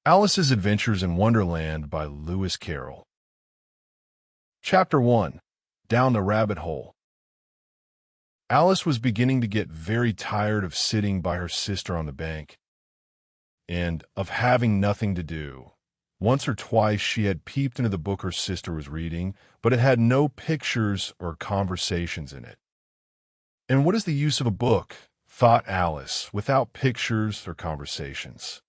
Alice's Adventures in Wonderland by Lewis Carroll. Chapter 1. Down the Rabbit Hole. Alice was beginning to get very tired of sitting by her sister on the bank and of having nothing to do. Once or twice she had peeped into the book her sister was reading, but it had no pictures or conversations in it. And what is the use of a book, thought Alice, without pictures or conversations?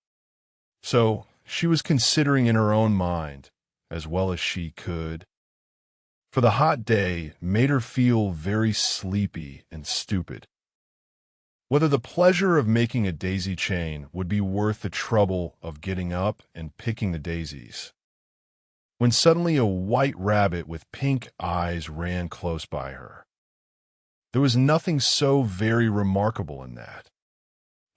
So she was considering in her own mind, as well as she could, for the hot day made her feel very sleepy and stupid. Whether the pleasure of making a daisy chain would be worth the trouble of getting up and picking the daisies. When suddenly a white rabbit with pink eyes ran close by her. There was nothing so very remarkable in that.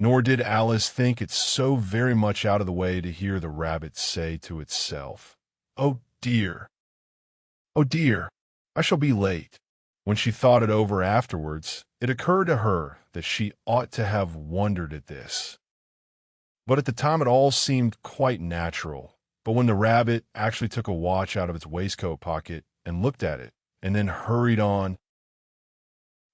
Nor did Alice think it so very much out of the way to hear the rabbit say to itself, "Oh dear, oh dear, I shall be late." When she thought it over afterwards, it occurred to her that she ought to have wondered at this. But at the time it all seemed quite natural. But when the rabbit actually took a watch out of its waistcoat pocket and looked at it, and then hurried on,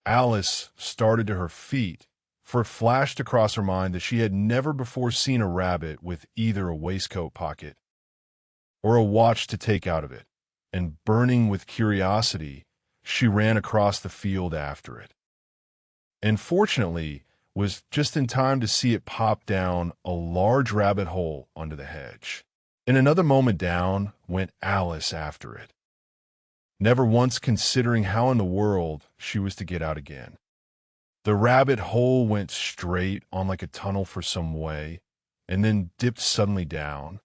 Alice started to her feet, for it flashed across her mind that she had never before seen a rabbit with either a waistcoat pocket or a watch to take out of it, and burning with curiosity, she ran across the field after it, and fortunately was just in time to see it pop down a large rabbit hole under the hedge. In another moment down went Alice after it, never once considering how in the world she was to get out again. The rabbit hole went straight on like a tunnel for some way, and then dipped suddenly down.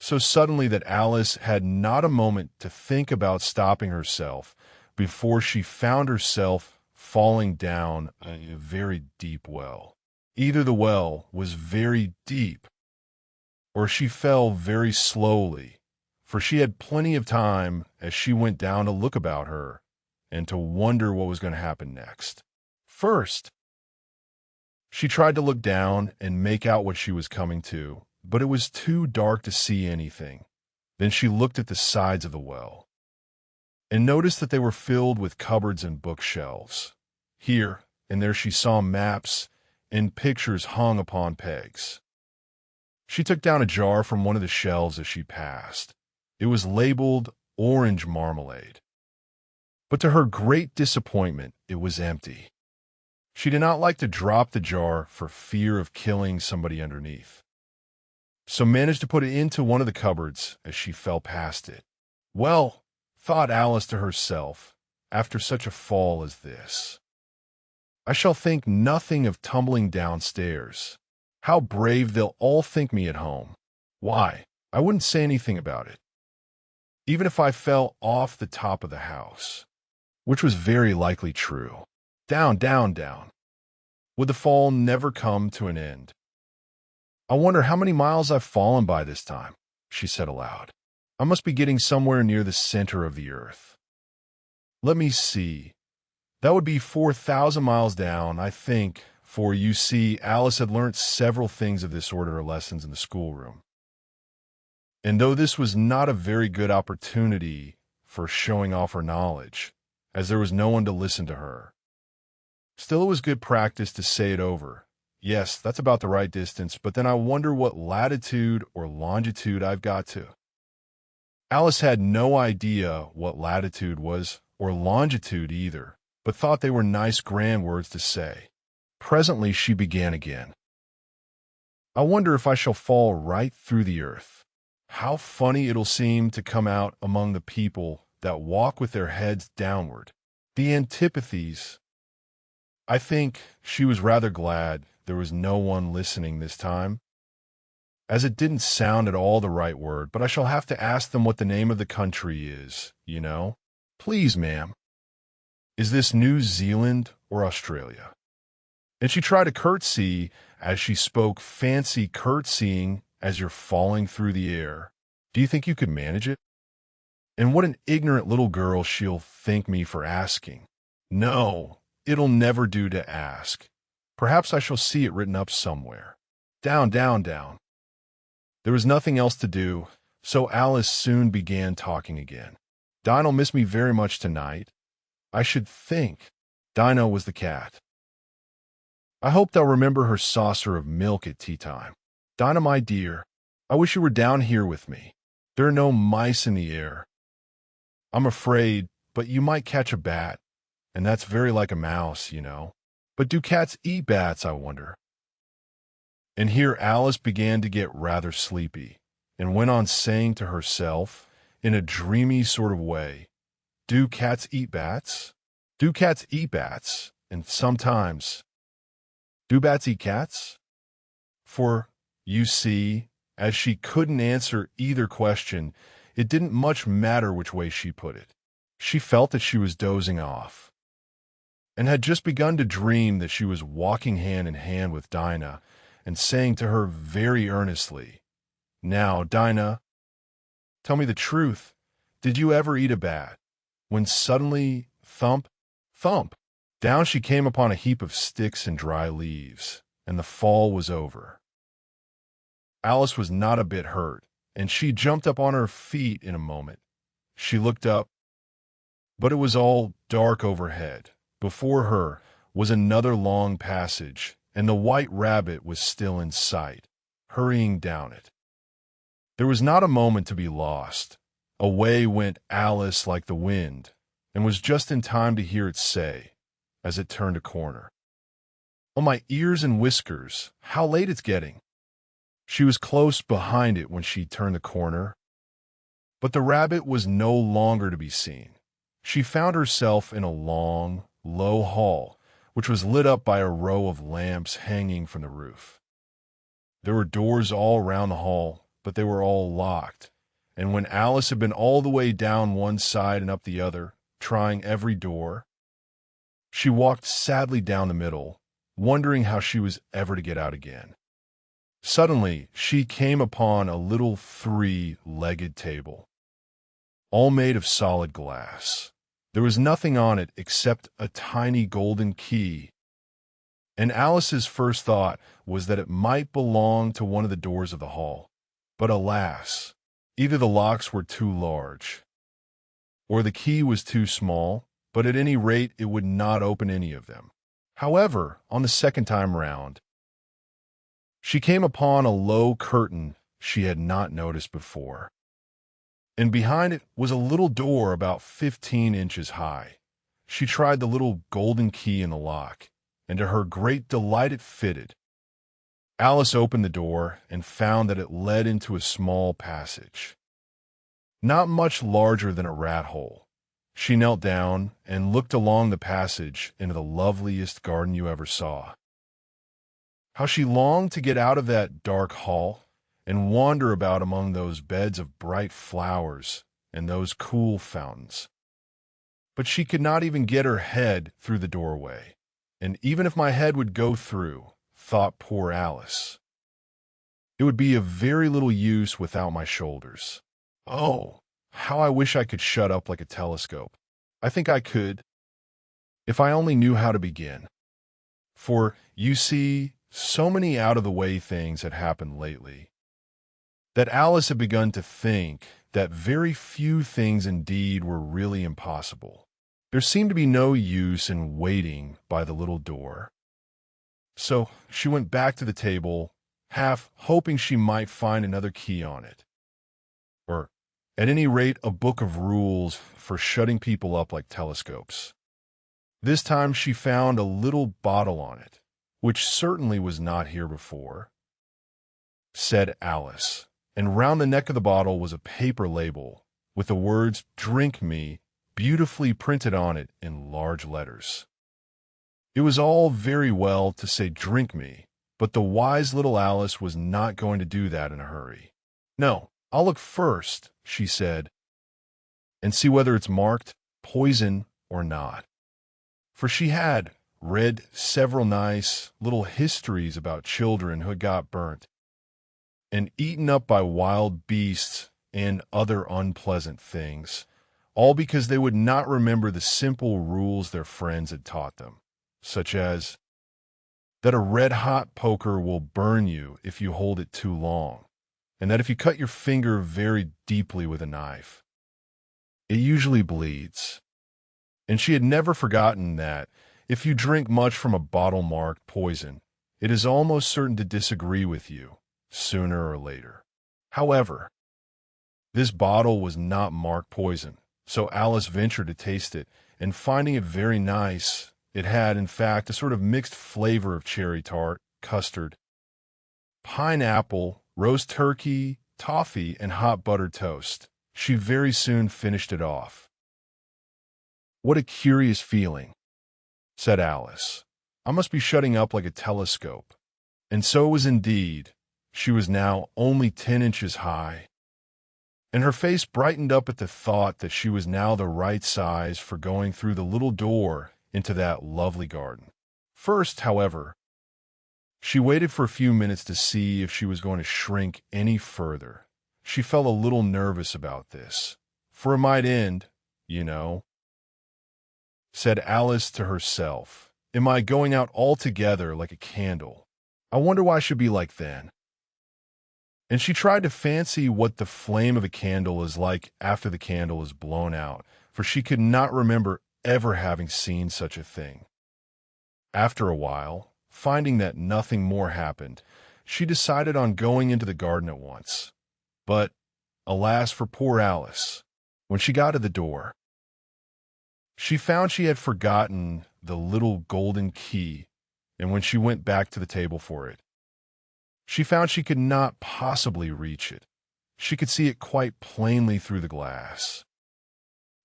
So suddenly that Alice had not a moment to think about stopping herself before she found herself falling down a very deep well. Either the well was very deep, or she fell very slowly, for she had plenty of time as she went down to look about her and to wonder what was going to happen next. First, she tried to look down and make out what she was coming to, but it was too dark to see anything. Then she looked at the sides of the well and noticed that they were filled with cupboards and bookshelves. Here and there she saw maps and pictures hung upon pegs. She took down a jar from one of the shelves as she passed. It was labeled orange marmalade. But to her great disappointment, it was empty. She did not like to drop the jar for fear of killing somebody underneath, so managed to put it into one of the cupboards as she fell past it. Well, thought Alice to herself, after such a fall as this, I shall think nothing of tumbling downstairs. How brave they'll all think me at home. Why, I wouldn't say anything about it, even if I fell off the top of the house, which was very likely true. Down, down, down. Would the fall never come to an end? I wonder how many miles I've fallen by this time, she said aloud. I must be getting somewhere near the center of the earth. Let me see. That would be 4,000 miles down, I think, for you see, Alice had learnt several things of this sort in her lessons in the schoolroom. And though this was not a very good opportunity for showing off her knowledge, as there was no one to listen to her, still it was good practice to say it over. Yes, that's about the right distance, but then I wonder what latitude or longitude I've got to. Alice had no idea what latitude was, or longitude either, but thought they were nice grand words to say. Presently she began again. I wonder if I shall fall right through the earth. How funny it'll seem to come out among the people that walk with their heads downward. The antipathies. I think she was rather glad there was no one listening this time, as it didn't sound at all the right word, but I shall have to ask them what the name of the country is, you know. Please, ma'am, is this New Zealand or Australia? And she tried to curtsy as she spoke, fancy curtsying as you're falling through the air. Do you think you could manage it? And what an ignorant little girl she'll think me for asking. No, it'll never do to ask. Perhaps I shall see it written up somewhere. Down, down, down. There was nothing else to do, so Alice soon began talking again. "Dinah'll miss me very much tonight, I should think." Dinah was the cat. "I hope they'll remember her saucer of milk at tea time. Dinah, my dear, I wish you were down here with me. There are no mice in the air. I'm afraid, but you might catch a bat, and that's very like a mouse, you know. But do cats eat bats, I wonder?" And here Alice began to get rather sleepy, and went on saying to herself, in a dreamy sort of way, "Do cats eat bats? Do cats eat bats? And sometimes, do bats eat cats?" For, you see, as she couldn't answer either question, it didn't much matter which way she put it. She felt that she was dozing off, and had just begun to dream that she was walking hand in hand with Dinah, and saying to her very earnestly, "Now, Dinah, tell me the truth. Did you ever eat a bat?" When suddenly, thump, thump, down she came upon a heap of sticks and dry leaves, and the fall was over. Alice was not a bit hurt, and she jumped up on her feet in a moment. She looked up, but it was all dark overhead. Before her was another long passage, and the white rabbit was still in sight, hurrying down it. There was not a moment to be lost. Away went Alice like the wind, and was just in time to hear it say, as it turned a corner, "Oh, my ears and whiskers, how late it's getting!" She was close behind it when she turned the corner, but the rabbit was no longer to be seen. She found herself in a long, low hall, which was lit up by a row of lamps hanging from the roof. There were doors all round the hall, but they were all locked, and when Alice had been all the way down one side and up the other, trying every door, she walked sadly down the middle, wondering how she was ever to get out again. Suddenly, she came upon a little three-legged table, all made of solid glass. There was nothing on it except a tiny golden key, and Alice's first thought was that it might belong to one of the doors of the hall. But alas, either the locks were too large, or the key was too small, but at any rate it would not open any of them. However, on the second time round, she came upon a low curtain she had not noticed before, and behind it was a little door about 15 inches high. She tried the little golden key in the lock, and to her great delight it fitted. Alice opened the door and found that it led into a small passage, not much larger than a rat hole. She knelt down and looked along the passage into the loveliest garden you ever saw. How she longed to get out of that dark hall and wander about among those beds of bright flowers and those cool fountains. But she could not even get her head through the doorway, and even if my head would go through, thought poor Alice, it would be of very little use without my shoulders. Oh, how I wish I could shut up like a telescope. I think I could, if I only knew how to begin. For, you see, so many out-of-the-way things had happened lately, that Alice had begun to think that very few things indeed were really impossible. There seemed to be no use in waiting by the little door. So she went back to the table, half hoping she might find another key on it, or at any rate a book of rules for shutting people up like telescopes. This time she found a little bottle on it, which certainly was not here before, said Alice, and round the neck of the bottle was a paper label with the words "Drink Me" beautifully printed on it in large letters. It was all very well to say "Drink me," but the wise little Alice was not going to do that in a hurry. "No, I'll look first," she said, "and see whether it's marked poison or not." For she had read several nice little histories about children who had got burnt and eaten up by wild beasts and other unpleasant things, all because they would not remember the simple rules their friends had taught them, such as that a red-hot poker will burn you if you hold it too long, and that if you cut your finger very deeply with a knife, it usually bleeds. And she had never forgotten that if you drink much from a bottle marked poison, it is almost certain to disagree with you, sooner or later. However, this bottle was not marked poison, so Alice ventured to taste it, and finding it very nice, it had, in fact, a sort of mixed flavor of cherry tart, custard, pineapple, roast turkey, toffee, and hot buttered toast. She very soon finished it off. "What a curious feeling," said Alice. "I must be shutting up like a telescope." And so it was indeed. She was now only 10 inches high, and her face brightened up at the thought that she was now the right size for going through the little door into that lovely garden. First, however, she waited for a few minutes to see if she was going to shrink any further. She felt a little nervous about this, for it might end, you know. Said Alice to herself, "Am I going out altogether like a candle? I wonder why I should be like then." And she tried to fancy what the flame of a candle is like after the candle is blown out, for she could not remember ever having seen such a thing. After a while, finding that nothing more happened, she decided on going into the garden at once. But, alas for poor Alice, when she got to the door, she found she had forgotten the little golden key, and when she went back to the table for it, she found she could not possibly reach it. She could see it quite plainly through the glass.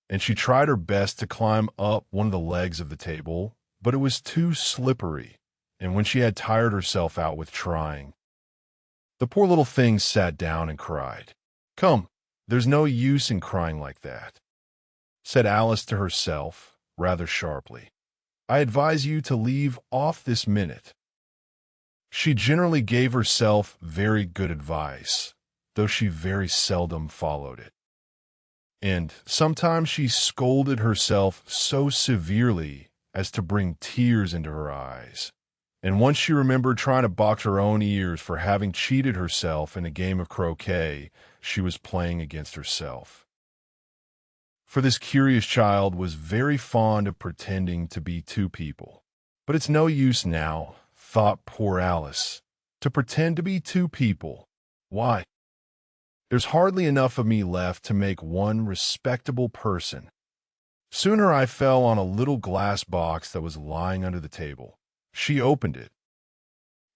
And she tried her best to climb up one of the legs of the table, but it was too slippery, and when she had tired herself out with trying, the poor little thing sat down and cried. "Come, there's no use in crying like that," said Alice to herself, rather sharply. "I advise you to leave off this minute." She generally gave herself very good advice, though she very seldom followed it. And sometimes she scolded herself so severely as to bring tears into her eyes. And once she remembered trying to box her own ears for having cheated herself in a game of croquet she was playing against herself. For this curious child was very fond of pretending to be two people. But it's no use now, thought poor Alice, to pretend to be two people. Why, there's hardly enough of me left to make one respectable person. Sooner I fell on a little glass box that was lying under the table. She opened it,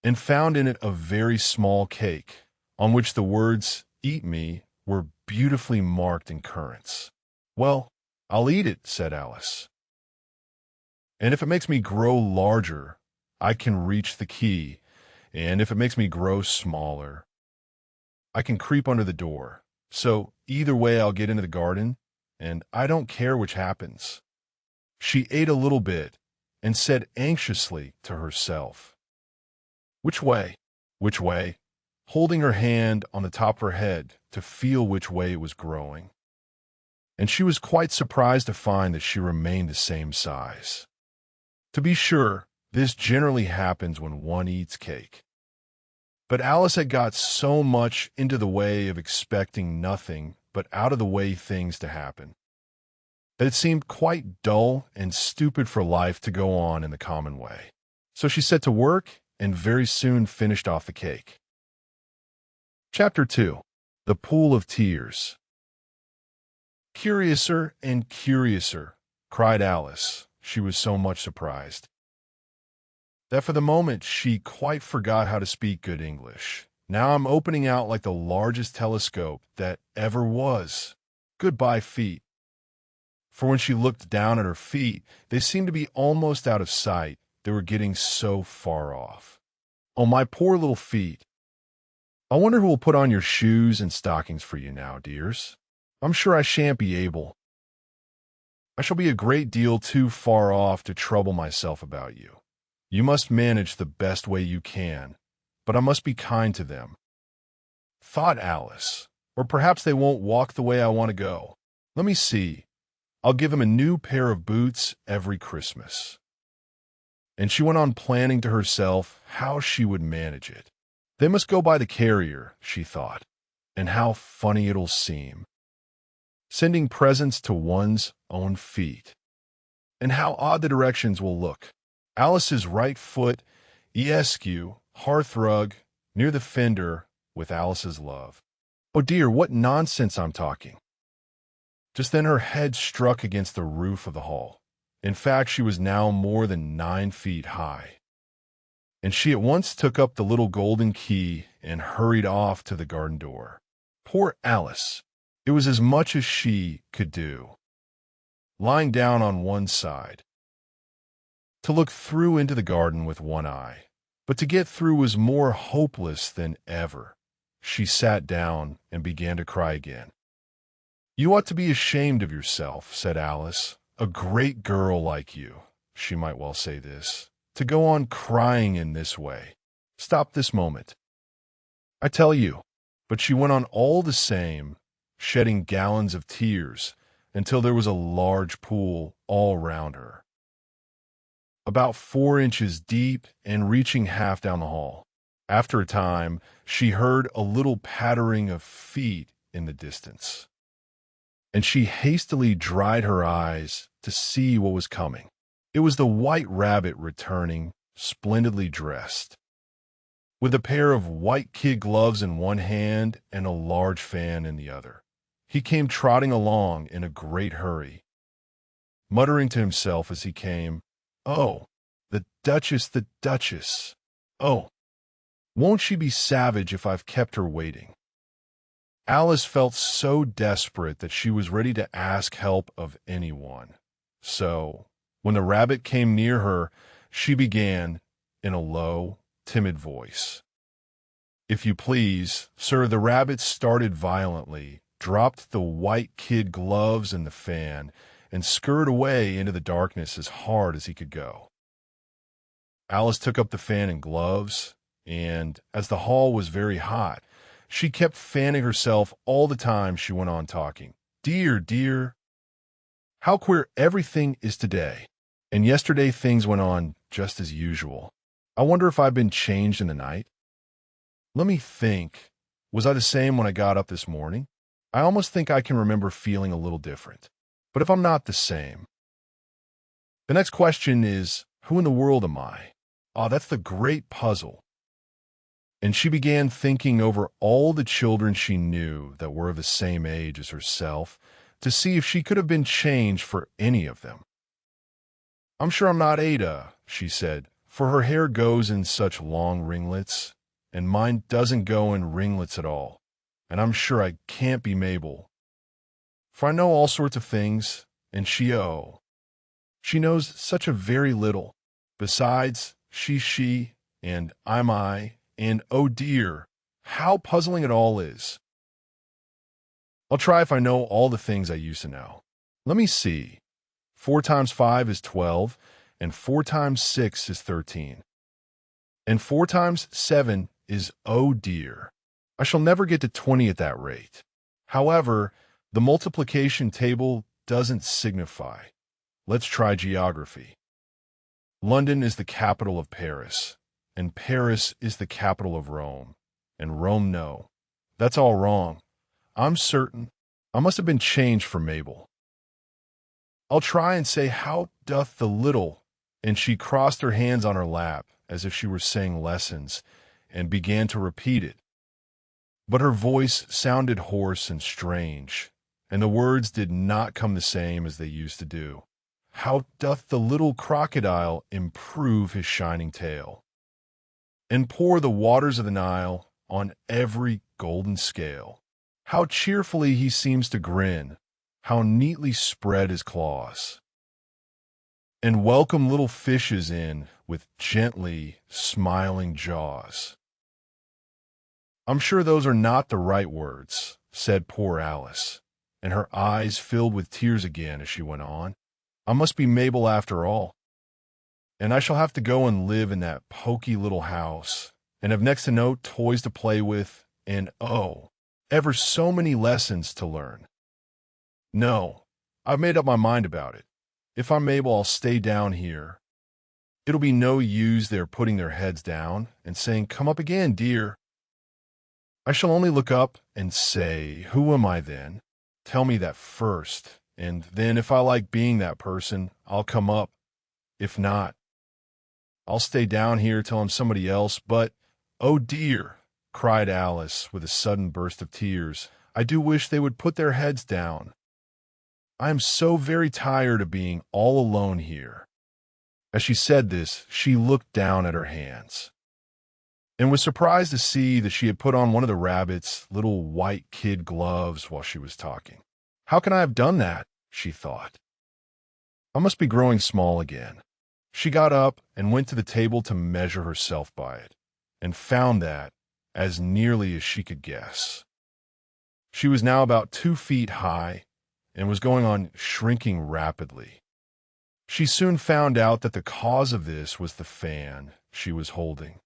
and found in it a very small cake, on which the words, "Eat me," were beautifully marked in currants. "Well, I'll eat it," said Alice. "And if it makes me grow larger, I can reach the key, and if it makes me grow smaller, I can creep under the door. So either way I'll get into the garden, and I don't care which happens." She ate a little bit, and said anxiously to herself, "Which way? Which way?" holding her hand on the top of her head to feel which way it was growing. And she was quite surprised to find that she remained the same size. To be sure, this generally happens when one eats cake. But Alice had got so much into the way of expecting nothing but out-of-the-way things to happen, that it seemed quite dull and stupid for life to go on in the common way. So she set to work and very soon finished off the cake. Chapter 2. The Pool of Tears. "Curiouser and curiouser," cried Alice. She was so much surprised that for the moment she quite forgot how to speak good English. "Now I'm opening out like the largest telescope that ever was. Goodbye, feet." For when she looked down at her feet, they seemed to be almost out of sight. They were getting so far off. "Oh, my poor little feet. I wonder who will put on your shoes and stockings for you now, dears. I'm sure I shan't be able. I shall be a great deal too far off to trouble myself about you. You must manage the best way you can, but I must be kind to them," thought Alice, "or perhaps they won't walk the way I want to go. Let me see. I'll give them a new pair of boots every Christmas." And she went on planning to herself how she would manage it. They must go by the carrier, she thought. and how funny it'll seem. Sending presents to one's own feet. And how odd the directions will look. Alice's right foot, esque, hearthrug, near the fender, with Alice's love. Oh dear, what nonsense I'm talking. Just then her head struck against the roof of the hall. In fact, she was now more than 9 feet high. And she at once took up the little golden key and hurried off to the garden door. Poor Alice! It was as much as she could do. Lying down on one side. To look through into the garden with one eye. But to get through was more hopeless than ever. She sat down and began to cry again. You ought to be ashamed of yourself, said Alice. A great girl like you, she might well say this, to go on crying in this way. Stop this moment. I tell you. But she went on all the same, shedding gallons of tears until there was a large pool all round her, about 4 inches deep and reaching half down the hall. After a time, she heard a little pattering of feet in the distance, and she hastily dried her eyes to see what was coming. It was the white rabbit returning, splendidly dressed, with a pair of white kid gloves in one hand and a large fan in the other. He came trotting along in a great hurry, muttering to himself as he came, "Oh, the Duchess, the Duchess! Oh, won't she be savage if I've kept her waiting?" Alice felt so desperate that she was ready to ask help of anyone. So, when the rabbit came near her, she began, in a low, timid voice, "If you please, sir." The rabbit started violently, dropped the white kid gloves and the fan, and scurried away into the darkness as hard as he could go. Alice took up the fan and gloves, and, as the hall was very hot, she kept fanning herself all the time she went on talking. Dear, dear, how queer everything is today. And yesterday things went on just as usual. I wonder if I've been changed in the night. Let me think. Was I the same when I got up this morning? I almost think I can remember feeling a little different. But if I'm not the same, the next question is, who in the world am I? Ah, that's the great puzzle. And she began thinking over all the children she knew that were of the same age as herself to see if she could have been changed for any of them. I'm sure I'm not Ada, she said, for her hair goes in such long ringlets, and mine doesn't go in ringlets at all. And I'm sure I can't be Mabel, for I know all sorts of things, and she knows such a very little. Besides, she's she, and I'm I, and oh dear, how puzzling it all is. I'll try if I know all the things I used to know. Let me see. 4 times 5 is 12, and 4 times 6 is 13. And 4 times 7 is, oh dear, I shall never get to 20 at that rate. However, the multiplication table doesn't signify. Let's try geography. London is the capital of Paris, and Paris is the capital of Rome, and Rome no. That's all wrong. I'm certain I must have been changed for Mabel. I'll try and say, how doth the little, and she crossed her hands on her lap as if she were saying lessons, and began to repeat it. But her voice sounded hoarse and strange, and the words did not come the same as they used to do. How doth the little crocodile improve his shining tail, and pour the waters of the Nile on every golden scale? How cheerfully he seems to grin, how neatly spread his claws, and welcome little fishes in with gently smiling jaws. I'm sure those are not the right words, said poor Alice, and her eyes filled with tears again as she went on. I must be Mabel after all, and I shall have to go and live in that poky little house, and have next to no toys to play with, and oh, ever so many lessons to learn. No, I've made up my mind about it. If I'm Mabel, I'll stay down here. It'll be no use their putting their heads down and saying, "Come up again, dear." I shall only look up and say, who am I then? Tell me that first, and then if I like being that person, I'll come up. If not, I'll stay down here till I'm somebody else, but, oh dear, cried Alice with a sudden burst of tears, I do wish they would put their heads down. I am so very tired of being all alone here. As she said this, she looked down at her hands and was surprised to see that she had put on one of the rabbit's little white kid gloves while she was talking. How can I have done that? She thought. I must be growing small again. She got up and went to the table to measure herself by it, and found that, as nearly as she could guess, she was now about 2 feet high and was going on shrinking rapidly. She soon found out that the cause of this was the fan she was holding,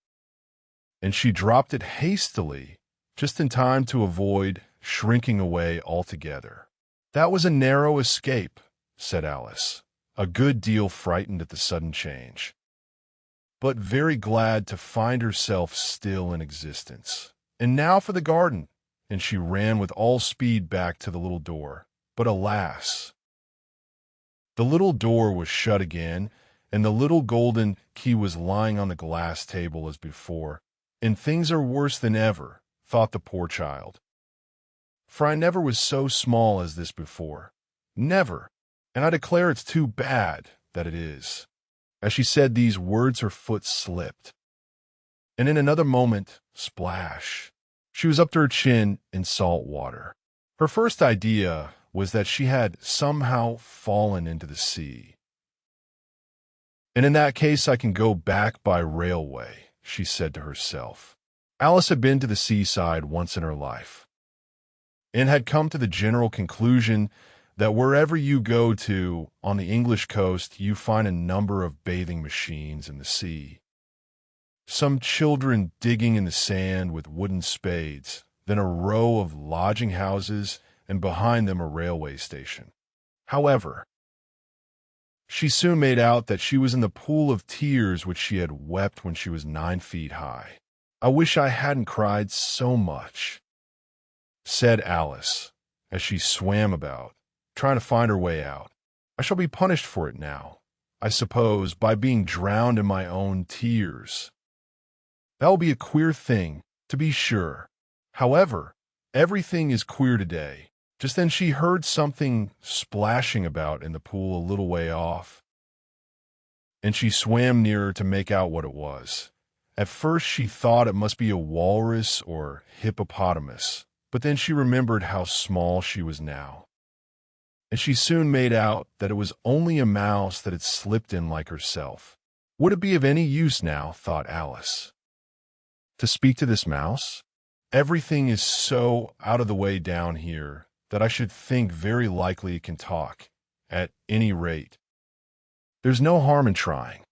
and she dropped it hastily, just in time to avoid shrinking away altogether. That was a narrow escape, said Alice, a good deal frightened at the sudden change, but very glad to find herself still in existence. And now for the garden, and she ran with all speed back to the little door. But alas, the little door was shut again, and the little golden key was lying on the glass table as before. And things are worse than ever, thought the poor child. For I never was so small as this before. Never. And I declare it's too bad that it is. As she said these words, her foot slipped. And in another moment, splash, she was up to her chin in salt water. Her first idea was that she had somehow fallen into the sea. And in that case, I can go back by railway, she said to herself. Alice had been to the seaside once in her life, and had come to the general conclusion that wherever you go to on the English coast, you find a number of bathing machines in the sea. Some children digging in the sand with wooden spades, then a row of lodging houses, and behind them a railway station. However, she soon made out that she was in the pool of tears which she had wept when she was 9 feet high. I wish I hadn't cried so much, said Alice, as she swam about, trying to find her way out. I shall be punished for it now, I suppose, by being drowned in my own tears. That will be a queer thing, to be sure. However, everything is queer today. Just then she heard something splashing about in the pool a little way off, and she swam nearer to make out what it was. At first she thought it must be a walrus or hippopotamus, but then she remembered how small she was now, and she soon made out that it was only a mouse that had slipped in like herself. Would it be of any use now, thought Alice, to speak to this mouse? Everything is so out of the way down here that I should think very likely it can talk, at any rate. There's no harm in trying.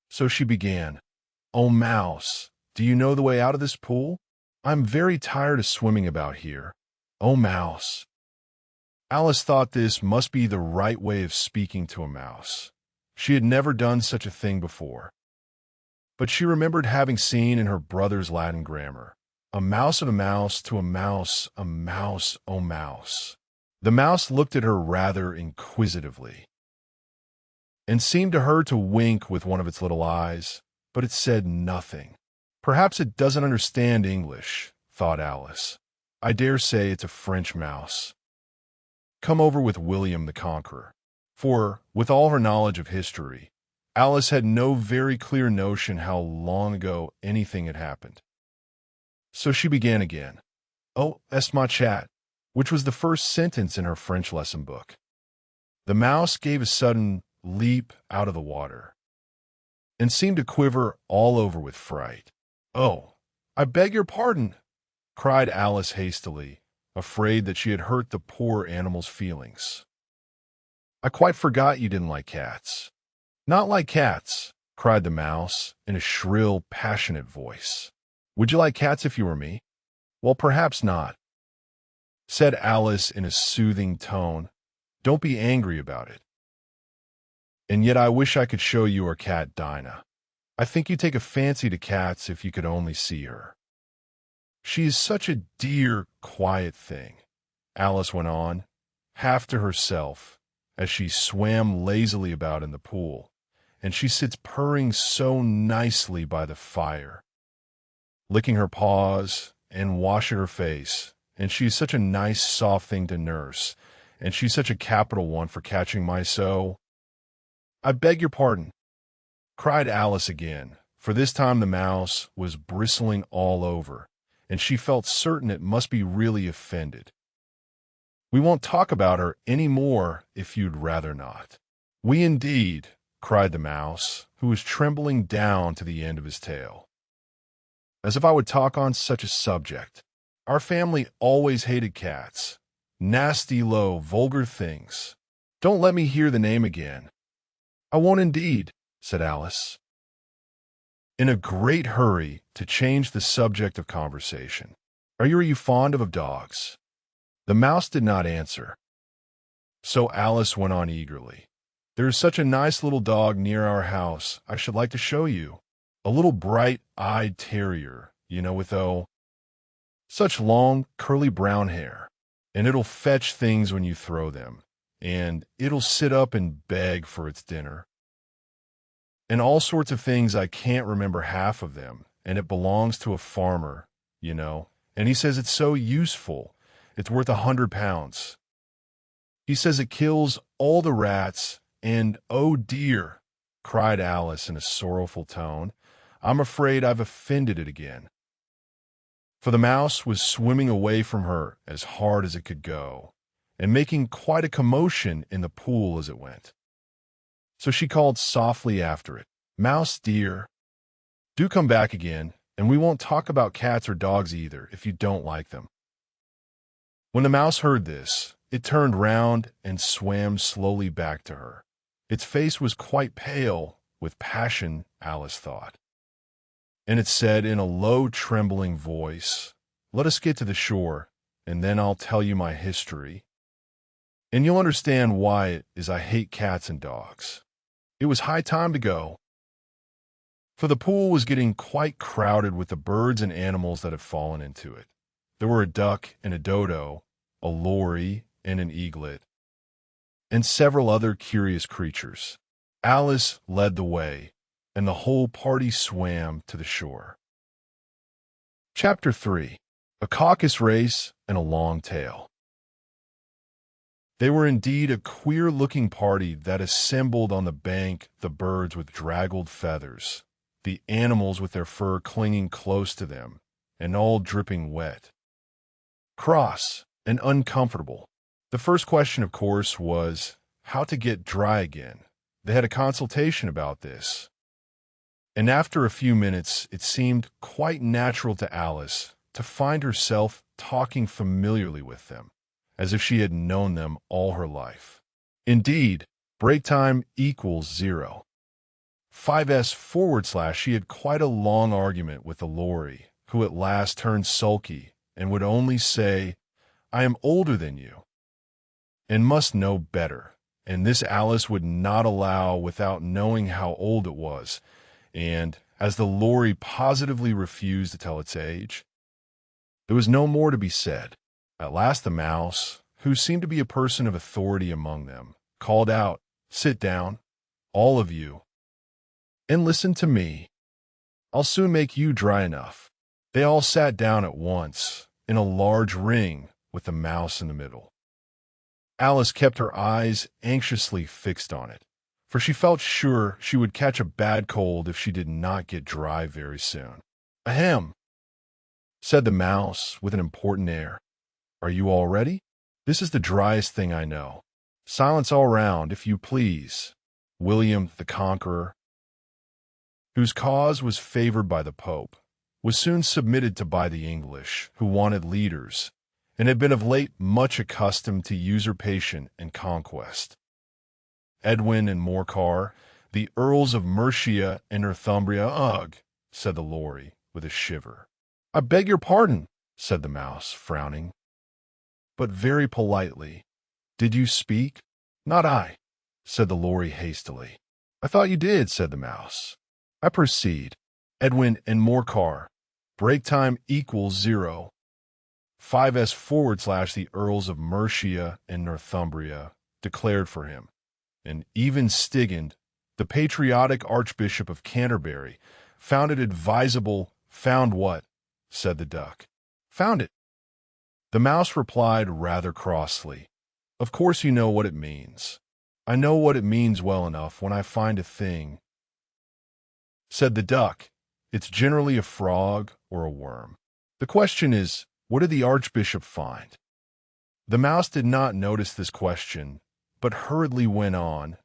So she began, "Oh, mouse, do you know the way out of this pool? I'm very tired of swimming about here. Oh, mouse." Alice thought this must be the right way of speaking to a mouse. She had never done such a thing before. But she remembered having seen in her brother's Latin grammar, a mouse of a mouse to a mouse, oh mouse. The mouse looked at her rather inquisitively, and seemed to her to wink with one of its little eyes, but it said nothing. Perhaps it doesn't understand English, thought Alice. I dare say it's a French mouse, come over with William the Conqueror. For, with all her knowledge of history, Alice had no very clear notion how long ago anything had happened. So she began again, "Oh, est ma chat," which was the first sentence in her French lesson book. The mouse gave a sudden leap out of the water, and seemed to quiver all over with fright. "Oh, I beg your pardon," cried Alice hastily, afraid that she had hurt the poor animal's feelings. "I quite forgot you didn't like cats." "Not like cats," cried the mouse in a shrill, passionate voice. "Would you like cats if you were me?" "Well, perhaps not," said Alice in a soothing tone. "Don't be angry about it. And yet I wish I could show you our cat Dinah. I think you'd take a fancy to cats if you could only see her." She is such a dear, quiet thing, Alice went on, half to herself, as she swam lazily about in the pool, and she sits purring so nicely by the fire, licking her paws and washing her face, and she's such a nice, soft thing to nurse, and she's such a capital one for catching my so— I beg your pardon, cried Alice again, for this time the mouse was bristling all over, and she felt certain it must be really offended. We won't talk about her any more if you'd rather not. We indeed, cried the mouse, who was trembling down to the end of his tail. As if I would talk on such a subject. Our family always hated cats. Nasty, low, vulgar things. Don't let me hear the name again. I won't indeed, said Alice, in a great hurry to change the subject of conversation. Are you fond of dogs? The mouse did not answer. So Alice went on eagerly. There is such a nice little dog near our house I should like to show you. A little bright-eyed terrier, with such long, curly brown hair. And it'll fetch things when you throw them. And it'll sit up and beg for its dinner. And all sorts of things, I can't remember half of them. And it belongs to a farmer, And he says it's so useful. It's worth £100. He says it kills all the rats, and oh dear, cried Alice in a sorrowful tone, I'm afraid I've offended it again. For the mouse was swimming away from her as hard as it could go, and making quite a commotion in the pool as it went. So she called softly after it, Mouse dear, do come back again, and we won't talk about cats or dogs either if you don't like them. When the mouse heard this, it turned round and swam slowly back to her. Its face was quite pale with passion, Alice thought. And it said in a low, trembling voice, Let us get to the shore, and then I'll tell you my history. And you'll understand why it is I hate cats and dogs. It was high time to go. For the pool was getting quite crowded with the birds and animals that had fallen into it. There were a duck and a dodo, a lory and an eaglet, and several other curious creatures. Alice led the way, and the whole party swam to the shore. Chapter 3. A Caucus Race and a Long Tail. They were indeed a queer-looking party that assembled on the bank, the birds with draggled feathers, the animals with their fur clinging close to them, and all dripping wet. Cross and uncomfortable. The first question, of course, was how to get dry again. They had a consultation about this. And after a few minutes, it seemed quite natural to Alice to find herself talking familiarly with them, as if she had known them all her life. Indeed, break time equals 0. 5s// she had quite a long argument with the lory, who at last turned sulky and would only say, I am older than you, and must know better. And this Alice would not allow without knowing how old it was, and, as the lory positively refused to tell its age, there was no more to be said. At last the mouse, who seemed to be a person of authority among them, called out, Sit down, all of you, and listen to me. I'll soon make you dry enough. They all sat down at once, in a large ring, with the mouse in the middle. Alice kept her eyes anxiously fixed on it, for she felt sure she would catch a bad cold if she did not get dry very soon. Ahem, said the mouse with an important air. Are you all ready? This is the driest thing I know. Silence all round, if you please. William the Conqueror, whose cause was favored by the Pope, was soon submitted to by the English, who wanted leaders, and had been of late much accustomed to usurpation and conquest. Edwin and Morcar, the Earls of Mercia and Northumbria, ugh, said the lory, with a shiver. I beg your pardon, said the mouse, frowning, but very politely. Did you speak? Not I, said the lory hastily. I thought you did, said the mouse. I proceed. Edwin and Morcar, break time equals 0. 5s / the Earls of Mercia and Northumbria declared for him, and even Stigand, the patriotic Archbishop of Canterbury, found it advisable. Found what? Said the duck. Found it. The mouse replied rather crossly. Of course you know what it means. I know what it means well enough when I find a thing. Said the duck. It's generally a frog or a worm. The question is, what did the Archbishop find? The mouse did not notice this question, but hurriedly went on.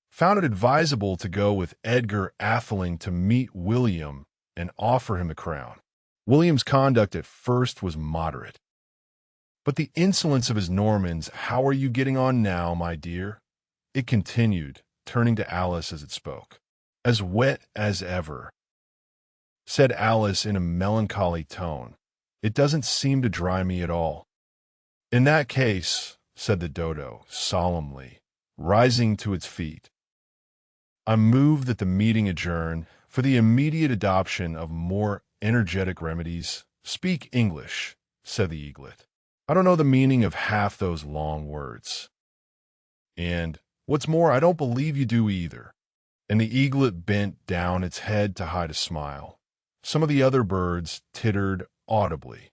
Found it advisable to go with Edgar Atheling to meet William and offer him the crown. William's conduct at first was moderate. But the insolence of his Normans, how are you getting on now, my dear? It continued, turning to Alice as it spoke. As wet as ever, said Alice in a melancholy tone. It doesn't seem to dry me at all. In that case, said the dodo solemnly, rising to its feet, I move that the meeting adjourn for the immediate adoption of more energetic remedies. Speak English, said the eaglet. I don't know the meaning of half those long words. And, what's more, I don't believe you do either. And the eaglet bent down its head to hide a smile. Some of the other birds tittered audibly.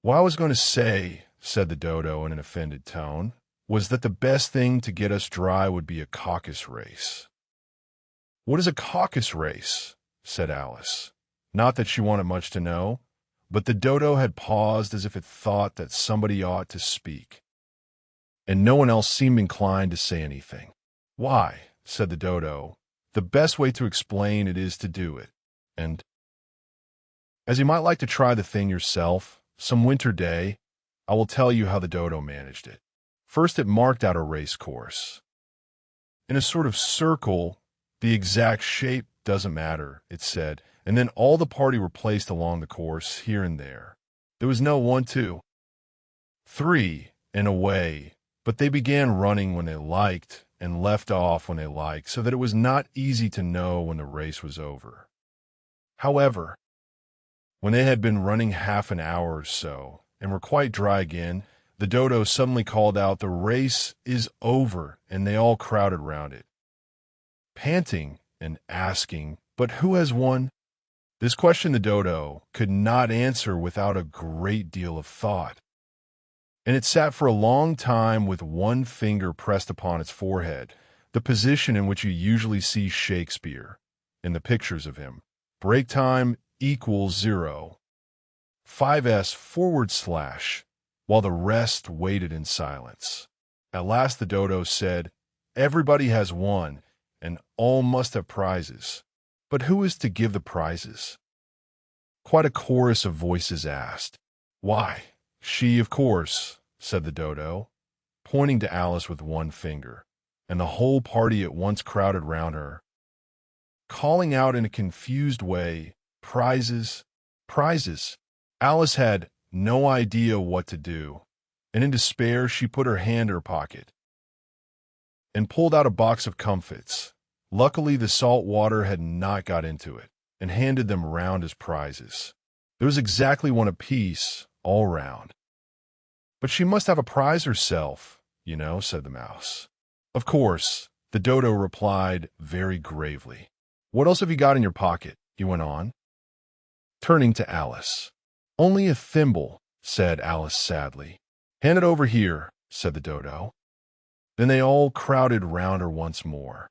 What I was going to say, said the dodo in an offended tone, was that the best thing to get us dry would be a caucus race. What is a caucus race? Said Alice. Not that she wanted much to know, but the dodo had paused as if it thought that somebody ought to speak. And no one else seemed inclined to say anything. Why, said the dodo, the best way to explain it is to do it. And, as you might like to try the thing yourself, some winter day, I will tell you how the dodo managed it. First it marked out a race course. In a sort of circle, the exact shape doesn't matter, it said, and then all the party were placed along the course, here and there. There was no 1, 2, 3, and away, but they began running when they liked and left off when they liked, so that it was not easy to know when the race was over. However, when they had been running half an hour or so, and were quite dry again, the dodo suddenly called out, "The race is over," and they all crowded round it, panting and asking, "But who has won?" This question the dodo could not answer without a great deal of thought, and it sat for a long time with one finger pressed upon its forehead, the position in which you usually see Shakespeare in the pictures of him. Break time equals 0. 5s / while the rest waited in silence. At last the dodo said, "Everybody has won, and all must have prizes. But who is to give the prizes?" Quite a chorus of voices asked. "Why, she, of course," said the dodo, pointing to Alice with one finger, and the whole party at once crowded round her, calling out in a confused way, "Prizes, prizes." Alice had no idea what to do, and in despair she put her hand in her pocket and pulled out a box of comfits. Luckily, the salt water had not got into it, and handed them round as prizes. There was exactly one apiece, all round. "But she must have a prize herself, you know," said the mouse. "Of course," the dodo replied very gravely. "What else have you got in your pocket?" he went on, turning to Alice. "Only a thimble," said Alice sadly. "Hand it over here," said the dodo. Then they all crowded round her once more,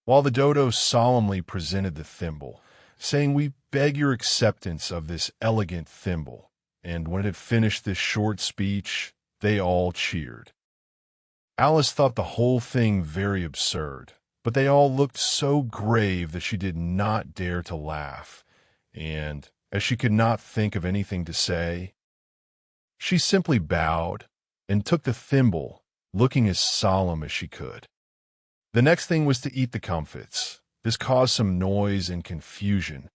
while the dodo solemnly presented the thimble, saying, "We beg your acceptance of this elegant thimble." And when it had finished this short speech, they all cheered. Alice thought the whole thing very absurd, but they all looked so grave that she did not dare to laugh, and, as she could not think of anything to say, she simply bowed and took the thimble, looking as solemn as she could. The next thing was to eat the comfits. This caused some noise and confusion,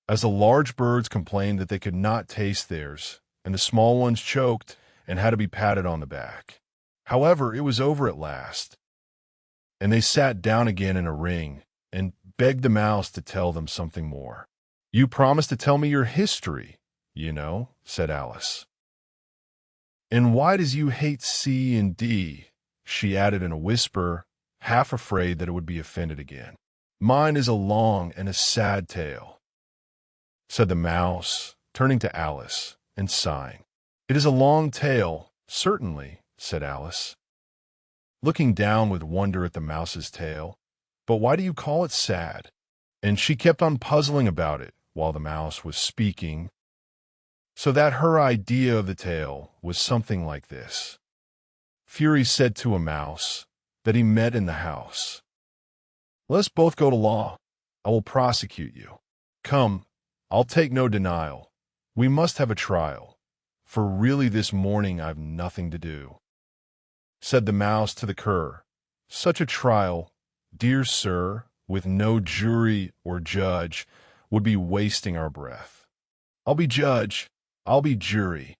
as the large birds complained that they could not taste theirs, and the small ones choked and had to be patted on the back. However, it was over at last, and they sat down again in a ring and begged the mouse to tell them something more. You promised to tell me your history, said Alice. And why does you hate C and D? She added in a whisper, half afraid that it would be offended again. Mine is a long and a sad tale, said the mouse, turning to Alice and sighing. It is a long tale, certainly, said Alice, looking down with wonder at the mouse's tail. But why do you call it sad? And she kept on puzzling about it while the mouse was speaking, so that her idea of the tale was something like this. Fury said to a mouse that he met in the house, "Let us both go to law. I will prosecute you. Come, I'll take no denial. We must have a trial, for really this morning I've nothing to do." Said the mouse to the cur, "Such a trial, dear sir, with no jury or judge, would be wasting our breath." "I'll be judge, I'll be jury,"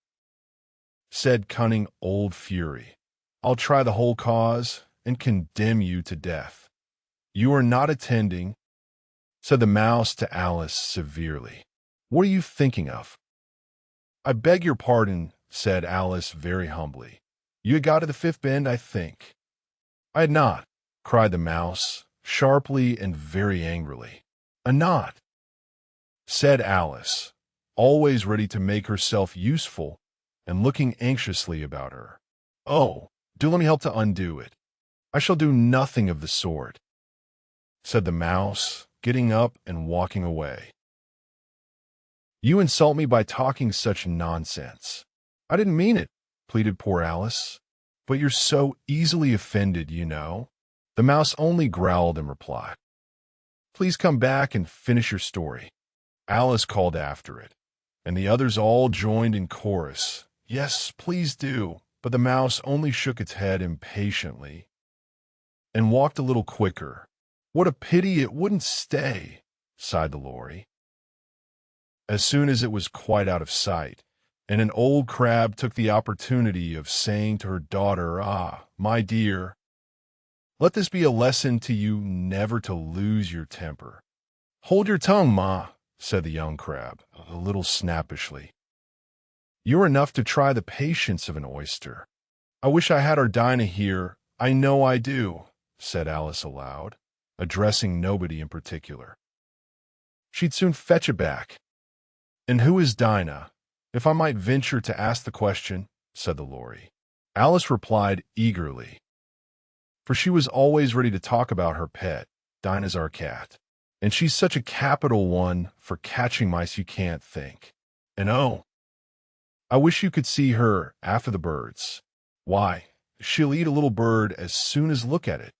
said cunning old Fury. "I'll try the whole cause and condemn you to death." "You are not attending," said the mouse to Alice severely. "What are you thinking of?" "I beg your pardon," said Alice very humbly. "You had got to the fifth bend, I think." "I had not," cried the mouse, sharply and very angrily. "A not," said Alice, always ready to make herself useful and looking anxiously about her. "Oh, do let me help to undo it." "I shall do nothing of the sort," said the mouse, getting up and walking away. "You insult me by talking such nonsense." "I didn't mean it," pleaded poor Alice. "But you're so easily offended, you know." The mouse only growled in reply. "Please come back and finish your story," Alice called after it, and the others all joined in chorus. "Yes, please do." But the mouse only shook its head impatiently and walked a little quicker. "What a pity it wouldn't stay," sighed the Lory. As soon as it was quite out of sight, and an old crab took the opportunity of saying to her daughter, "Ah, my dear, let this be a lesson to you never to lose your temper." "Hold your tongue, ma," said the young crab, a little snappishly. "You're enough to try the patience of an oyster." "I wish I had our Dinah here, I know I do," said Alice aloud, addressing nobody in particular. "She'd soon fetch it back." "And who is Dinah, if I might venture to ask the question?" said the Lory. Alice replied eagerly, for she was always ready to talk about her pet. "Dinah's our cat, and she's such a capital one for catching mice you can't think. And oh, I wish you could see her after the birds. Why, she'll eat a little bird as soon as look at it."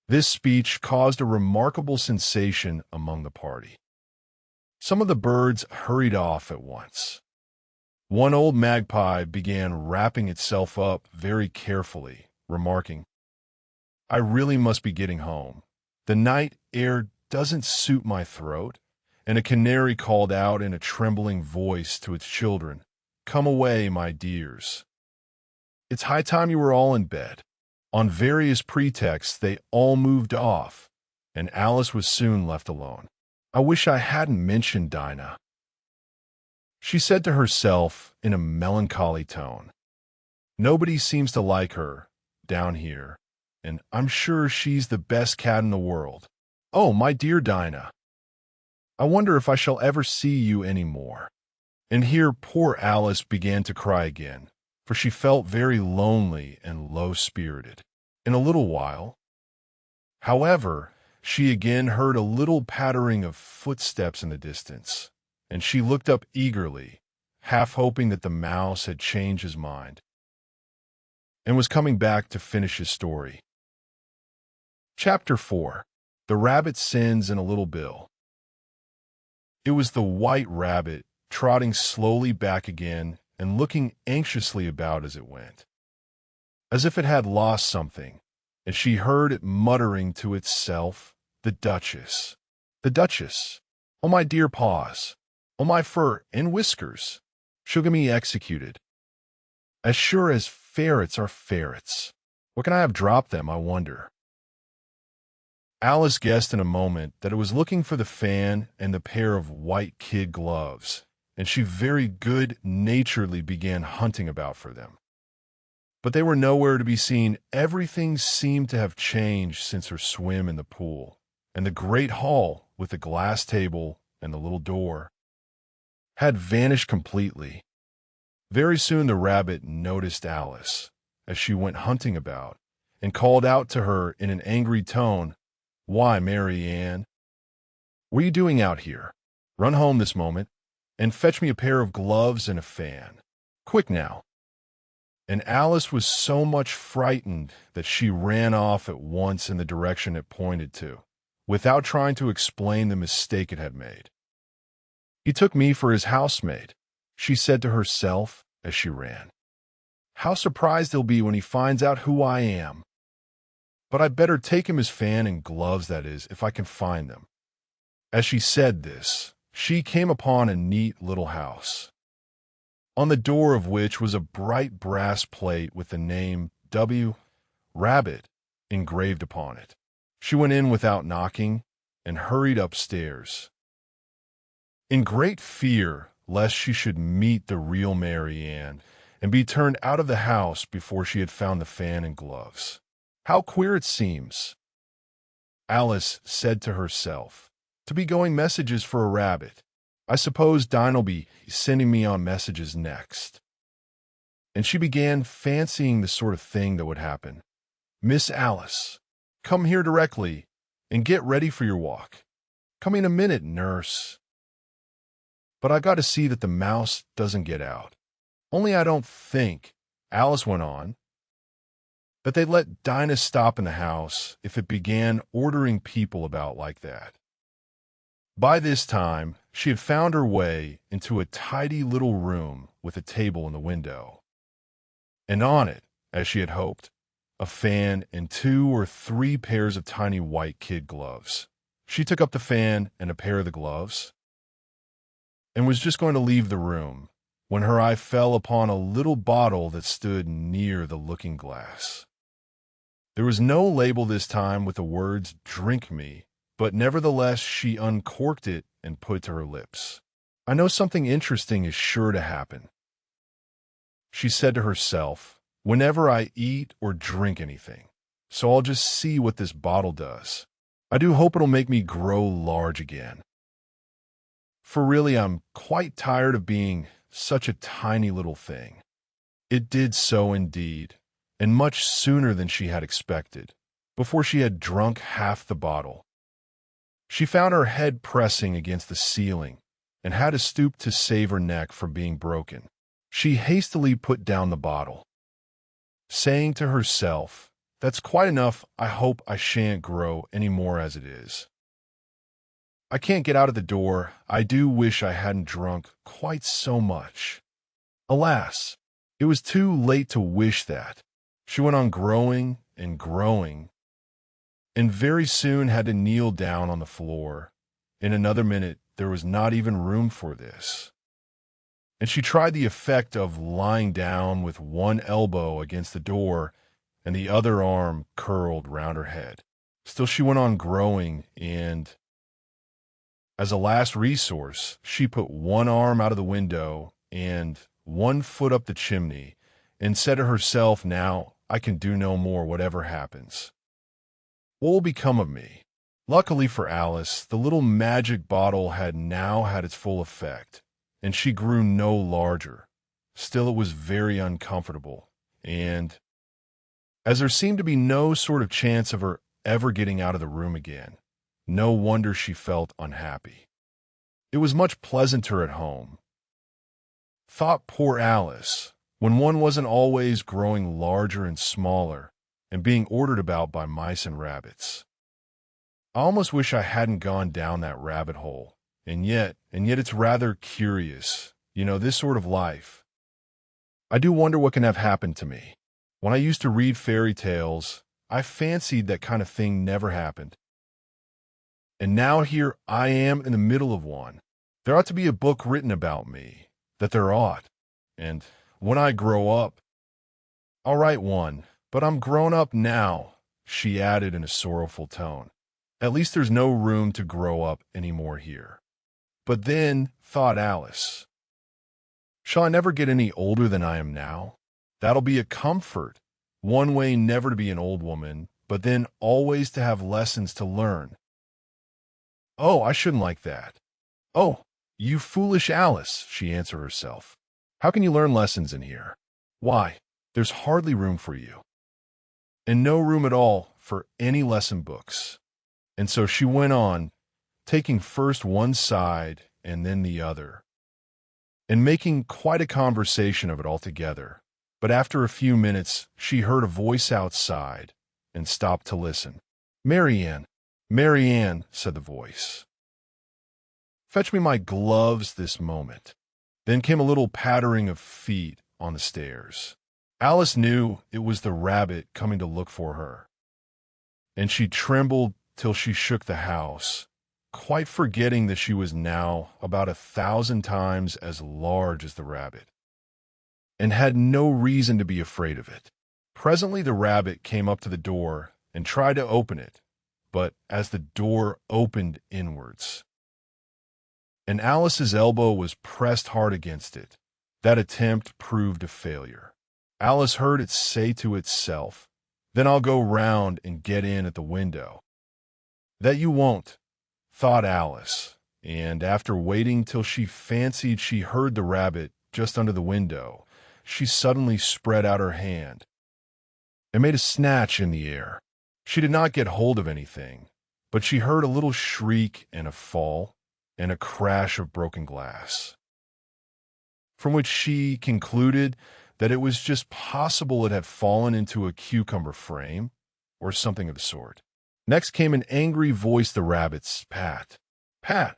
This speech caused a remarkable sensation among the party. Some of the birds hurried off at once. One old magpie began wrapping itself up very carefully, remarking, "I really must be getting home. The night air doesn't suit my throat." And a canary called out in a trembling voice to its children, "Come away, my dears. It's high time you were all in bed." On various pretexts, they all moved off, and Alice was soon left alone. "I wish I hadn't mentioned Dinah," she said to herself in a melancholy tone. "Nobody seems to like her down here, and I'm sure she's the best cat in the world. Oh, my dear Dinah, I wonder if I shall ever see you any more." And here poor Alice began to cry again, for she felt very lonely and low-spirited. In a little while, however, she again heard a little pattering of footsteps in the distance, and she looked up eagerly, half hoping that the mouse had changed his mind and was coming back to finish his story. Chapter 4. The Rabbit Sends in a Little Bill. It was the White Rabbit, trotting slowly back again and looking anxiously about as it went, as if it had lost something, and she heard it muttering to itself, "The Duchess, the Duchess, oh my dear paws, oh my fur and whiskers, she'll get me executed. As sure as ferrets are ferrets. What can I have dropped them, I wonder?" Alice guessed in a moment that it was looking for the fan and the pair of white kid gloves, and she very good-naturedly began hunting about for them. But they were nowhere to be seen. Everything seemed to have changed since her swim in the pool, and the great hall with the glass table and the little door had vanished completely. Very soon the rabbit noticed Alice as she went hunting about and called out to her in an angry tone, "Why, Mary Ann, what are you doing out here? Run home this moment and fetch me a pair of gloves and a fan. Quick now." And Alice was so much frightened that she ran off at once in the direction it pointed to, without trying to explain the mistake it had made. "He took me for his housemaid," she said to herself as she ran. "How surprised he'll be when he finds out who I am. But I'd better take him his fan and gloves, that is, if I can find them." As she said this, she came upon a neat little house, on the door of which was a bright brass plate with the name W. Rabbit engraved upon it. She went in without knocking and hurried upstairs, in great fear lest she should meet the real Mary Ann and be turned out of the house before she had found the fan and gloves. "How queer it seems," Alice said to herself, "to be going messages for a rabbit. I suppose Dinah'll be sending me on messages next." And she began fancying the sort of thing that would happen. "Miss Alice, come here directly and get ready for your walk. Come in a minute, nurse. But I got to see that the mouse doesn't get out. Only I don't think," Alice went on, "that they'd let Dinah stop in the house if it began ordering people about like that." By this time, she had found her way into a tidy little room with a table in the window, and on it, as she had hoped, a fan and 2 or 3 pairs of tiny white kid gloves. She took up the fan and a pair of the gloves, and was just going to leave the room when her eye fell upon a little bottle that stood near the looking-glass. There was no label this time with the words "Drink me," but nevertheless she uncorked it and put it to her lips. "I know something interesting is sure to happen," she said to herself, "whenever I eat or drink anything, so I'll just see what this bottle does. I do hope it'll make me grow large again. For really, I'm quite tired of being such a tiny little thing." It did so indeed, and much sooner than she had expected, before she had drunk half the bottle. She found her head pressing against the ceiling and had to stoop to save her neck from being broken. She hastily put down the bottle, saying to herself, "That's quite enough. I hope I shan't grow any more as it is. I can't get out of the door. I do wish I hadn't drunk quite so much." Alas, it was too late to wish that. She went on growing and growing, and very soon had to kneel down on the floor. In another minute, there was not even room for this, and she tried the effect of lying down with one elbow against the door and the other arm curled round her head. Still she went on growing, and as a last resource, she put one arm out of the window and one foot up the chimney, and said to herself, "Now I can do no more, whatever happens. What will become of me?" Luckily for Alice, the little magic bottle had now had its full effect, and she grew no larger. Still, it was very uncomfortable, and as there seemed to be no sort of chance of her ever getting out of the room again, no wonder she felt unhappy. It was much pleasanter at home, thought poor Alice, when one wasn't always growing larger and smaller and being ordered about by mice and rabbits. I almost wish I hadn't gone down that rabbit hole, and yet it's rather curious, this sort of life. I do wonder what can have happened to me. When I used to read fairy tales, I fancied that kind of thing never happened. And now here I am in the middle of one. There ought to be a book written about me, that there ought. And when I grow up, I'll write one. But I'm grown up now, she added in a sorrowful tone. At least there's no room to grow up anymore here. But then, thought Alice, shall I never get any older than I am now? That'll be a comfort. One way never to be an old woman, but then always to have lessons to learn. Oh, I shouldn't like that. Oh, you foolish Alice, she answered herself. How can you learn lessons in here? Why, there's hardly room for you. And no room at all for any lesson books. And so she went on, taking first one side and then the other, and making quite a conversation of it altogether. But after a few minutes, she heard a voice outside and stopped to listen. "Marianne, Marianne," said the voice. "Fetch me my gloves this moment." Then came a little pattering of feet on the stairs. Alice knew it was the rabbit coming to look for her, and she trembled till she shook the house, quite forgetting that she was now about 1,000 times as large as the rabbit, and had no reason to be afraid of it. Presently the rabbit came up to the door and tried to open it, but as the door opened inwards, and Alice's elbow was pressed hard against it, that attempt proved a failure. Alice heard it say to itself, "Then I'll go round and get in at the window." "That you won't," thought Alice, and after waiting till she fancied she heard the rabbit just under the window, she suddenly spread out her hand and made a snatch in the air. She did not get hold of anything, but she heard a little shriek and a fall and a crash of broken glass, from which she concluded that it was just possible it had fallen into a cucumber frame or something of the sort. Next came an angry voice, the rabbit's, "Pat, Pat,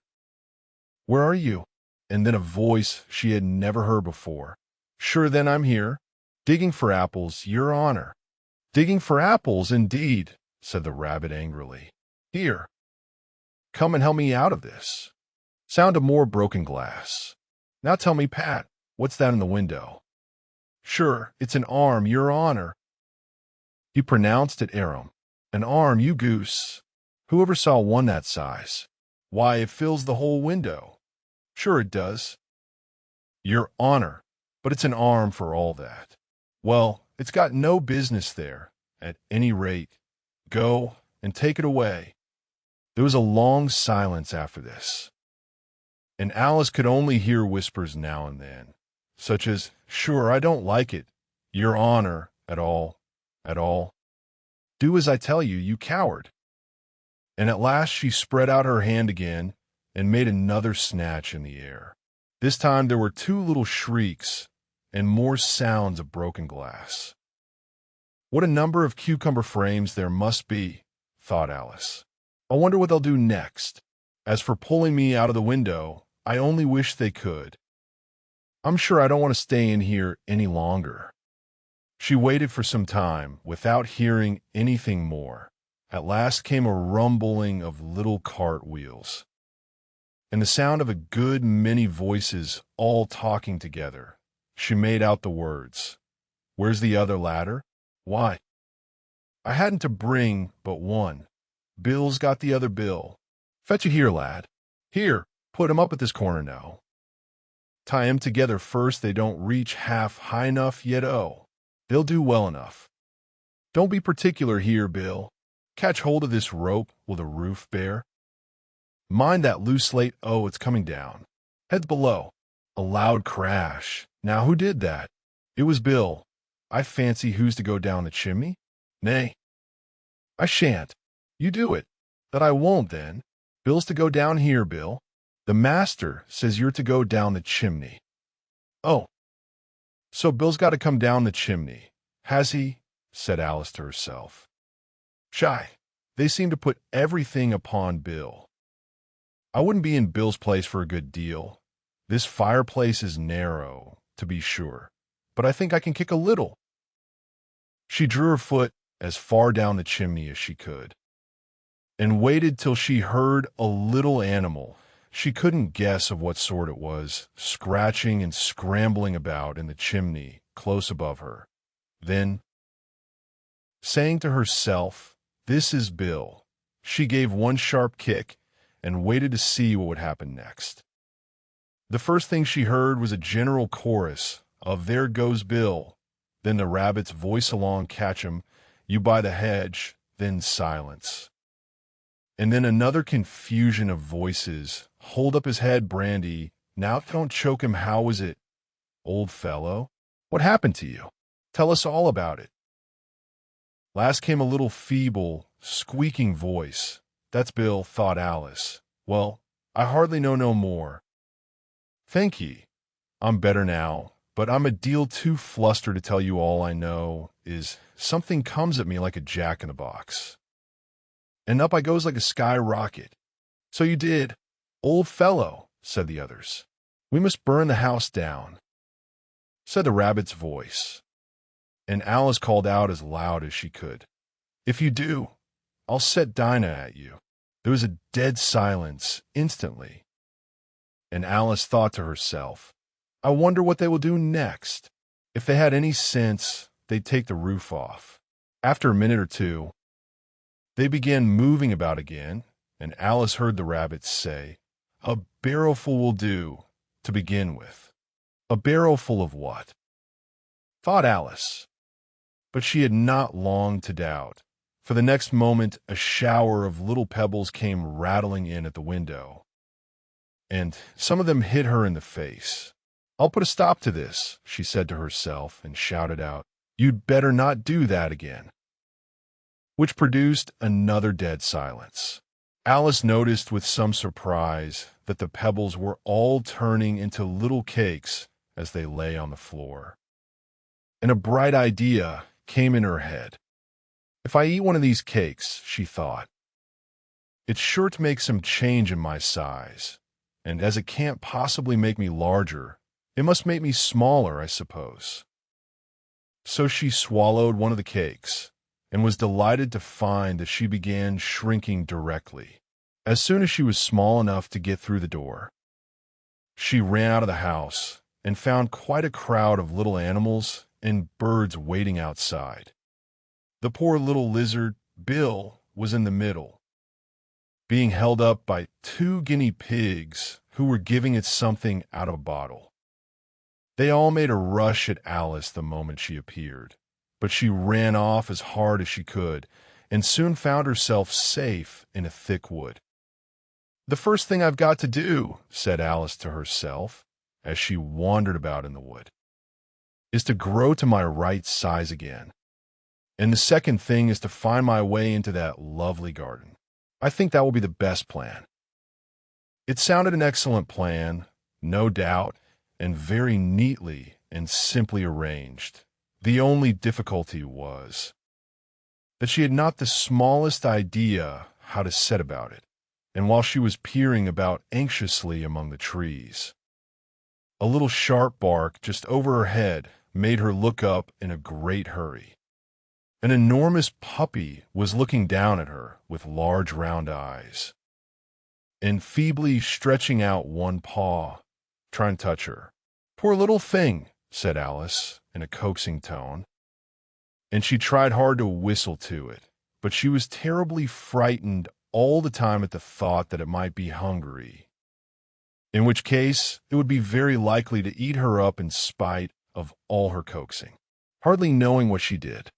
where are you?" And then a voice she had never heard before, "Sure, then I'm here, digging for apples, your honor." "Digging for apples, indeed," said the rabbit angrily. "Here, come and help me out of this." Sound of more broken glass. "Now tell me, Pat, what's that in the window?" "Sure, it's an arm, your honor." "You pronounced it arum. An arm, you goose. Who ever saw one that size? Why, it fills the whole window." "Sure it does." "Your honor, but it's an arm for all that." "Well, it's got no business there. At any rate, go and take it away." There was a long silence after this, and Alice could only hear whispers now and then, such as, "Sure, I don't like it, your honor, at all, at all. Do as I tell you, you coward." And at last she spread out her hand again and made another snatch in the air. This time there were two little shrieks and more sounds of broken glass. What a number of cucumber frames there must be, thought Alice. I wonder what they'll do next. As for pulling me out of the window, I only wish they could. I'm sure I don't want to stay in here any longer. She waited for some time without hearing anything more. At last came a rumbling of little cartwheels, and the sound of a good many voices all talking together. She made out the words, "Where's the other ladder? Why, I hadn't to bring but one. Bill's got the other bill. Fetch it here, lad. Here, put 'em up at this corner now. Tie 'em together first, they don't reach half high enough yet. Oh, they'll do well enough. Don't be particular here, Bill. Catch hold of this rope, will the roof bear? Mind that loose slate. Oh, it's coming down. Heads below." A loud crash. Now who did that? It was Bill. I fancy who's to go down the chimney? Nay, I shan't. You do it. That I won't, then. Bill's to go down here, Bill. The master says you're to go down the chimney. Oh, so Bill's got to come down the chimney, has he? Said Alice to herself. Shy, they seem to put everything upon Bill. I wouldn't be in Bill's place for a good deal. This fireplace is narrow, to be sure, but I think I can kick a little. She drew her foot as far down the chimney as she could, and waited till she heard a little animal, she couldn't guess of what sort it was, scratching and scrambling about in the chimney close above her. Then, saying to herself, "This is Bill," She gave one sharp kick and waited to see what would happen next. The first thing she heard was a general chorus of "There goes Bill," then the rabbit's voice along "Catch 'em, you by the hedge," then silence. And then another confusion of voices. "Hold up his head, Brandy. Now don't choke him. How was it, old fellow? What happened to you? Tell us all about it." Last came a little feeble, squeaking voice. "That's Bill," thought Alice. "Well, I hardly know no more. Thank ye. I'm better now, but I'm a deal too flustered to tell you all I know is something comes at me like a jack-in-the-box. And up I goes like a skyrocket." "So you did, old fellow," said the others. "We must burn the house down," said the rabbit's voice. And Alice called out as loud as she could, "If you do, I'll set Dinah at you." There was a dead silence instantly, and Alice thought to herself, "I wonder what they will do next. If they had any sense, they'd take the roof off." After a minute or two, they began moving about again, and Alice heard the rabbits say, "A barrowful will do, to begin with." A barrowful of what? Thought Alice. But she had not long to doubt, for the next moment a shower of little pebbles came rattling in at the window, and some of them hit her in the face. "I'll put a stop to this," she said to herself, and shouted out, "You'd better not do that again," which produced another dead silence. Alice noticed with some surprise that the pebbles were all turning into little cakes as they lay on the floor. And a bright idea came in her head. "If I eat one of these cakes," she thought, "it's sure to make some change in my size, and as it can't possibly make me larger, it must make me smaller, I suppose." So she swallowed one of the cakes, and was delighted to find that she began shrinking directly. As soon as she was small enough to get through the door, she ran out of the house and found quite a crowd of little animals and birds waiting outside. The poor little lizard, Bill, was in the middle, being held up by 2 guinea pigs who were giving it something out of a bottle. They all made a rush at Alice the moment she appeared, but she ran off as hard as she could and soon found herself safe in a thick wood. "The first thing I've got to do," said Alice to herself as she wandered about in the wood, "is to grow to my right size again. And the second thing is to find my way into that lovely garden. I think that will be the best plan." It sounded an excellent plan, no doubt, and very neatly and simply arranged. The only difficulty was that she had not the smallest idea how to set about it, and while she was peering about anxiously among the trees, a little sharp bark just over her head made her look up in a great hurry. An enormous puppy was looking down at her with large round eyes, and feebly stretching out one paw, trying to touch her. "Poor little thing," said Alice in a coaxing tone, and she tried hard to whistle to it, but she was terribly frightened all the time at the thought that it might be hungry, in which case it would be very likely to eat her up in spite of all her coaxing. Hardly knowing what she did,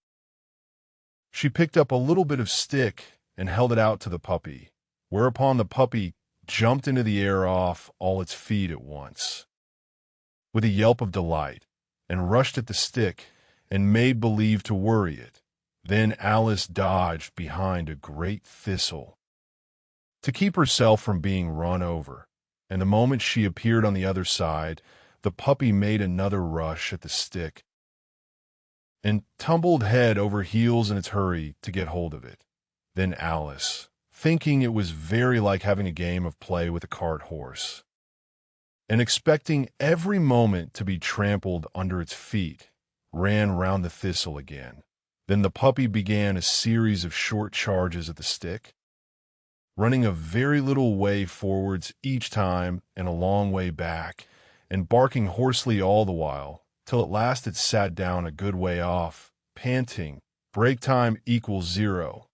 she picked up a little bit of stick and held it out to the puppy, whereupon the puppy jumped into the air off all its feet at once, with a yelp of delight, and rushed at the stick and made believe to worry it. Then Alice dodged behind a great thistle to keep herself from being run over, and the moment she appeared on the other side, the puppy made another rush at the stick and tumbled head over heels in its hurry to get hold of it. Then Alice, thinking it was very like having a game of play with a cart horse, and expecting every moment to be trampled under its feet, ran round the thistle again. Then the puppy began a series of short charges at the stick, running a very little way forwards each time and a long way back, and barking hoarsely all the while, till at last it sat down a good way off, panting, "Break time equals 0.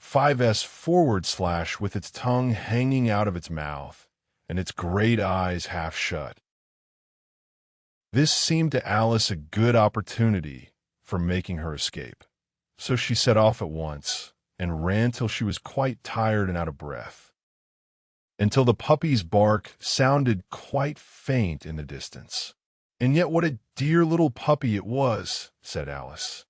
5s forward slash with its tongue hanging out of its mouth and its great eyes half shut. This seemed to Alice a good opportunity for making her escape, so she set off at once and ran till she was quite tired and out of breath, until the puppy's bark sounded quite faint in the distance. "And yet what a dear little puppy it was," said Alice,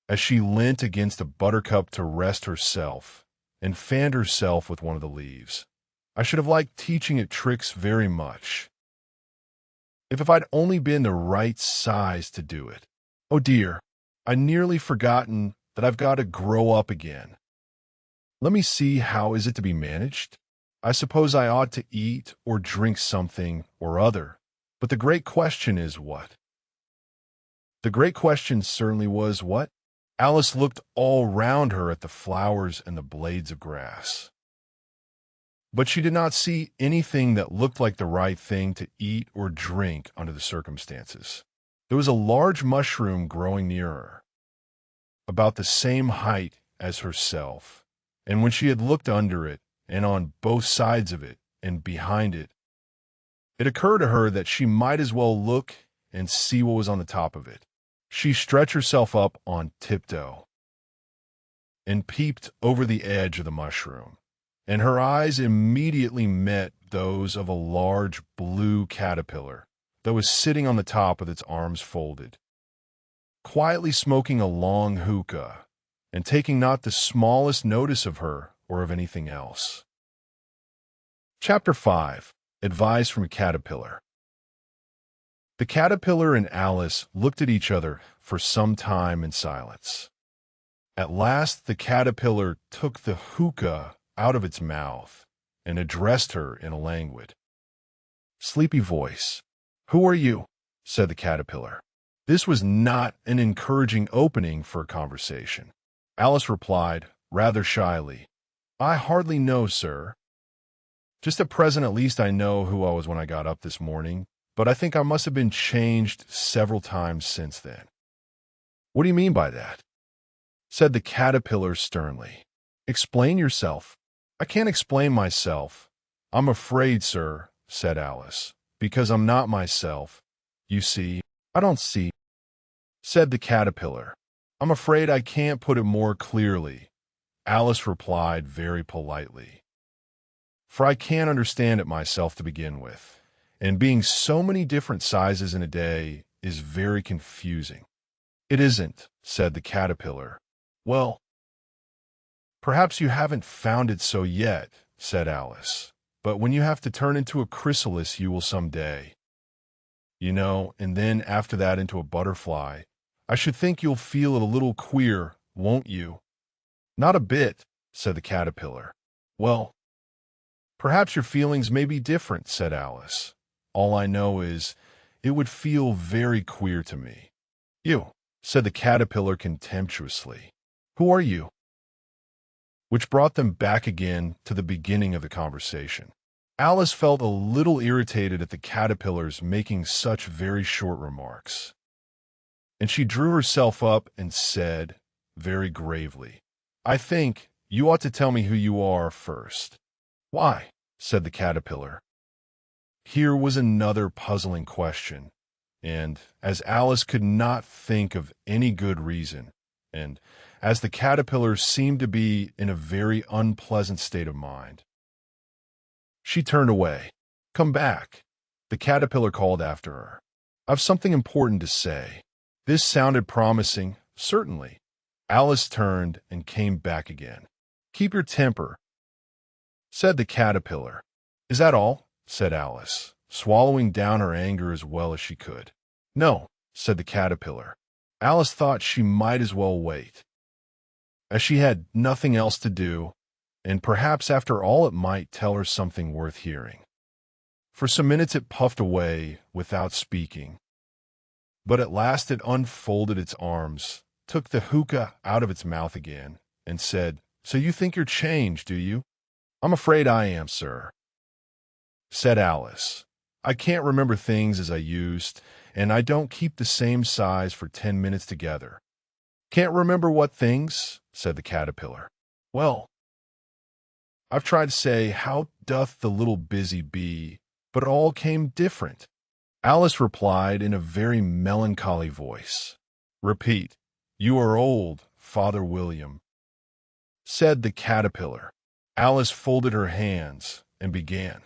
as she leant against a buttercup to rest herself and fanned herself with one of the leaves. "I should have liked teaching it tricks very much. If I'd only been the right size to do it. Oh dear, I'd nearly forgotten that I've got to grow up again. Let me see, how is it to be managed? I suppose I ought to eat or drink something or other, but the great question is what?" The great question certainly was what? Alice looked all round her at the flowers and the blades of grass, but she did not see anything that looked like the right thing to eat or drink under the circumstances. There was a large mushroom growing near her, about the same height as herself, and when she had looked under it, and on both sides of it, and behind it, it occurred to her that she might as well look and see what was on the top of it. She stretched herself up on tiptoe and peeped over the edge of the mushroom, and her eyes immediately met those of a large blue caterpillar that was sitting on the top with its arms folded, quietly smoking a long hookah, and taking not the smallest notice of her or of anything else. Chapter 5. Advice from a Caterpillar. The caterpillar and Alice looked at each other for some time in silence. At last the caterpillar took the hookah out of its mouth and addressed her in a languid, sleepy voice. "Who are you?" said the caterpillar. This was not an encouraging opening for a conversation. Alice replied, rather shyly, "I hardly know, sir. Just at present, at least, I know who I was when I got up this morning, but I think I must have been changed several times since then." "What do you mean by that?" said the caterpillar sternly. "Explain yourself." "I can't explain myself, I'm afraid, sir," said Alice, "because I'm not myself. You see." "I don't see," said the caterpillar. "I'm afraid I can't put it more clearly," Alice replied very politely, "for I can't understand it myself to begin with, and being so many different sizes in a day is very confusing." "It isn't," said the caterpillar. "Well, perhaps you haven't found it so yet," said Alice, "but when you have to turn into a chrysalis you will some day, you know, and then after that into a butterfly, I should think you'll feel it a little queer, won't you?" "Not a bit," said the caterpillar. "Well, perhaps your feelings may be different," said Alice. "All I know is, it would feel very queer to me." "You," said the caterpillar contemptuously. "Who are you?" Which brought them back again to the beginning of the conversation. Alice felt a little irritated at the caterpillar's making such very short remarks, and she drew herself up and said, very gravely, "I think you ought to tell me who you are first." "Why?" said the caterpillar. Here was another puzzling question, and as Alice could not think of any good reason, and as the caterpillar seemed to be in a very unpleasant state of mind, she turned away. "Come back," the caterpillar called after her. "I've something important to say." This sounded promising, certainly. Alice turned and came back again. "Keep your temper," said the caterpillar. "Is that all?" said Alice, swallowing down her anger as well as she could. "No," said the caterpillar. Alice thought she might as well wait, as she had nothing else to do, and perhaps after all it might tell her something worth hearing. For some minutes it puffed away without speaking, but at last it unfolded its arms, took the hookah out of its mouth again, and said, "So you think you're changed, do you?" "I'm afraid I am, sir," said Alice. "I can't remember things as I used, and I don't keep the same size for 10 minutes together." "Can't remember what things?" said the caterpillar. Well, I've tried to say, how doth the little busy bee, but it all came different. Alice replied in a very melancholy voice. Repeat, you are old, Father William, said the caterpillar. Alice folded her hands and began.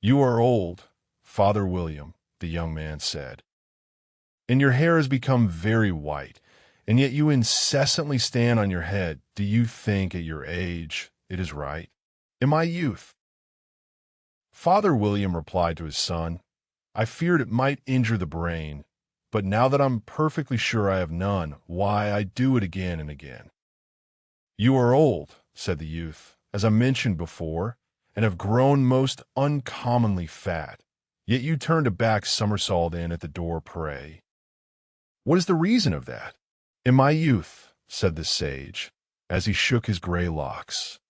You are old, Father William, the young man said, and your hair has become very white, and yet you incessantly stand on your head. Do you think at your age it is right? In my youth, Father William replied to his son, I feared it might injure the brain, but now that I'm perfectly sure I have none, why, I do it again and again. You are old, said the youth, as I mentioned before, and have grown most uncommonly fat, yet you turned a back somersault in at the door, pray. What is the reason of that? In my youth, said the sage, as he shook his gray locks,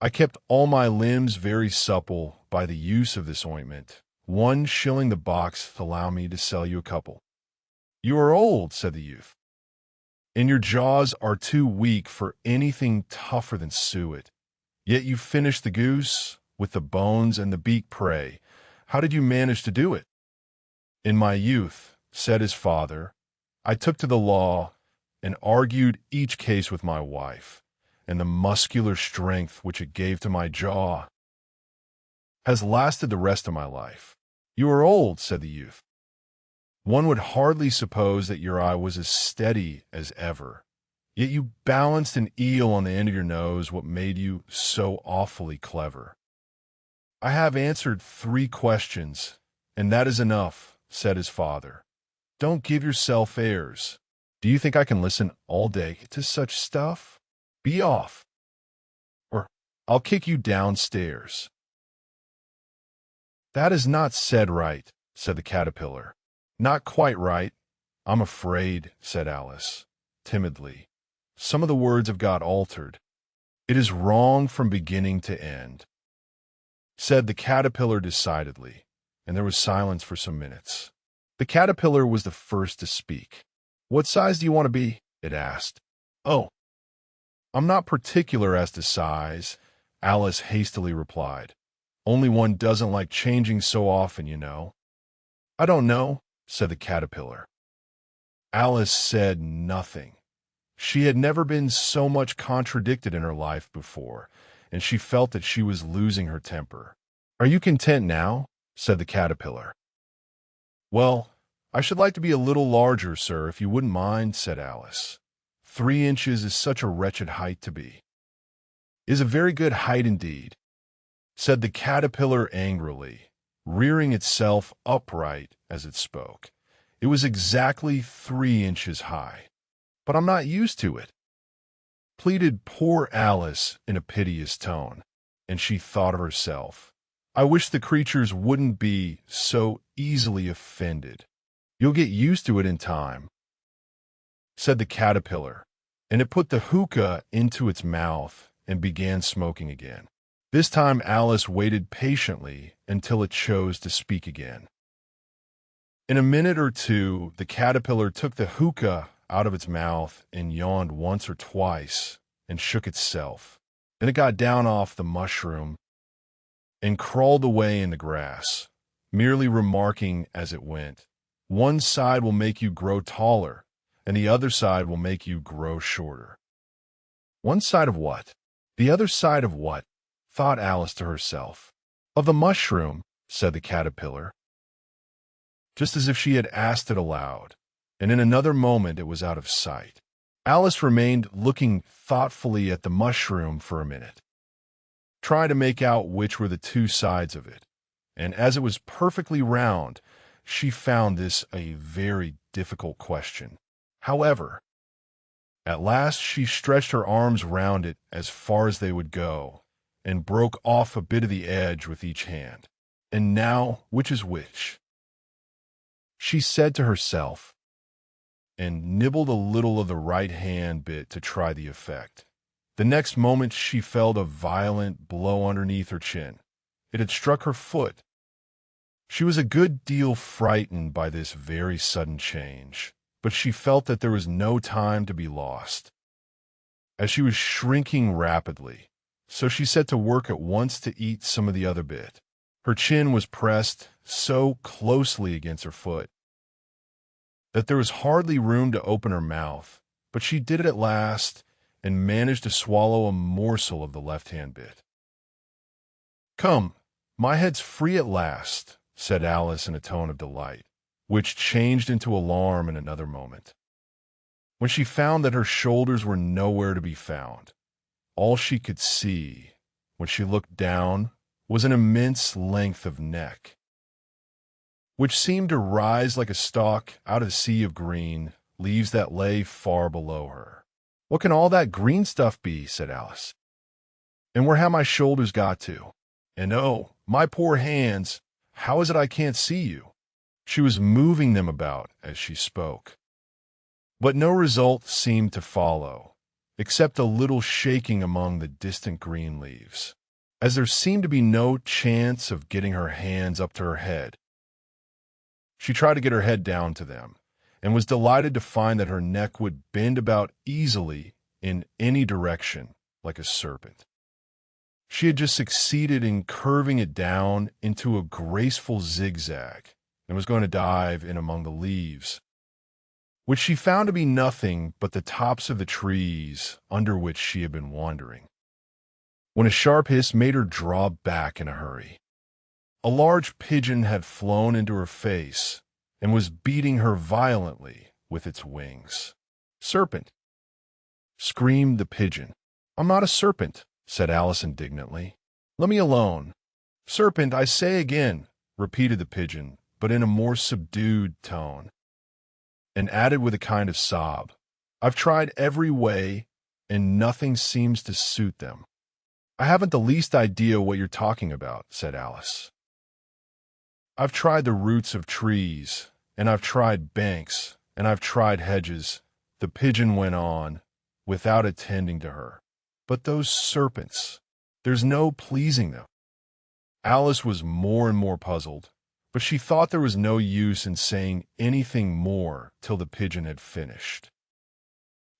I kept all my limbs very supple by the use of this ointment. 1 shilling the box to allow me to sell you a couple. You are old, said the youth, and your jaws are too weak for anything tougher than suet. Yet you finished the goose with the bones and the beak, pray. How did you manage to do it? In my youth, said his father, I took to the law and argued each case with my wife, and the muscular strength which it gave to my jaw has lasted the rest of my life. You are old, said the youth. One would hardly suppose that your eye was as steady as ever, yet you balanced an eel on the end of your nose, what made you so awfully clever. I have answered 3 questions, and that is enough, said his father. Don't give yourself airs. Do you think I can listen all day to such stuff? Be off, or I'll kick you downstairs. That is not said right, said the caterpillar. Not quite right, I'm afraid, said Alice, timidly. Some of the words have got altered. It is wrong from beginning to end, said the caterpillar decidedly, and there was silence for some minutes. The caterpillar was the first to speak. What size do you want to be? It asked. Oh, I'm not particular as to size, Alice hastily replied. Only one doesn't like changing so often, you know. I don't know, said the caterpillar. Alice said nothing. She had never been so much contradicted in her life before, and she felt that she was losing her temper. Are you content now? Said the caterpillar. Well, I should like to be a little larger, sir, if you wouldn't mind, said Alice. 3 inches is such a wretched height to be. Is a very good height indeed, said the caterpillar angrily, rearing itself upright as it spoke. It was exactly 3 inches high. But I'm not used to it, pleaded poor Alice in a piteous tone, and she thought of herself. I wish the creatures wouldn't be so easily offended. You'll get used to it in time, said the caterpillar, and it put the hookah into its mouth and began smoking again. This time Alice waited patiently until it chose to speak again. In a minute or two, the caterpillar took the hookah out of its mouth and yawned once or twice and shook itself. Then it got down off the mushroom and crawled away in the grass, merely remarking as it went, one side will make you grow taller, and the other side will make you grow shorter. One side of what? The other side of what? Thought Alice to herself. Of the mushroom, said the caterpillar, just as if she had asked it aloud, and in another moment it was out of sight. Alice remained looking thoughtfully at the mushroom for a minute, trying to make out which were the 2 sides of it, and as it was perfectly round, she found this a very difficult question. However, at last she stretched her arms round it as far as they would go, and broke off a bit of the edge with each hand. And now, which is which? She said to herself, and nibbled a little of the right hand bit to try the effect. The next moment she felt a violent blow underneath her chin. It had struck her foot. She was a good deal frightened by this very sudden change, but she felt that there was no time to be lost. as she was shrinking rapidly, so she set to work at once to eat some of the other bit. Her chin was pressed so closely against her foot that there was hardly room to open her mouth, but she did it at last and managed to swallow a morsel of the left-hand bit. "Come, my head's free at last," said Alice in a tone of delight, which changed into alarm in another moment. When she found that her shoulders were nowhere to be found, all she could see, when she looked down, was an immense length of neck, which seemed to rise like a stalk out of the sea of green leaves that lay far below her. "What can all that green stuff be?" said Alice. "And where have my shoulders got to? And oh, my poor hands, how is it I can't see you?" She was moving them about as she spoke, but no result seemed to follow, except a little shaking among the distant green leaves, as there seemed to be no chance of getting her hands up to her head. She tried to get her head down to them, and was delighted to find that her neck would bend about easily in any direction, like a serpent. She had just succeeded in curving it down into a graceful zigzag, and was going to dive in among the leaves, which she found to be nothing but the tops of the trees under which she had been wandering, when a sharp hiss made her draw back in a hurry. A large pigeon had flown into her face and was beating her violently with its wings. "Serpent!" screamed the pigeon. "I'm not a serpent," said Alice indignantly. "Let me alone." "Serpent, I say again," repeated the pigeon, but in a more subdued tone, and added with a kind of sob, "I've tried every way, and nothing seems to suit them." "I haven't the least idea what you're talking about," said Alice. "I've tried the roots of trees, and I've tried banks, and I've tried hedges," the pigeon went on, without attending to her. "But those serpents, there's no pleasing them." Alice was more and more puzzled, but she thought there was no use in saying anything more till the pigeon had finished.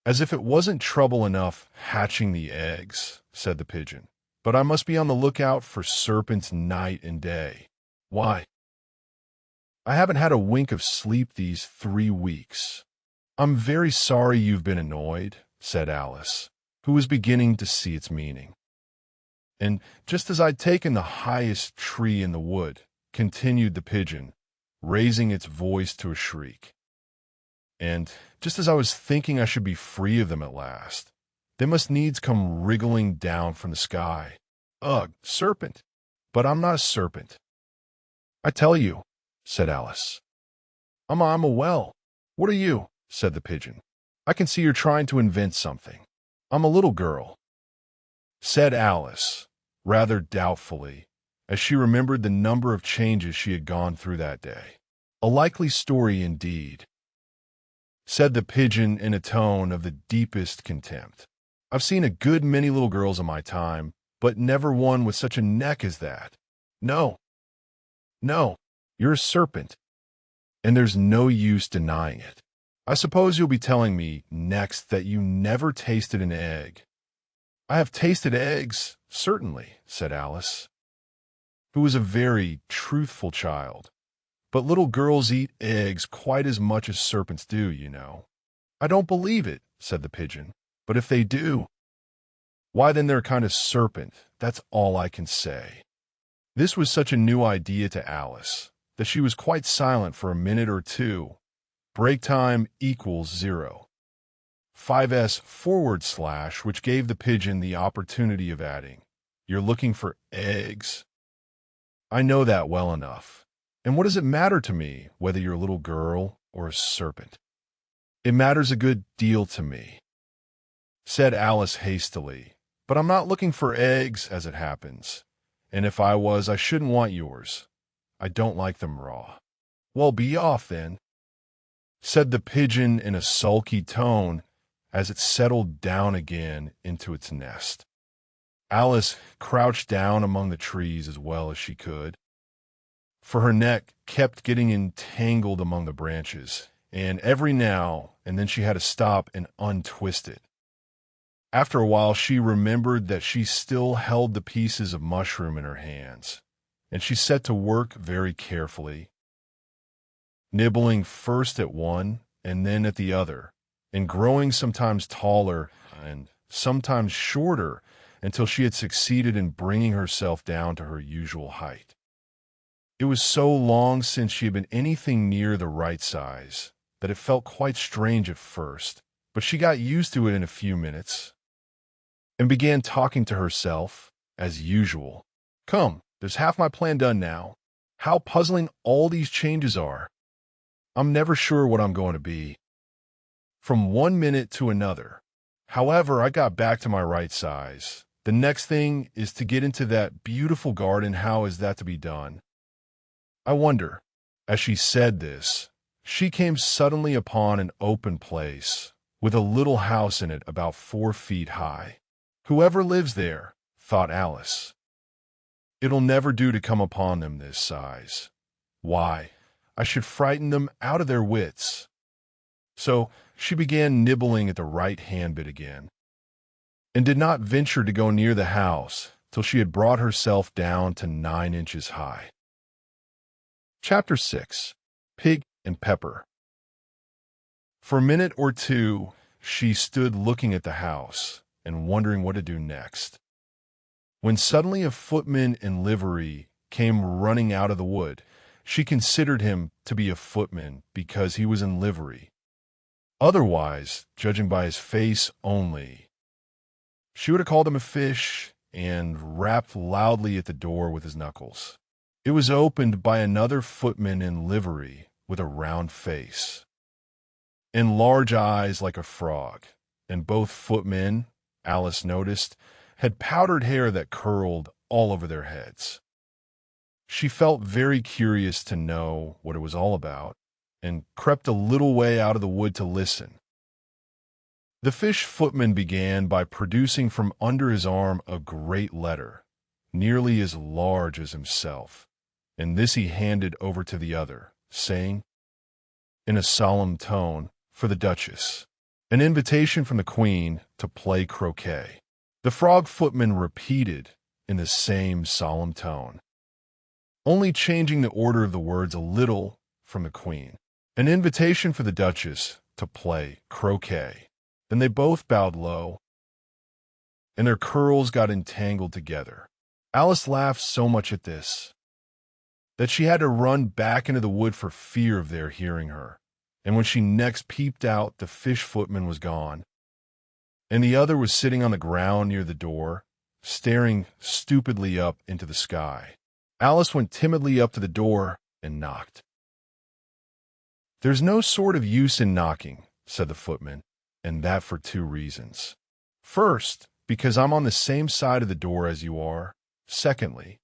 "As if it wasn't trouble enough hatching the eggs," said the pigeon, "but I must be on the lookout for serpents night and day. Why, I haven't had a wink of sleep these 3 weeks." "I'm very sorry you've been annoyed," said Alice, who was beginning to see its meaning. "And just as I'd taken the highest tree in the wood," continued the pigeon, raising its voice to a shriek, "and just as I was thinking I should be free of them at last, they must needs come wriggling down from the sky. Ugh, serpent! But I'm not a serpent, I tell you," said Alice. I'm a well. What are you?" said the pigeon. "I can see you're trying to invent something." "I'm a little girl," said Alice, rather doubtfully, as she remembered the number of changes she had gone through that day. "A likely story indeed," said the pigeon in a tone of the deepest contempt. "I've seen a good many little girls in my time, but never one with such a neck as that. No, no, you're a serpent, and there's no use denying it. I suppose you'll be telling me next that you never tasted an egg." "I have tasted eggs, certainly," said Alice, who was a very truthful child. "But little girls eat eggs quite as much as serpents do, you know." "I don't believe it," said the pigeon. "But if they do, why then they're a kind of serpent, that's all I can say." This was such a new idea to Alice that she was quite silent for a minute or two. Break time equals 0. 5s/, which gave the pigeon the opportunity of adding, "You're looking for eggs? I know that well enough. And what does it matter to me whether you're a little girl or a serpent?" "It matters a good deal to me," said Alice hastily. "But I'm not looking for eggs, as it happens. And if I was, I shouldn't want yours. I don't like them raw." "Well, be off, then," said the pigeon in a sulky tone as it settled down again into its nest. Alice crouched down among the trees as well as she could, for her neck kept getting entangled among the branches, and every now and then she had to stop and untwist it. After a while, she remembered that she still held the pieces of mushroom in her hands, and she set to work very carefully, nibbling first at one and then at the other, and growing sometimes taller and sometimes shorter until she had succeeded in bringing herself down to her usual height. It was so long since she had been anything near the right size that it felt quite strange at first, but she got used to it in a few minutes and began talking to herself as usual. Come, there's half my plan done now. How puzzling all these changes are. I'm never sure what I'm going to be. From one minute to another. However, I got back to my right size. The next thing is to get into that beautiful garden. How is that to be done? I wonder. As she said this, she came suddenly upon an open place with a little house in it about 4 feet high. Whoever lives there, thought Alice. It'll never do to come upon them this size. Why, I should frighten them out of their wits. So she began nibbling at the right hand bit again, and did not venture to go near the house till she had brought herself down to 9 inches high. Chapter 6. Pig and Pepper. For a minute or two, she stood looking at the house and wondering what to do next, when suddenly a footman in livery came running out of the wood. She considered him to be a footman because he was in livery. Otherwise, judging by his face only, she would have called him a fish and rapped loudly at the door with his knuckles. It was opened by another footman in livery with a round face and large eyes like a frog, and both footmen, Alice noticed, had powdered hair that curled all over their heads. She felt very curious to know what it was all about, and crept a little way out of the wood to listen. The fish footman began by producing from under his arm a great letter, nearly as large as himself, and this he handed over to the other, saying, in a solemn tone, for the Duchess, an invitation from the Queen to play croquet. The frog footman repeated in the same solemn tone, only changing the order of the words a little from the Queen. An invitation for the Duchess to play croquet. Then they both bowed low, and their curls got entangled together. Alice laughed so much at this that she had to run back into the wood for fear of their hearing her. And when she next peeped out, the fish footman was gone, and the other was sitting on the ground near the door, staring stupidly up into the sky. Alice went timidly up to the door and knocked. There's no sort of use in knocking, said the footman, and that for 2 reasons. First, because I'm on the same side of the door as you are. Secondly,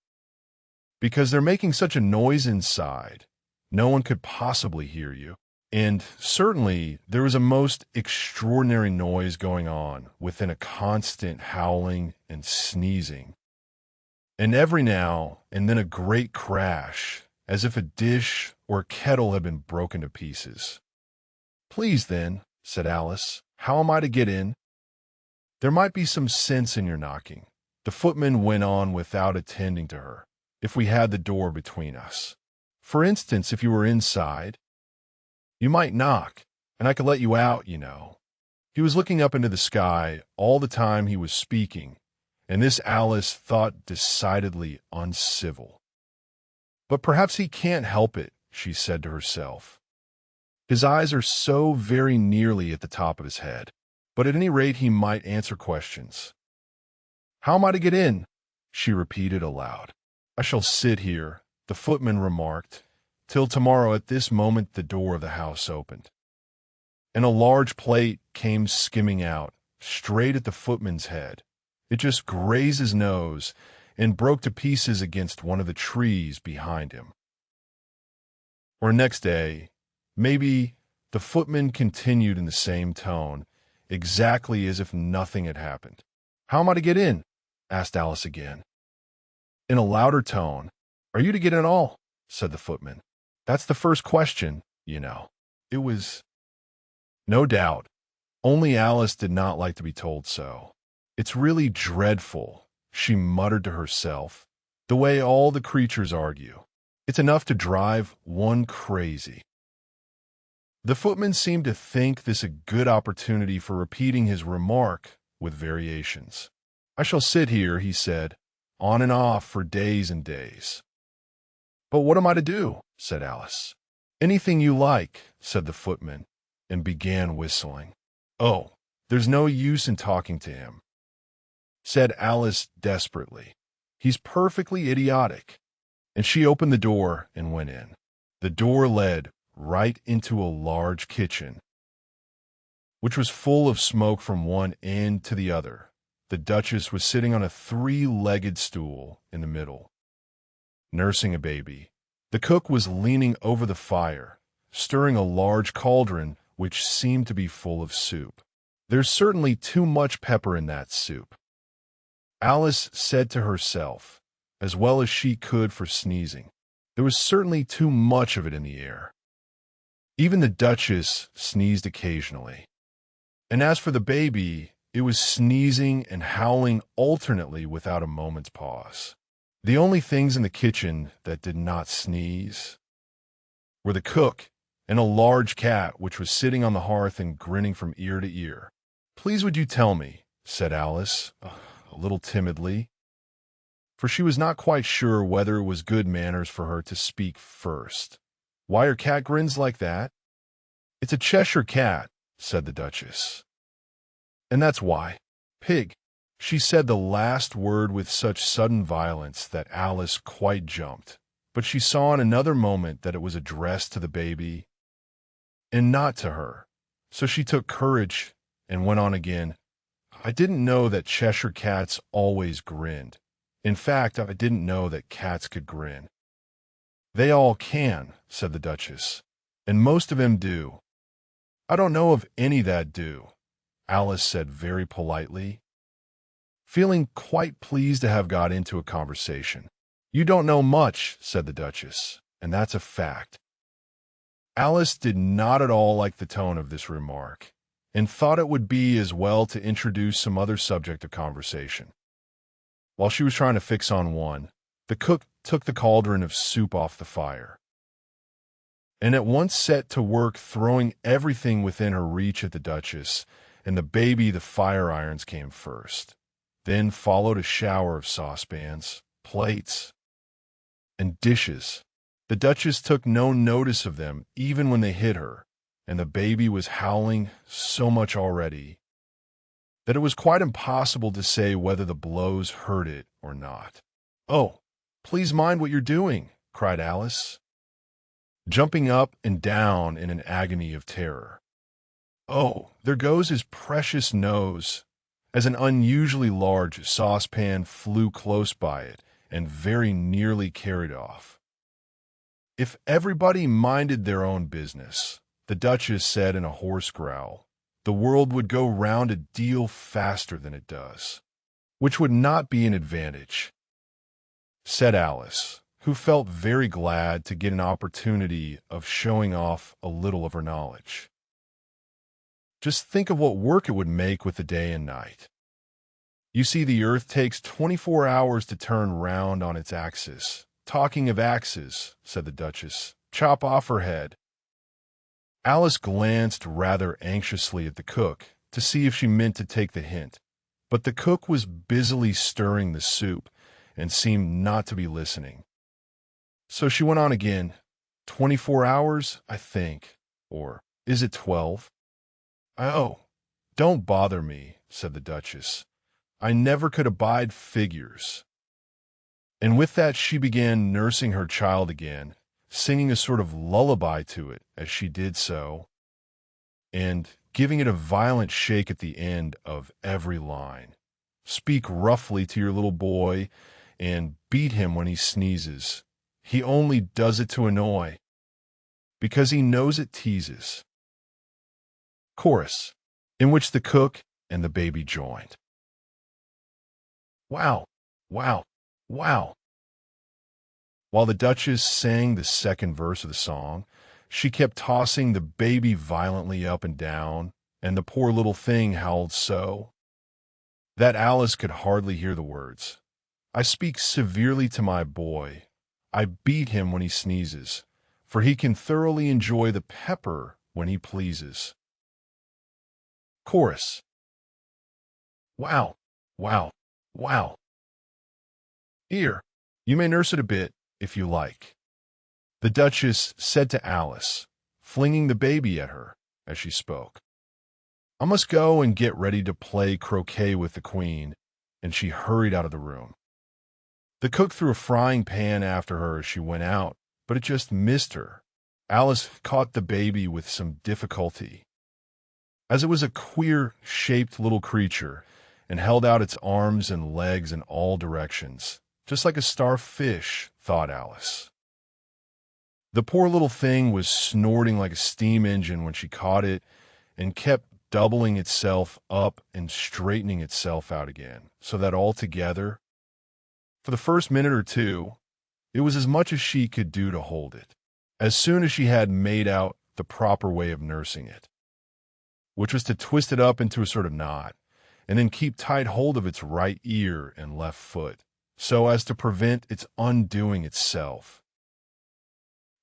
because they're making such a noise inside, no one could possibly hear you. And certainly there was a most extraordinary noise going on within, a constant howling and sneezing, and every now and then a great crash, as if a dish or a kettle had been broken to pieces. Please then, said Alice, how am I to get in? There might be some sense in your knocking, the footman went on without attending to her, if we had the door between us. For instance, if you were inside, you might knock, and I could let you out, you know. He was looking up into the sky all the time he was speaking, and this Alice thought decidedly uncivil. But perhaps he can't help it, she said to herself. His eyes are so very nearly at the top of his head, but at any rate he might answer questions. How am I to get in? She repeated aloud. I shall sit here, the footman remarked, till tomorrow. At this moment the door of the house opened, and a large plate came skimming out, straight at the footman's head. It just grazed his nose and broke to pieces against one of the trees behind him. Or next day, maybe, the footman continued in the same tone, exactly as if nothing had happened. How am I to get in? Asked Alice again. In a louder tone. Are you to get in all? Said the footman. That's the first question, you know. It was, no doubt, only Alice did not like to be told so. It's really dreadful, she muttered to herself, the way all the creatures argue. It's enough to drive one crazy. The footman seemed to think this a good opportunity for repeating his remark with variations. I shall sit here, he said, on and off for days and days. But what am I to do? Said Alice. Anything you like, said the footman, and began whistling. Oh, there's no use in talking to him, said Alice desperately. He's perfectly idiotic. And she opened the door and went in. The door led right into a large kitchen, which was full of smoke from one end to the other. The Duchess was sitting on a three-legged stool in the middle, nursing a baby. The cook was leaning over the fire, stirring a large cauldron which seemed to be full of soup. There's certainly too much pepper in that soup, Alice said to herself, as well as she could for sneezing. There was certainly too much of it in the air. Even the Duchess sneezed occasionally. And as for the baby, it was sneezing and howling alternately without a moment's pause. The only things in the kitchen that did not sneeze were the cook and a large cat which was sitting on the hearth and grinning from ear to ear. Please would you tell me, said Alice, a little timidly, for she was not quite sure whether it was good manners for her to speak first. Why her cat grins like that? It's a Cheshire Cat, said the Duchess. And that's why. Pig. She said the last word with such sudden violence that Alice quite jumped, but she saw in another moment that it was addressed to the baby and not to her. So she took courage and went on again. I didn't know that Cheshire Cats always grinned. In fact, I didn't know that cats could grin. They all can, said the Duchess, and most of them do. I don't know of any that do, Alice said very politely, feeling quite pleased to have got into a conversation. You don't know much, said the Duchess, and that's a fact. Alice did not at all like the tone of this remark, and thought it would be as well to introduce some other subject of conversation. While she was trying to fix on one, the cook took the cauldron of soup off the fire, and at once set to work throwing everything within her reach at the Duchess, and the baby the fire irons came first. Then followed a shower of saucepans, plates, and dishes. The Duchess took no notice of them even when they hit her, and the baby was howling so much already that it was quite impossible to say whether the blows hurt it or not. Oh, please mind what you're doing, cried Alice, jumping up and down in an agony of terror. Oh, there goes his precious nose, as an unusually large saucepan flew close by it and very nearly carried off. If everybody minded their own business, the Duchess said in a hoarse growl, the world would go round a deal faster than it does, which would not be an advantage, said Alice, who felt very glad to get an opportunity of showing off a little of her knowledge. Just think of what work it would make with the day and night. You see, the earth takes 24 hours to turn round on its axis. Talking of axes, said the Duchess, chop off her head. Alice glanced rather anxiously at the cook to see if she meant to take the hint, but the cook was busily stirring the soup and seemed not to be listening. So she went on again. 24 hours, I think. Or is it 12? Oh, don't bother me, said the Duchess. I never could abide figures. And with that she began nursing her child again, singing a sort of lullaby to it as she did so, and giving it a violent shake at the end of every line. Speak roughly to your little boy, and beat him when he sneezes. He only does it to annoy, because he knows it teases. Chorus, in which the cook and the baby joined. Wow, wow, wow. While the Duchess sang the second verse of the song, she kept tossing the baby violently up and down, and the poor little thing howled so that Alice could hardly hear the words. I speak severely to my boy. I beat him when he sneezes, for he can thoroughly enjoy the pepper when he pleases. Chorus. Wow, wow, wow. Here, you may nurse it a bit, if you like, the Duchess said to Alice, flinging the baby at her as she spoke. I must go and get ready to play croquet with the Queen, and she hurried out of the room. The cook threw a frying pan after her as she went out, but it just missed her. Alice caught the baby with some difficulty, as it was a queer-shaped little creature and held out its arms and legs in all directions, just like a starfish, thought Alice. The poor little thing was snorting like a steam engine when she caught it and kept doubling itself up and straightening itself out again, so that altogether, for the first minute or two, it was as much as she could do to hold it, as soon as she had made out the proper way of nursing it, which was to twist it up into a sort of knot, and then keep tight hold of its right ear and left foot, so as to prevent its undoing itself.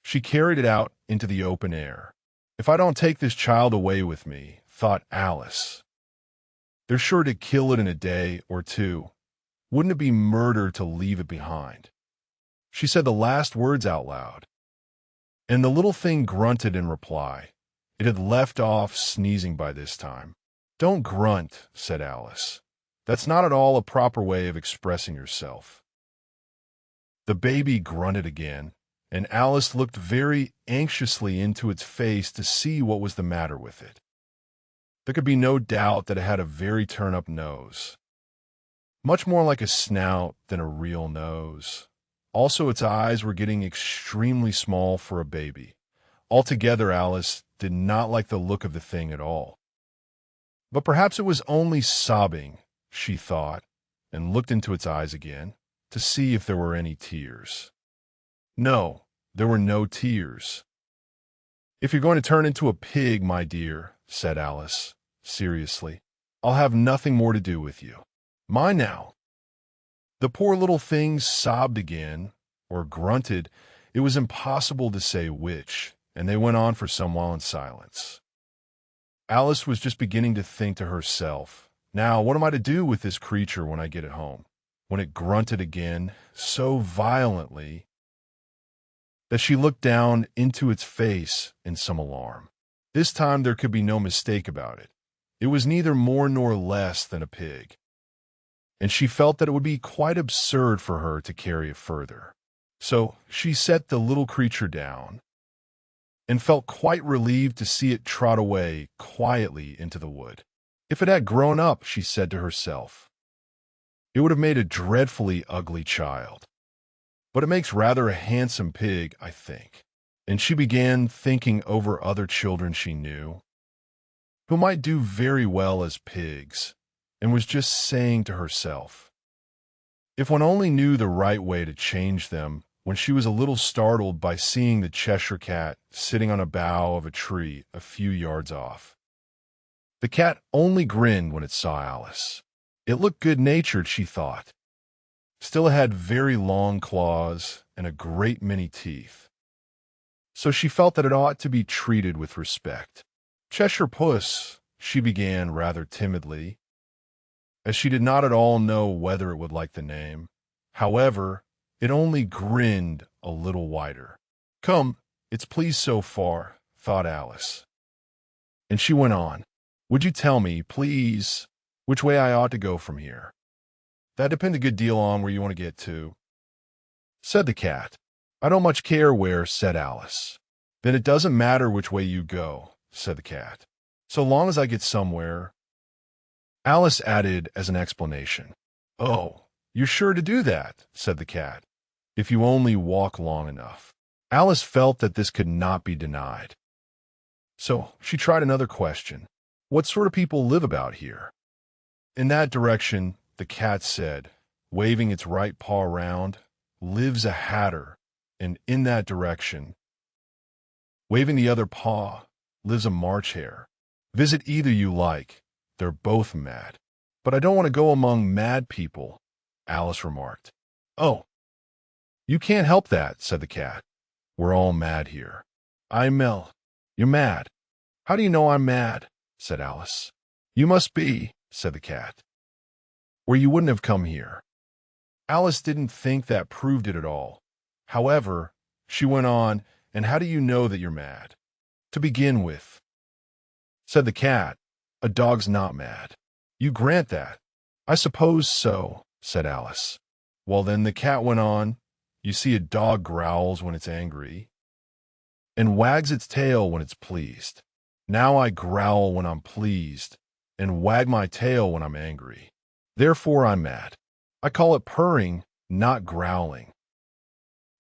She carried it out into the open air. If I don't take this child away with me, thought Alice, they're sure to kill it in a day or two. Wouldn't it be murder to leave it behind? She said the last words out loud, and the little thing grunted in reply. It had left off sneezing by this time. Don't grunt, said Alice. That's not at all a proper way of expressing yourself. The baby grunted again, and Alice looked very anxiously into its face to see what was the matter with it. There could be no doubt that it had a very turn-up nose, much more like a snout than a real nose. Also, its eyes were getting extremely small for a baby. Altogether, Alice did not like the look of the thing at all. But perhaps it was only sobbing, she thought, and looked into its eyes again to see if there were any tears. No, there were no tears. If you're going to turn into a pig, my dear, said Alice, seriously, I'll have nothing more to do with you. Mind now. The poor little thing sobbed again, or grunted. It was impossible to say which, and they went on for some while in silence. Alice was just beginning to think to herself, now, what am I to do with this creature when I get it home? When it grunted again, so violently, that she looked down into its face in some alarm. This time there could be no mistake about it. It was neither more nor less than a pig, and she felt that it would be quite absurd for her to carry it further. So she set the little creature down, and felt quite relieved to see it trot away quietly into the wood. If it had grown up, she said to herself, it would have made a dreadfully ugly child. But it makes rather a handsome pig, I think. And she began thinking over other children she knew, who might do very well as pigs, and was just saying to herself, if one only knew the right way to change them, when she was a little startled by seeing the Cheshire Cat sitting on a bough of a tree a few yards off. The cat only grinned when it saw Alice. It looked good-natured, she thought. Still, it had very long claws and a great many teeth, so she felt that it ought to be treated with respect. Cheshire Puss, she began rather timidly, as she did not at all know whether it would like the name. However, it only grinned a little wider. Come, it's pleased so far, thought Alice. And she went on. Would you tell me, please, which way I ought to go from here? That depends a good deal on where you want to get to, said the cat. I don't much care where, said Alice. Then it doesn't matter which way you go, said the cat, so long as I get somewhere. Alice added as an explanation, oh, you're sure to do that, said the cat, if you only walk long enough. Alice felt that this could not be denied. So she tried another question. What sort of people live about here? In that direction, the cat said, waving its right paw around, lives a hatter, and in that direction, waving the other paw, lives a March hare. Visit either you like, they're both mad. But I don't want to go among mad people, Alice remarked. Oh, you can't help that, said the cat. We're all mad here. I'm Mel. You're mad. How do you know I'm mad? Said Alice. You must be, said the cat, or you wouldn't have come here. Alice didn't think that proved it at all. However, she went on, and how do you know that you're mad? To begin with, said the cat, a dog's not mad. You grant that? I suppose so, said Alice. Well, then the cat went on, you see a dog growls when it's angry and wags its tail when it's pleased. Now I growl when I'm pleased and wag my tail when I'm angry. Therefore I'm mad. I call it purring, not growling,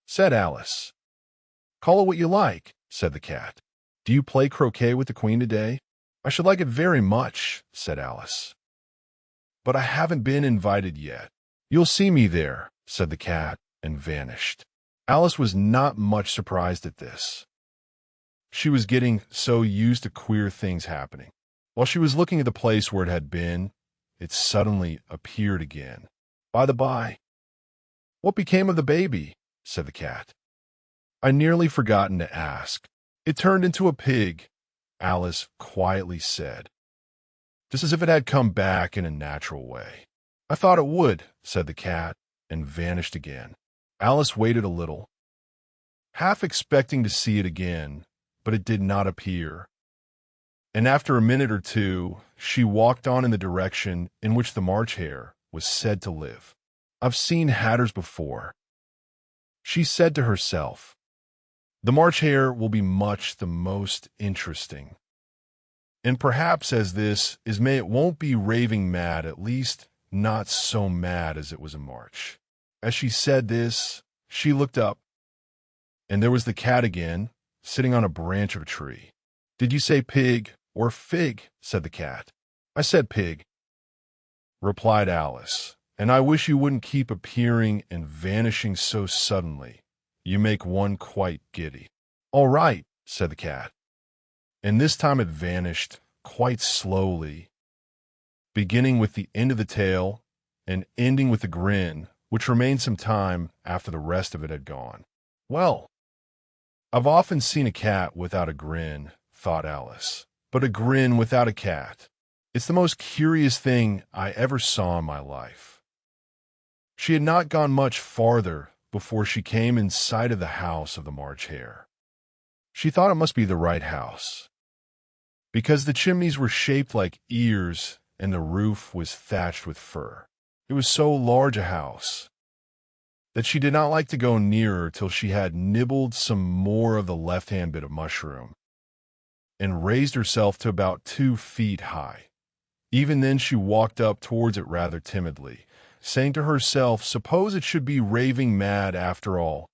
said Alice. Call it what you like, said the cat. Do you play croquet with the queen today? I should like it very much, said Alice. But I haven't been invited yet. You'll see me there, said the cat, and vanished. Alice was not much surprised at this. She was getting so used to queer things happening. While she was looking at the place where it had been, it suddenly appeared again. By the by, what became of the baby? Said the cat. I nearly forgotten to ask. It turned into a pig, Alice quietly said, just as if it had come back in a natural way. I thought it would, said the cat, and vanished again. Alice waited a little, half expecting to see it again, but it did not appear. And after a minute or two, she walked on in the direction in which the March Hare was said to live. I've seen hatters before, she said to herself. The March Hare will be much the most interesting. And perhaps as this is May, it won't be raving mad, at least not so mad as it was in March. As she said this, she looked up, and there was the cat again, sitting on a branch of a tree. Did you say pig or fig? Said the cat. I said pig, replied Alice, and I wish you wouldn't keep appearing and vanishing so suddenly. You make one quite giddy. All right, said the cat, and this time it vanished quite slowly, beginning with the end of the tail and ending with a grin, which remained some time after the rest of it had gone. Well, I've often seen a cat without a grin, thought Alice, but a grin without a cat. It's the most curious thing I ever saw in my life. She had not gone much farther before she came in sight of the house of the March Hare. She thought it must be the right house, because the chimneys were shaped like ears and the roof was thatched with fur. It was so large a house that she did not like to go nearer till she had nibbled some more of the left-hand bit of mushroom and raised herself to about 2 feet high. Even then she walked up towards it rather timidly, saying to herself, suppose it should be raving mad after all.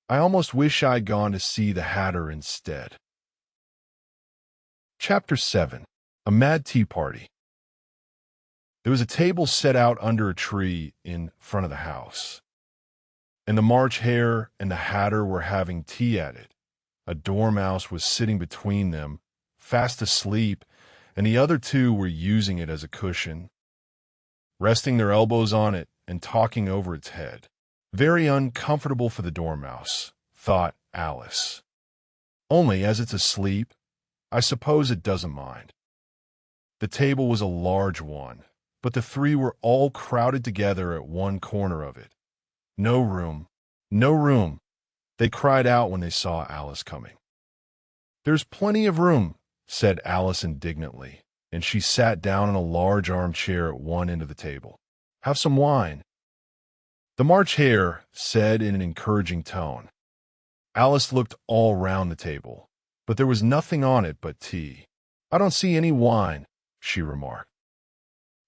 I almost wish I'd gone to see the Hatter instead. Chapter 7. A Mad Tea Party. There was a table set out under a tree in front of the house, and the March Hare and the Hatter were having tea at it. A dormouse was sitting between them, fast asleep, and the other two were using it as a cushion, resting their elbows on it and talking over its head. Very uncomfortable for the dormouse, thought Alice. Only as it's asleep, I suppose it doesn't mind. The table was a large one, but the three were all crowded together at one corner of it. No room, no room, they cried out when they saw Alice coming. There's plenty of room, said Alice indignantly, and she sat down in a large armchair at one end of the table. Have some wine, the March Hare said in an encouraging tone. Alice looked all round the table, but there was nothing on it but tea. I don't see any wine, she remarked.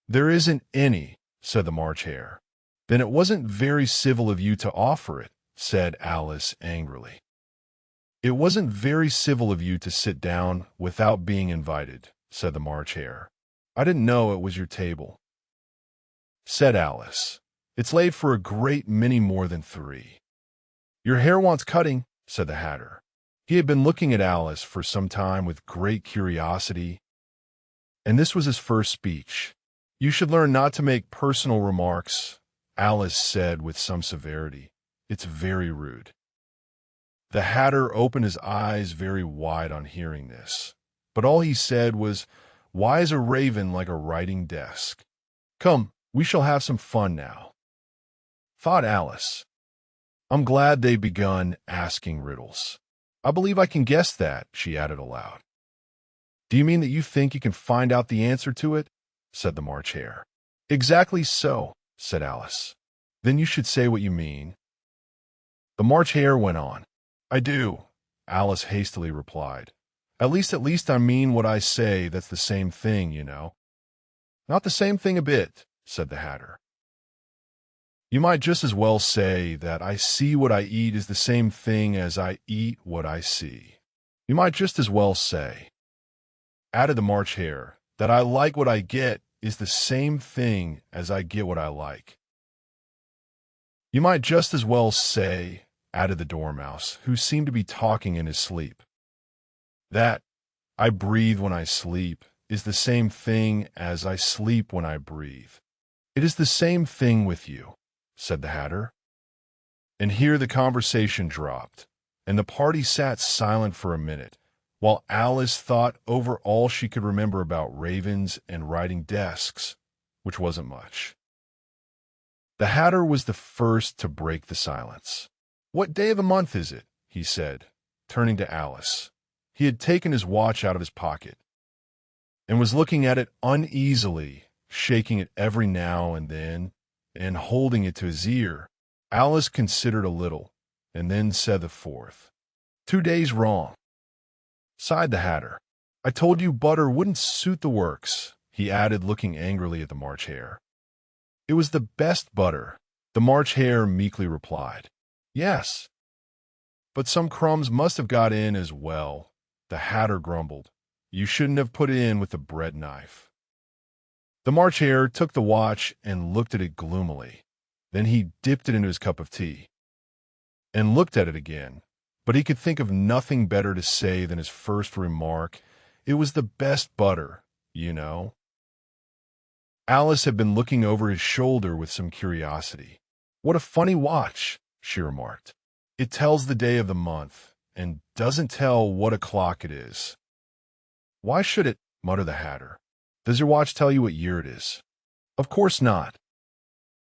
There isn't any, said the March Hare. Then it wasn't very civil of you to offer it, said Alice angrily. It wasn't very civil of you to sit down without being invited, said the March Hare. I didn't know it was your table, said Alice. It's laid for a great many more than 3. Your hair wants cutting, said the Hatter. He had been looking at Alice for some time with great curiosity, and this was his first speech. You should learn not to make personal remarks, Alice said with some severity. It's very rude. The Hatter opened his eyes very wide on hearing this, but all he said was, "Why is a raven like a writing desk? Come, we shall have some fun now," thought Alice. I'm glad they've begun asking riddles. I believe I can guess that, she added aloud. Do you mean that you think you can find out the answer to it? Said the March Hare. Exactly so, said Alice. Then you should say what you mean. The March Hare went on. I do, Alice hastily replied. At least I mean what I say. That's the same thing, you know. Not the same thing a bit, said the Hatter. You might just as well say that I see what I eat is the same thing as I eat what I see. You might just as well say, added the March Hare, that I like what I get is the same thing as I get what I like. You might just as well say, added the Dormouse, who seemed to be talking in his sleep, that I breathe when I sleep is the same thing as I sleep when I breathe. It is the same thing with you, said the Hatter. And here the conversation dropped, and the party sat silent for a minute, while Alice thought over all she could remember about ravens and writing desks, which wasn't much. The Hatter was the first to break the silence. What day of the month is it? He said, turning to Alice. He had taken his watch out of his pocket and was looking at it uneasily, shaking it every now and then, and holding it to his ear. Alice considered a little, and then said the fourth. 2 days wrong, sighed the Hatter. I told you butter wouldn't suit the works, he added, looking angrily at the March Hare. It was the best butter, the March Hare meekly replied. Yes, but some crumbs must have got in as well, the Hatter grumbled. You shouldn't have put it in with the bread knife. The March Hare took the watch and looked at it gloomily. Then he dipped it into his cup of tea and looked at it again, but he could think of nothing better to say than his first remark. It was the best butter, you know. Alice had been looking over his shoulder with some curiosity. What a funny watch, she remarked. It tells the day of the month and doesn't tell what o'clock it is. Why should it? Muttered the Hatter. Does your watch tell you what year it is? Of course not,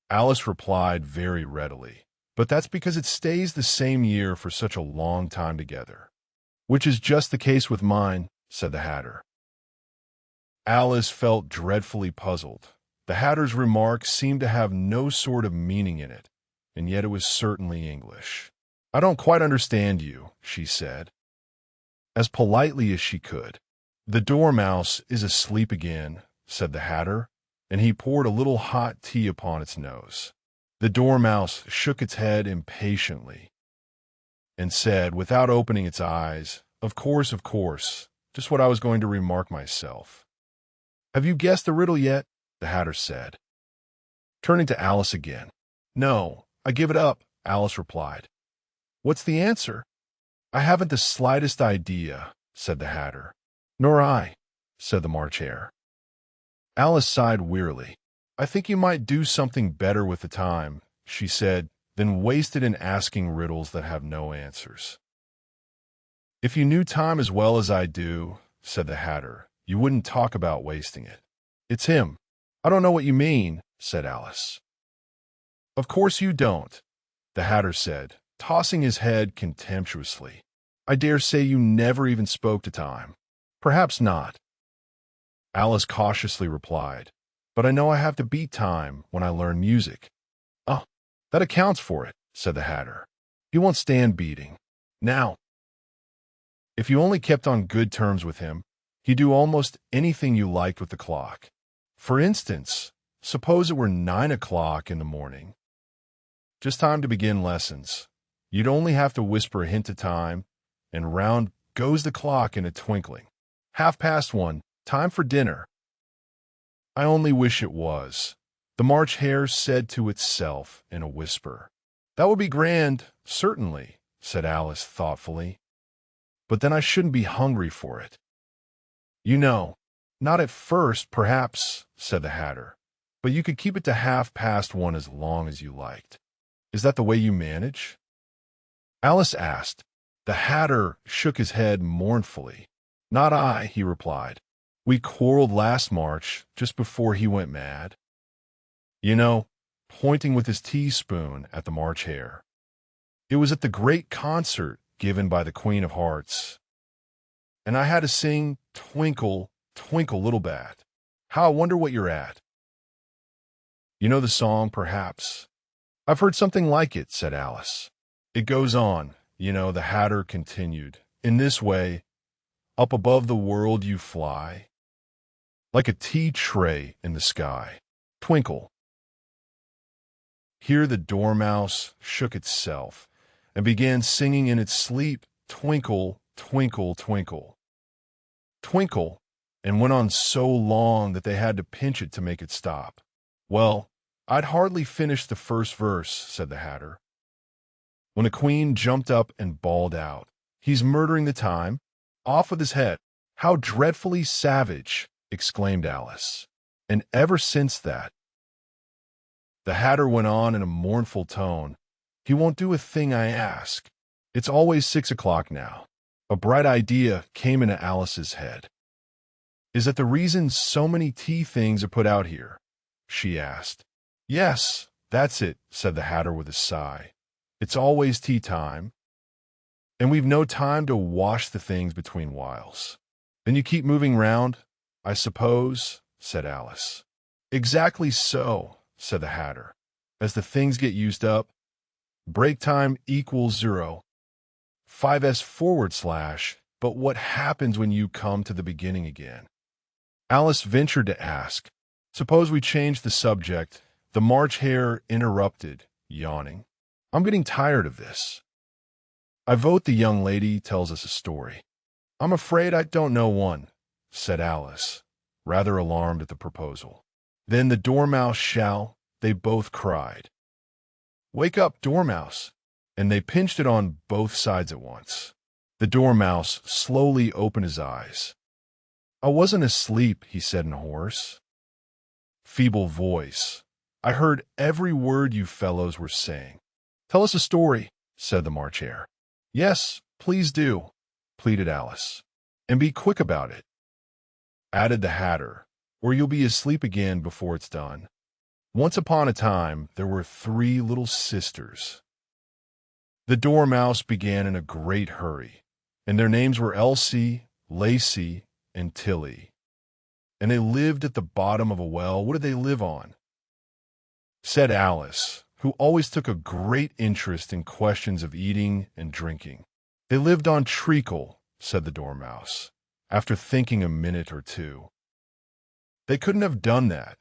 Alice replied very readily. But that's because it stays the same year for such a long time together. Which is just the case with mine, said the Hatter. Alice felt dreadfully puzzled. The Hatter's remark seemed to have no sort of meaning in it, and yet it was certainly English. I don't quite understand you, she said, as politely as she could. The Dormouse is asleep again, said the Hatter, and he poured a little hot tea upon its nose. The Dormouse shook its head impatiently and said, without opening its eyes, of course, just what I was going to remark myself. Have you guessed the riddle yet? The Hatter said, turning to Alice again. No, I give it up, Alice replied. What's the answer? I haven't the slightest idea, said the Hatter. Nor I, said the March Hare. Alice sighed wearily. I think you might do something better with the time, she said, than waste it in asking riddles that have no answers. If you knew time as well as I do, said the Hatter, you wouldn't talk about wasting it. It's him. I don't know what you mean, said Alice. Of course you don't, the Hatter said, tossing his head contemptuously. I dare say you never even spoke to time. Perhaps not, Alice cautiously replied, but I know I have to beat time when I learn music. Oh, that accounts for it, said the Hatter. You won't stand beating. Now, if you only kept on good terms with him, he'd do almost anything you liked with the clock. For instance, suppose it were 9 o'clock in the morning. Just time to begin lessons. You'd only have to whisper a hint of time, and round goes the clock in a twinkling. 1:30, time for dinner. I only wish it was, the March Hare said to itself in a whisper. That would be grand, certainly, said Alice thoughtfully. But then I shouldn't be hungry for it. You know, not at first, perhaps, said the Hatter, "but you could keep it to 1:30 as long as you liked. Is that the way you manage?" Alice asked. The Hatter shook his head mournfully. "Not I," he replied. "We quarreled last March, just before he went mad." You know, pointing with his teaspoon at the March Hare. "It was at the great concert given by the Queen of Hearts. And I had to sing Twinkle, Twinkle, Little Bat. How I wonder what you're at." "You know the song, perhaps?" "I've heard something like it," said Alice. "It goes on, the Hatter continued. In this way, up above the world you fly, like a tea tray in the sky. Twinkle." Here the Dormouse shook itself and began singing in its sleep, "Twinkle, twinkle, twinkle." Twinkle, and went on so long that they had to pinch it to make it stop. "Well, I'd hardly finished the first verse," said the Hatter, when the Queen jumped up and bawled out, "He's murdering the time. Off with his head." "How dreadfully savage!" exclaimed Alice. "And ever since that," the Hatter went on in a mournful tone, "he won't do a thing I ask. It's always 6 o'clock now." A bright idea came into Alice's head. "Is that the reason so many tea things are put out here?" she asked. "Yes, that's it," said the Hatter with a sigh. "It's always tea time, and we've no time to wash the things between whiles." "Then you keep moving round, I suppose," said Alice. "Exactly so," said the Hatter. "As the things get used up, break time equals 0. 5s/, but what happens when you come to the beginning again?" Alice ventured to ask, "Suppose we change the subject." The March Hare interrupted, yawning. "I'm getting tired of this. I vote the young lady tells us a story." "I'm afraid I don't know one," said Alice, rather alarmed at the proposal. "Then the Dormouse shall," they both cried. "Wake up, Dormouse!" And they pinched it on both sides at once. The Dormouse slowly opened his eyes. "I wasn't asleep," he said in a hoarse, feeble voice. "I heard every word you fellows were saying." "Tell us a story," said the March Hare. "Yes, please do," pleaded Alice. "And be quick about it," added the Hatter, "or you'll be asleep again before it's done. Once upon a time, there were 3 little sisters." The Dormouse began in a great hurry, and their names were Elsie, Lacey, and Tilly. "And they lived at the bottom of a well." "What did they live on?" said Alice, who always took a great interest in questions of eating and drinking. "They lived on treacle," said the Dormouse, after thinking a minute or two. "They couldn't have done that,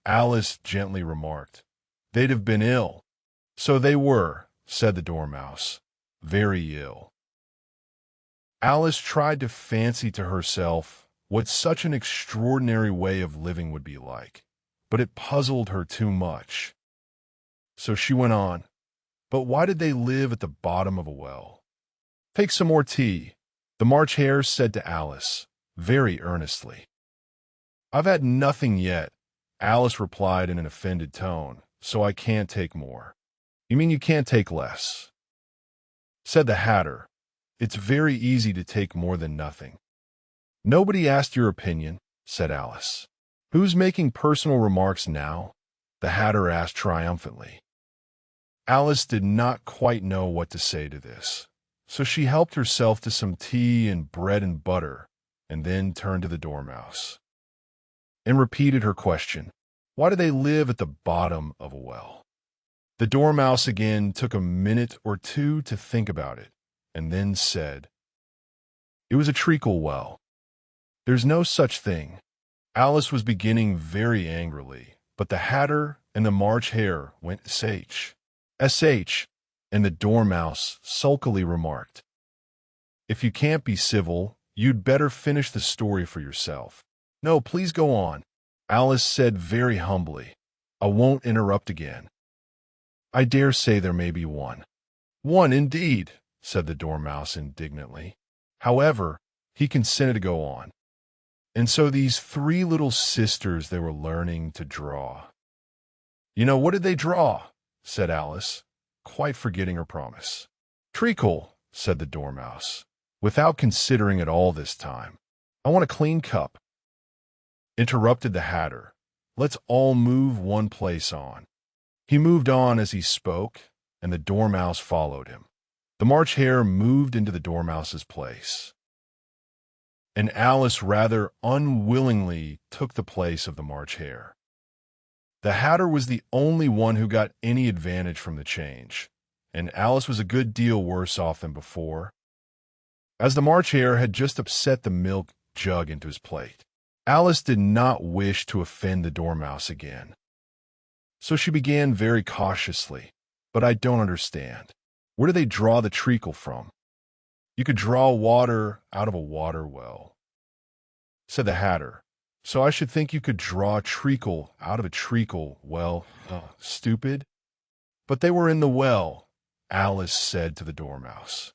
Alice gently remarked. "They'd have been ill." "So they were," said the Dormouse, "very ill." Alice tried to fancy to herself what such an extraordinary way of living would be like, but it puzzled her too much. So she went on, "But why did they live at the bottom of a well?" "Take some more tea," the March Hare said to Alice, very earnestly. "I've had nothing yet," Alice replied in an offended tone, "so I can't take more." "You mean you can't take less?" said the Hatter. "It's very easy to take more than nothing." "Nobody asked your opinion," said Alice. "Who's making personal remarks now?" the Hatter asked triumphantly. Alice did not quite know what to say to this, so she helped herself to some tea and bread and butter, and then turned to the Dormouse and repeated her question. "Why do they live at the bottom of a well?" The Dormouse again took a minute or two to think about it, and then said, "It was a treacle well. There's no such thing." Alice was beginning very angrily, but the Hatter and the March Hare went sh, and the Dormouse sulkily remarked, "If you can't be civil, you'd better finish the story for yourself." "No, please go on," Alice said very humbly. "I won't interrupt again." "I dare say there may be one." "One, indeed," said the Dormouse indignantly. However, he consented to go on. And so these three little sisters, they were learning to draw. "You know, what did they draw?" said Alice, quite forgetting her promise. "Treacle," said the Dormouse, without considering it all this time. "I want a clean cup," interrupted the Hatter. "Let's all move one place on." He moved on as he spoke, and the Dormouse followed him. The March Hare moved into the Dormouse's place, and Alice rather unwillingly took the place of the March Hare. The Hatter was the only one who got any advantage from the change, and Alice was a good deal worse off than before, as the March Hare had just upset the milk jug into his plate. Alice did not wish to offend the Dormouse again, so she began very cautiously. "But I don't understand. Where do they draw the treacle from?" "You could draw water out of a water well," said the Hatter. "So I should think you could draw treacle out of a treacle well. Stupid." "But they were in the well," Alice said to the Dormouse,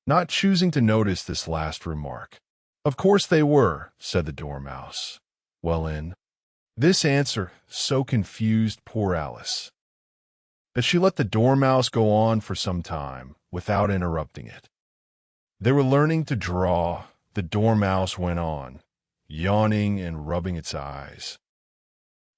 not choosing to notice this last remark. "Of course they were," said the Dormouse. Well, in this answer so confused poor Alice that she let the Dormouse go on for some time without interrupting it. "They were learning to draw," the Dormouse went on, yawning and rubbing its eyes,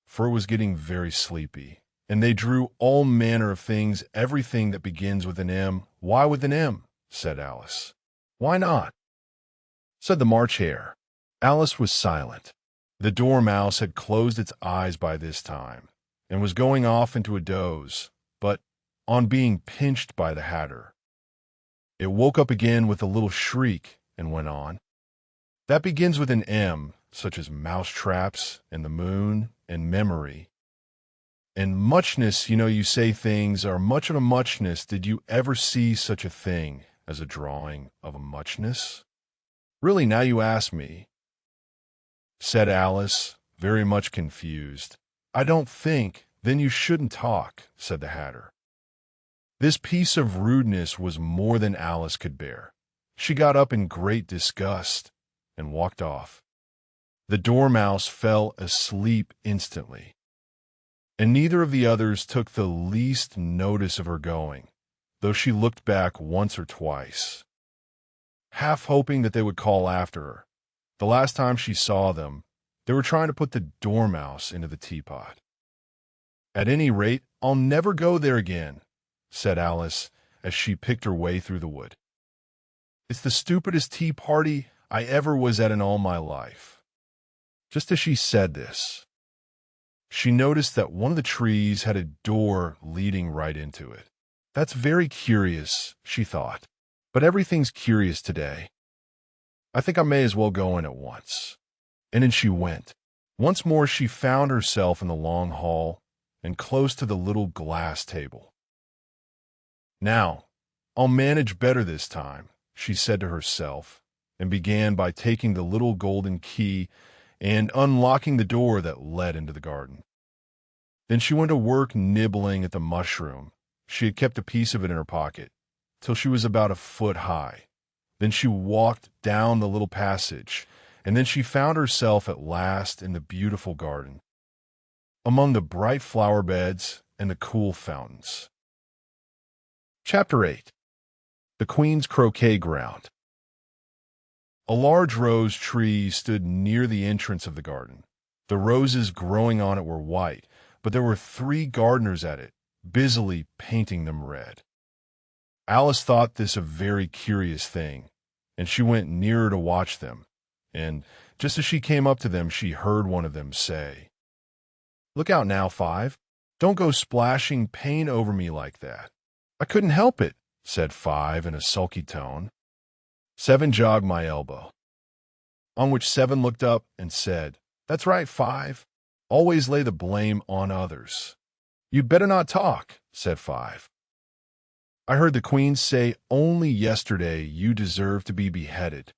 for it was getting very sleepy. "And they drew all manner of things, everything that begins with an M." "Why with an M?" said Alice. "Why not?" said the March Hare. Alice was silent. The Dormouse had closed its eyes by this time, and was going off into a doze, but, on being pinched by the Hatter, it woke up again with a little shriek and went on. "That begins with an M, such as mousetraps and the moon and memory. And muchness, you know, you say things are much of a muchness. Did you ever see such a thing as a drawing of a muchness?" "Really, now you ask me," said Alice, very much confused. "I don't think." "Then you shouldn't talk," said the Hatter. This piece of rudeness was more than Alice could bear. She got up in great disgust and walked off. The Dormouse fell asleep instantly, and neither of the others took the least notice of her going, though she looked back once or twice, half hoping that they would call after her. The last time she saw them, they were trying to put the Dormouse into the teapot. "At any rate, I'll never go there again," said Alice as she picked her way through the wood. "It's the stupidest tea party I ever was at in all my life." Just as she said this, she noticed that one of the trees had a door leading right into it. "That's very curious," she thought, "but everything's curious today. I think I may as well go in at once." And in she went. Once more she found herself in the long hall and close to the little glass table. "Now, I'll manage better this time," she said to herself, and began by taking the little golden key and unlocking the door that led into the garden. Then she went to work nibbling at the mushroom. She had kept a piece of it in her pocket, till she was about a foot high. Then she walked down the little passage, and then she found herself at last in the beautiful garden, among the bright flower beds and the cool fountains. Chapter 8. The Queen's Croquet Ground. A large rose tree stood near the entrance of the garden. The roses growing on it were white, but there were 3 gardeners at it, busily painting them red. Alice thought this a very curious thing, and she went nearer to watch them, and just as she came up to them, she heard one of them say, "Look out now, Five. Don't go splashing paint over me like that." "I couldn't help it," said Five in a sulky tone. Seven jogged my elbow, on which Seven looked up and said, "That's right, Five. Always lay the blame on others." "You'd better not talk," said Five. "I heard the Queen say only yesterday you deserve to be beheaded."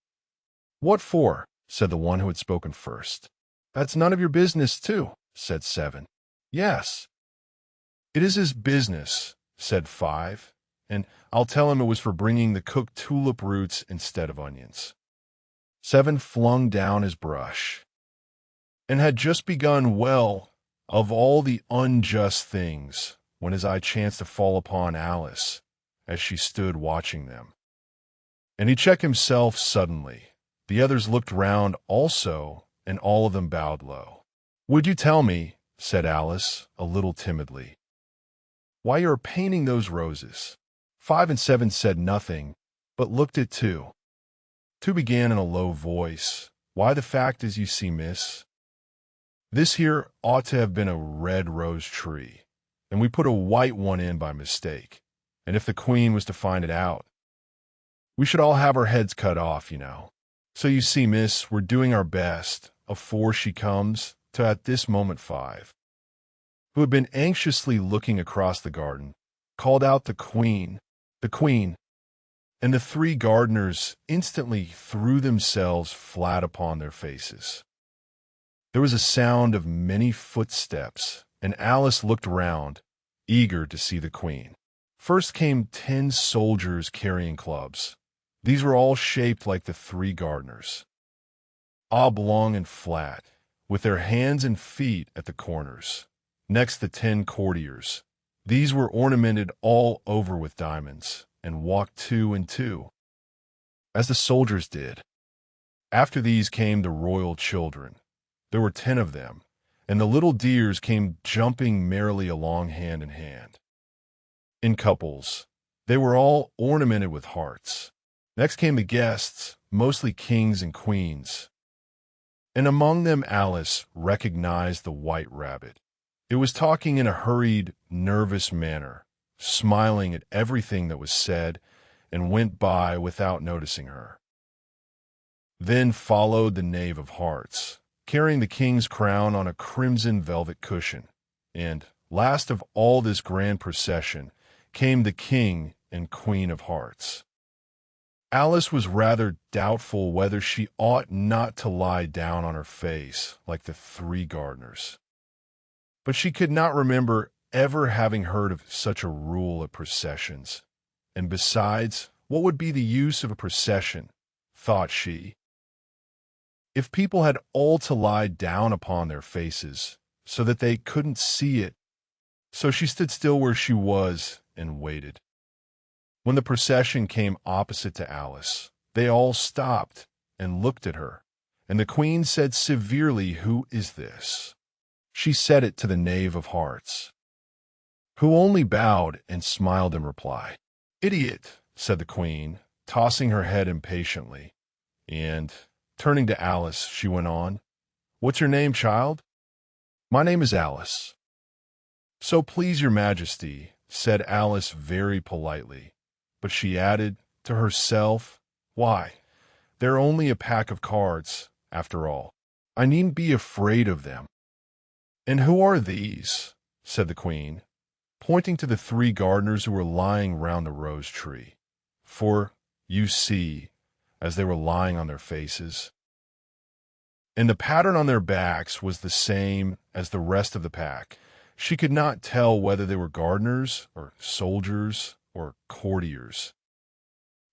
"What for?" said the one who had spoken first. "That's none of your business, too," said Seven. "Yes, it is his business," said Five, "and I'll tell him it was for bringing the cooked tulip roots instead of onions." 7 flung down his brush, and had just begun, well, of all the unjust things, when his eye chanced to fall upon Alice as she stood watching them. And he checked himself suddenly. The others looked round also, and all of them bowed low. "Would you tell me," said Alice, a little timidly, "why you are painting those roses?" 5 and 7 said nothing, but looked at 2. 2 began in a low voice, "Why, the fact is, you see, miss, this here ought to have been a red rose tree, and we put a white one in by mistake, and if the Queen was to find it out, we should all have our heads cut off, you know. So you see, miss, we're doing our best, afore she comes, to at this moment 5, who had been anxiously looking across the garden, called out, the Queen, and the 3 gardeners instantly threw themselves flat upon their faces. There was a sound of many footsteps, and Alice looked round, eager to see the Queen. First came 10 soldiers carrying clubs. These were all shaped like the 3 gardeners, oblong and flat, with their hands and feet at the corners. Next, the 10 courtiers. These were ornamented all over with diamonds, and walked 2 and 2, as the soldiers did. After these came the royal children. There were 10 of them, and the little dears came jumping merrily along hand in hand, in couples. They were all ornamented with hearts. Next came the guests, mostly kings and queens, and among them Alice recognized the white rabbit. It was talking in a hurried, nervous manner, smiling at everything that was said, and went by without noticing her. Then followed the Knave of Hearts, carrying the king's crown on a crimson velvet cushion, and, last of all this grand procession, came the King and Queen of Hearts. Alice was rather doubtful whether she ought not to lie down on her face like the 3 gardeners, but she could not remember ever having heard of such a rule at processions, and besides, what would be the use of a procession, thought she, if people had all to lie down upon their faces, so that they couldn't see it? So she stood still where she was and waited. When the procession came opposite to Alice, they all stopped and looked at her, and the Queen said severely, "Who is this?" She said it to the Knave of Hearts, who only bowed and smiled in reply. "Idiot," said the Queen, tossing her head impatiently, and, turning to Alice, she went on, "What's your name, child?" "My name is Alice." "So please your Majesty," said Alice very politely, but she added to herself, "Why, they're only a pack of cards, after all. I needn't be afraid of them." "And who are these?" said the Queen, pointing to the 3 gardeners who were lying round the rose tree. For, you see, as they were lying on their faces, and the pattern on their backs was the same as the rest of the pack, she could not tell whether they were gardeners, or soldiers, or courtiers,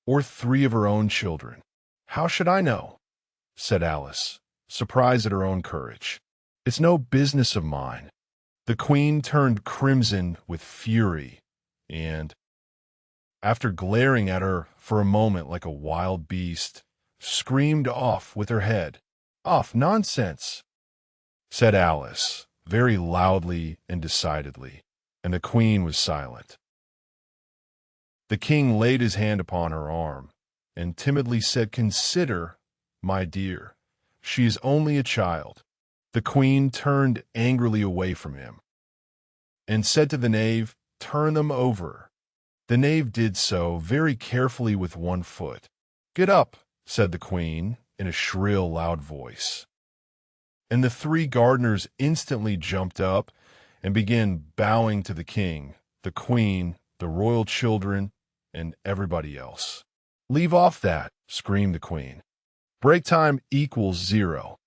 or 3 of her own children. "How should I know?" said Alice, surprised at her own courage. "It's no business of mine." The Queen turned crimson with fury, and, after glaring at her for a moment like a wild beast, screamed off with her head. "Off, nonsense," said Alice, very loudly and decidedly, and the Queen was silent. The King laid his hand upon her arm, and timidly said, "Consider, my dear, she is only a child." The Queen turned angrily away from him, and said to the Knave, "Turn them over." The Knave did so, very carefully with 1 foot. "Get up," said the Queen, in a shrill, loud voice. And the 3 gardeners instantly jumped up and began bowing to the King, the Queen, the royal children, and everybody else. "Leave off that," screamed the Queen. "Break time equals 0.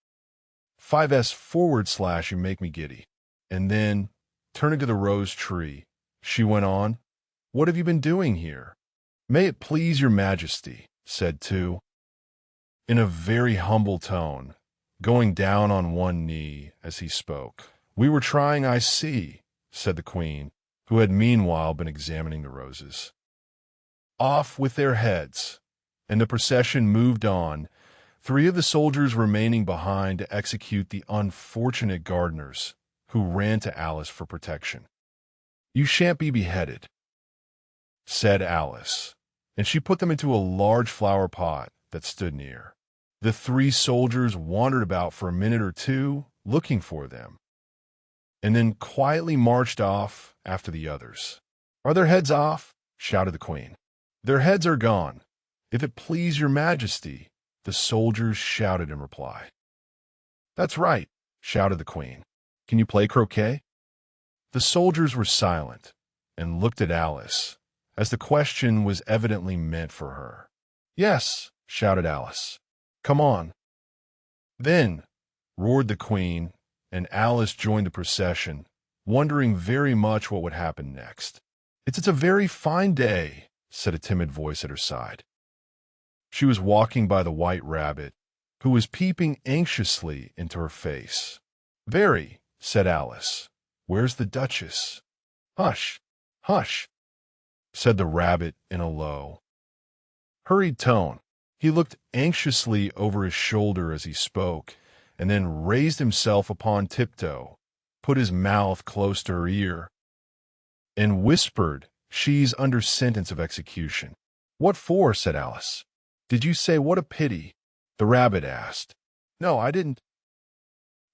5s/, you make me giddy." And then, turning to the rose tree, she went on, "What have you been doing here?" "May it please your Majesty," said 2, in a very humble tone, going down on one knee as he spoke. "We were trying, I see," said the queen, who had meanwhile been examining the roses. "Off with their heads," and the procession moved on, 3 of the soldiers remaining behind to execute the unfortunate gardeners, who ran to Alice for protection. "You shan't be beheaded," said Alice, and she put them into a large flower pot that stood near. The 3 soldiers wandered about for a minute or two, looking for them, and then quietly marched off after the others. "Are their heads off?" shouted the queen. "Their heads are gone, if it please your majesty," the soldiers shouted in reply. "That's right," shouted the queen. "Can you play croquet?" The soldiers were silent and looked at Alice, as the question was evidently meant for her. "Yes," shouted Alice. "Come on." "Then," roared the queen, and Alice joined the procession, wondering very much what would happen next. It's a very fine day," said a timid voice at her side. She was walking by the white rabbit, who was peeping anxiously into her face. "Very," said Alice. "Where's the Duchess?" "Hush, hush," said the rabbit in a low, hurried tone. He looked anxiously over his shoulder as he spoke, and then raised himself upon tiptoe, put his mouth close to her ear, and whispered, "She's under sentence of execution." "What for?" said Alice. "Did you say what a pity?" the rabbit asked. "No, I didn't,"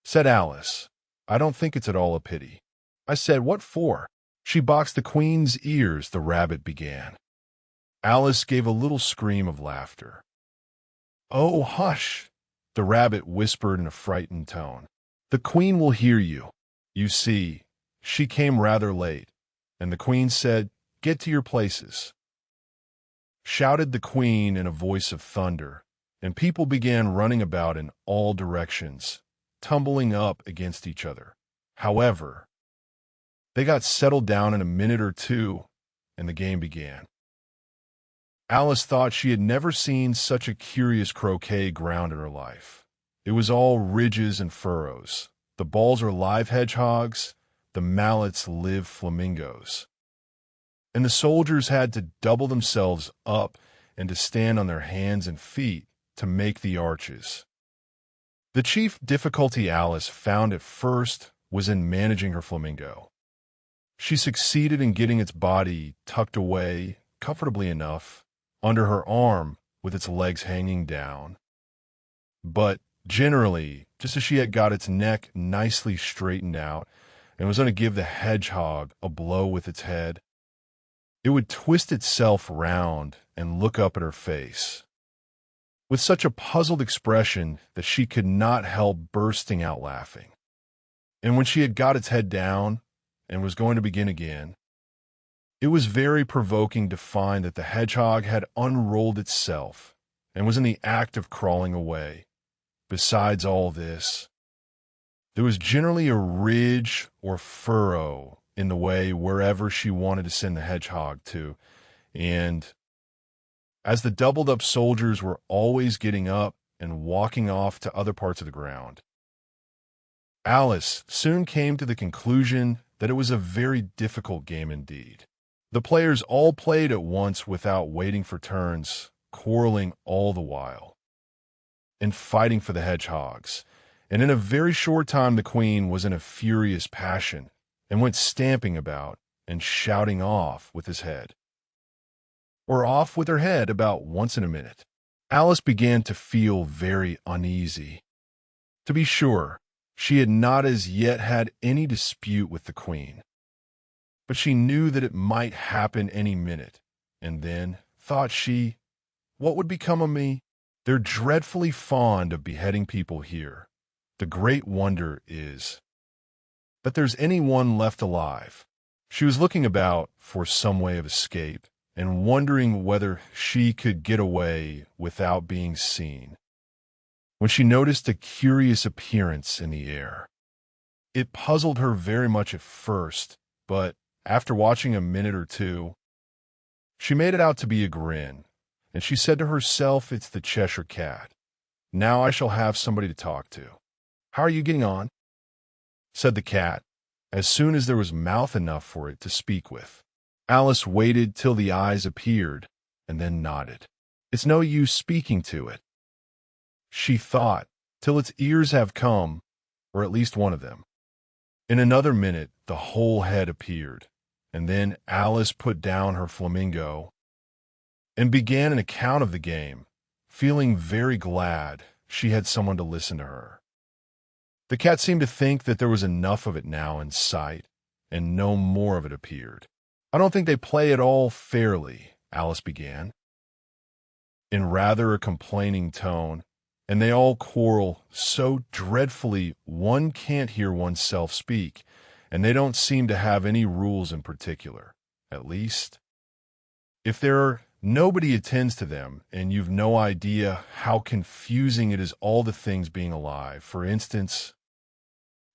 said Alice. "I don't think it's at all a pity. I said, what for?" "She boxed the queen's ears," the rabbit began. Alice gave a little scream of laughter. "Oh, hush," the rabbit whispered in a frightened tone. "The queen will hear you. You see, she came rather late, and the queen said, 'Get to your places,'" shouted the queen in a voice of thunder, and people began running about in all directions, tumbling up against each other. However, they got settled down in a minute or two, and the game began. Alice thought she had never seen such a curious croquet ground in her life. It was all ridges and furrows. The balls are live hedgehogs, the mallets live flamingos. And the soldiers had to double themselves up and to stand on their hands and feet to make the arches. The chief difficulty Alice found at first was in managing her flamingo. She succeeded in getting its body tucked away, comfortably enough, under her arm with its legs hanging down. But generally, just as she had got its neck nicely straightened out and was going to give the hedgehog a blow with its head, it would twist itself round and look up at her face, with such a puzzled expression that she could not help bursting out laughing. And when she had got its head down and was going to begin again, it was very provoking to find that the hedgehog had unrolled itself and was in the act of crawling away. Besides all this, there was generally a ridge or furrow in the way wherever she wanted to send the hedgehog to, and as the doubled-up soldiers were always getting up and walking off to other parts of the ground, Alice soon came to the conclusion that it was a very difficult game indeed. The players all played at once without waiting for turns, quarreling all the while, and fighting for the hedgehogs, and in a very short time the queen was in a furious passion, and went stamping about and shouting off with his head, or off with her head about once in a minute. Alice began to feel very uneasy. To be sure, she had not as yet had any dispute with the queen, but she knew that it might happen any minute, and then, thought she, what would become of me? They're dreadfully fond of beheading people here. The great wonder is that there's any one left alive. She was looking about for some way of escape, and wondering whether she could get away without being seen, when she noticed a curious appearance in the air. It puzzled her very much at first, but after watching a minute or two, she made it out to be a grin, and she said to herself, "It's the Cheshire Cat." Now I shall have somebody to talk to. How are you getting on? Said the cat, as soon as there was mouth enough for it to speak with. Alice waited till the eyes appeared, and then nodded. It's no use speaking to it, she thought, till its ears have come, or at least one of them. In another minute, the whole head appeared, and then Alice put down her flamingo and began an account of the game, feeling very glad she had someone to listen to her. The cat seemed to think that there was enough of it now in sight, and no more of it appeared. I don't think they play it all fairly, Alice began, in rather a complaining tone, and they all quarrel so dreadfully one can't hear oneself speak, and they don't seem to have any rules in particular. At least, if nobody attends to them, and you've no idea how confusing it is, all the things being alive. For instance,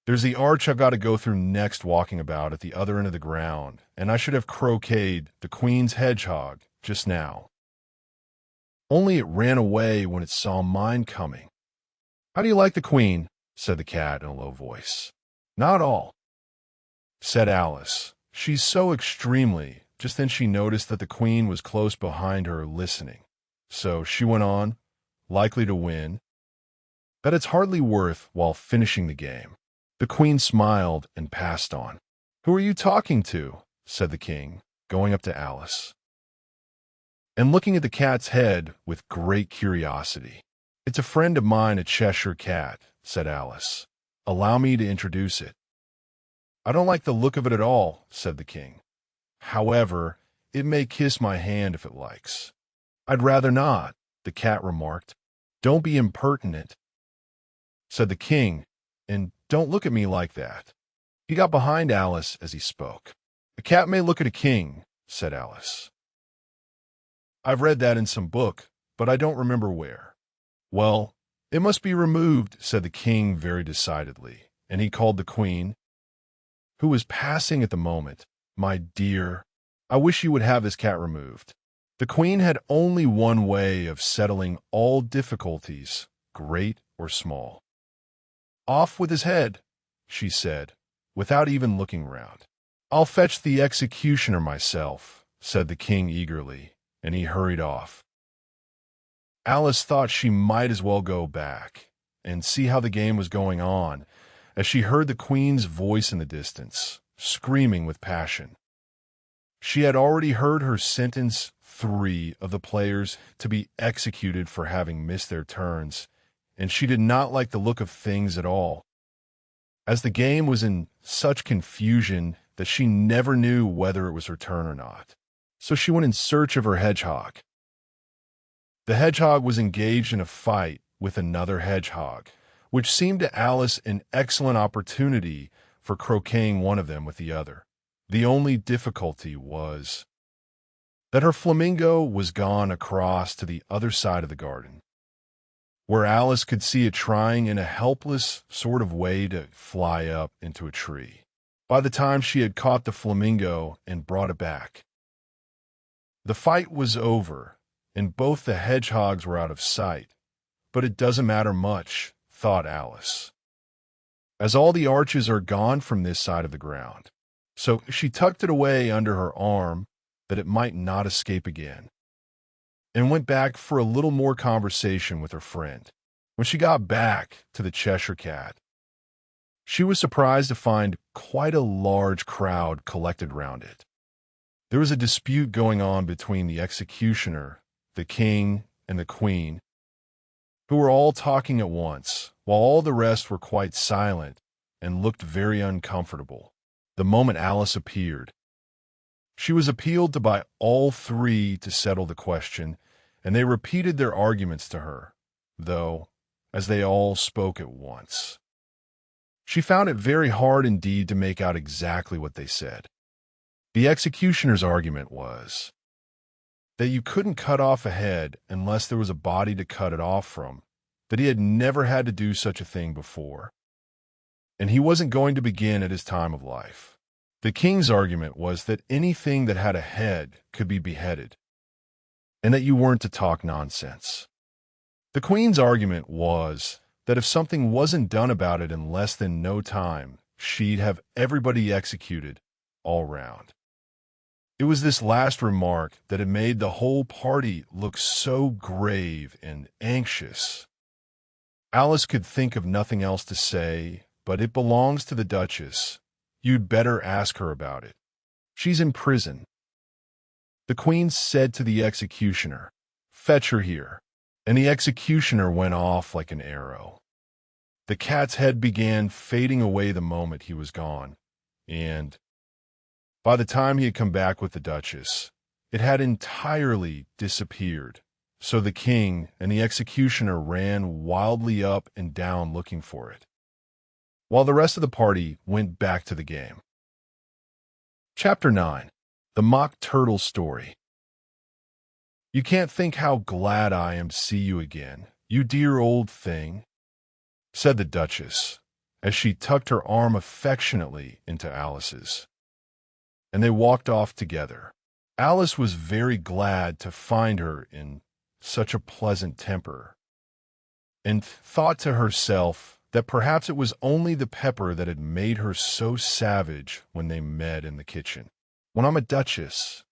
there's the arch I've got to go through next, walking about at the other end of the ground, and I should have croqueted the Queen's hedgehog just now. Only it ran away when it saw mine coming. How do you like the Queen? Said the cat in a low voice. Not all, said Alice. She's so extremely. Just then she noticed that the Queen was close behind her listening. So she went on, likely to win, that it's hardly worth while finishing the game. The Queen smiled and passed on. Who are you talking to? Said the King, going up to Alice and looking at the cat's head with great curiosity. It's a friend of mine, a Cheshire Cat, said Alice. Allow me to introduce it. I don't like the look of it at all, said the King. However, it may kiss my hand if it likes. I'd rather not, the cat remarked. Don't be impertinent, said the King, and don't look at me like that. He got behind Alice as he spoke. A cat may look at a king, said Alice. I've read that in some book, but I don't remember where. Well, it must be removed, said the King very decidedly, and he called the Queen, who was passing at the moment. My dear, I wish you would have this cat removed. The Queen had only one way of settling all difficulties, great or small. Off with his head, she said, without even looking round. I'll fetch the executioner myself, said the King eagerly, and he hurried off. Alice thought she might as well go back and see how the game was going on, as she heard the Queen's voice in the distance, screaming with passion. She had already heard her sentence 3 of the players to be executed for having missed their turns, and she did not like the look of things at all, as the game was in such confusion that she never knew whether it was her turn or not. So she went in search of her hedgehog. The hedgehog was engaged in a fight with another hedgehog, which seemed to Alice an excellent opportunity for croqueting one of them with the other. The only difficulty was that her flamingo was gone across to the other side of the garden, where Alice could see it trying in a helpless sort of way to fly up into a tree. By the time she had caught the flamingo and brought it back, the fight was over, and both the hedgehogs were out of sight. But it doesn't matter much, thought Alice, as all the arches are gone from this side of the ground. So she tucked it away under her arm that it might not escape again, and went back for a little more conversation with her friend. When she got back to the Cheshire Cat, she was surprised to find quite a large crowd collected round it. There was a dispute going on between the executioner, the King, and the Queen, who were all talking at once, while all the rest were quite silent and looked very uncomfortable. The moment Alice appeared, she was appealed to by all 3 to settle the question, and they repeated their arguments to her, though, as they all spoke at once, she found it very hard indeed to make out exactly what they said. The executioner's argument was that you couldn't cut off a head unless there was a body to cut it off from, that he had never had to do such a thing before, and he wasn't going to begin at his time of life. The King's argument was that anything that had a head could be beheaded, and that you weren't to talk nonsense. The Queen's argument was that if something wasn't done about it in less than no time, she'd have everybody executed all round. It was this last remark that had made the whole party look so grave and anxious. Alice could think of nothing else to say, but it belongs to the Duchess. You'd better ask her about it. She's in prison. The Queen said to the executioner, "Fetch her here." And the executioner went off like an arrow. The cat's head began fading away the moment he was gone, and by the time he had come back with the Duchess, it had entirely disappeared. So the king and the executioner ran wildly up and down looking for it, while the rest of the party went back to the game. Chapter 9. The Mock Turtle Story. You can't think how glad I am to see you again, you dear old thing, said the Duchess, as she tucked her arm affectionately into Alice's, and they walked off together. Alice was very glad to find her in such a pleasant temper, and thought to herself that perhaps it was only the pepper that had made her so savage when they met in the kitchen. "When I'm a duchess,"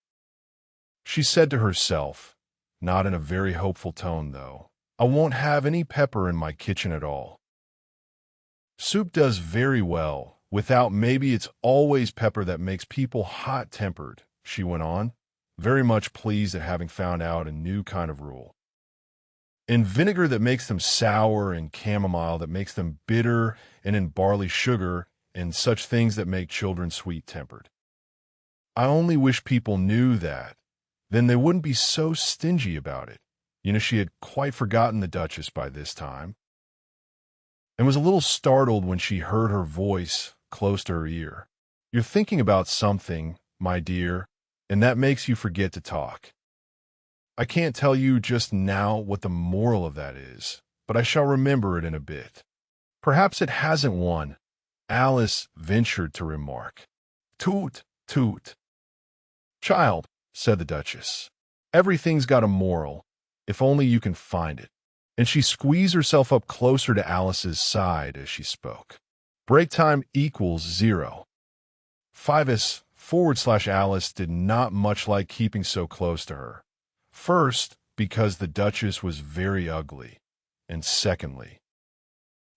she said to herself, not in a very hopeful tone, though, "I won't have any pepper in my kitchen at all. Soup does very well without. Maybe it's always pepper that makes people hot-tempered," she went on, very much pleased at having found out a new kind of rule. "In vinegar that makes them sour, and chamomile that makes them bitter, and in barley sugar, and such things that make children sweet-tempered. I only wish people knew that. Then they wouldn't be so stingy about it." She had quite forgotten the Duchess by this time, and was a little startled when she heard her voice close to her ear. "You're thinking about something, my dear, and that makes you forget to talk. I can't tell you just now what the moral of that is, but I shall remember it in a bit." "Perhaps it hasn't one," Alice ventured to remark. "Toot, toot." "Child," said the Duchess, "everything's got a moral, if only you can find it." And she squeezed herself up closer to Alice's side as she spoke. Break time equals 0. 5s/ Alice did not much like keeping so close to her. First, because the Duchess was very ugly, and secondly,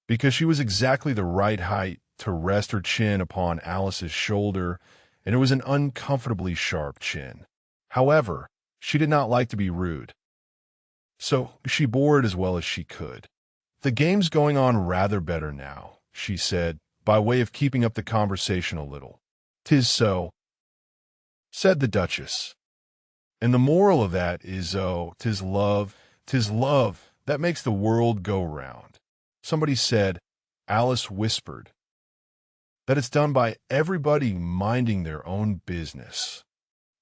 because she was exactly the right height to rest her chin upon Alice's shoulder, and it was an uncomfortably sharp chin. However, she did not like to be rude, so she bore it as well as she could. "The game's going on rather better now," she said, by way of keeping up the conversation a little. "'Tis so," said the Duchess. "And the moral of that is, oh, 'tis love that makes the world go round." Somebody said, Alice whispered, that it's done by everybody minding their own business.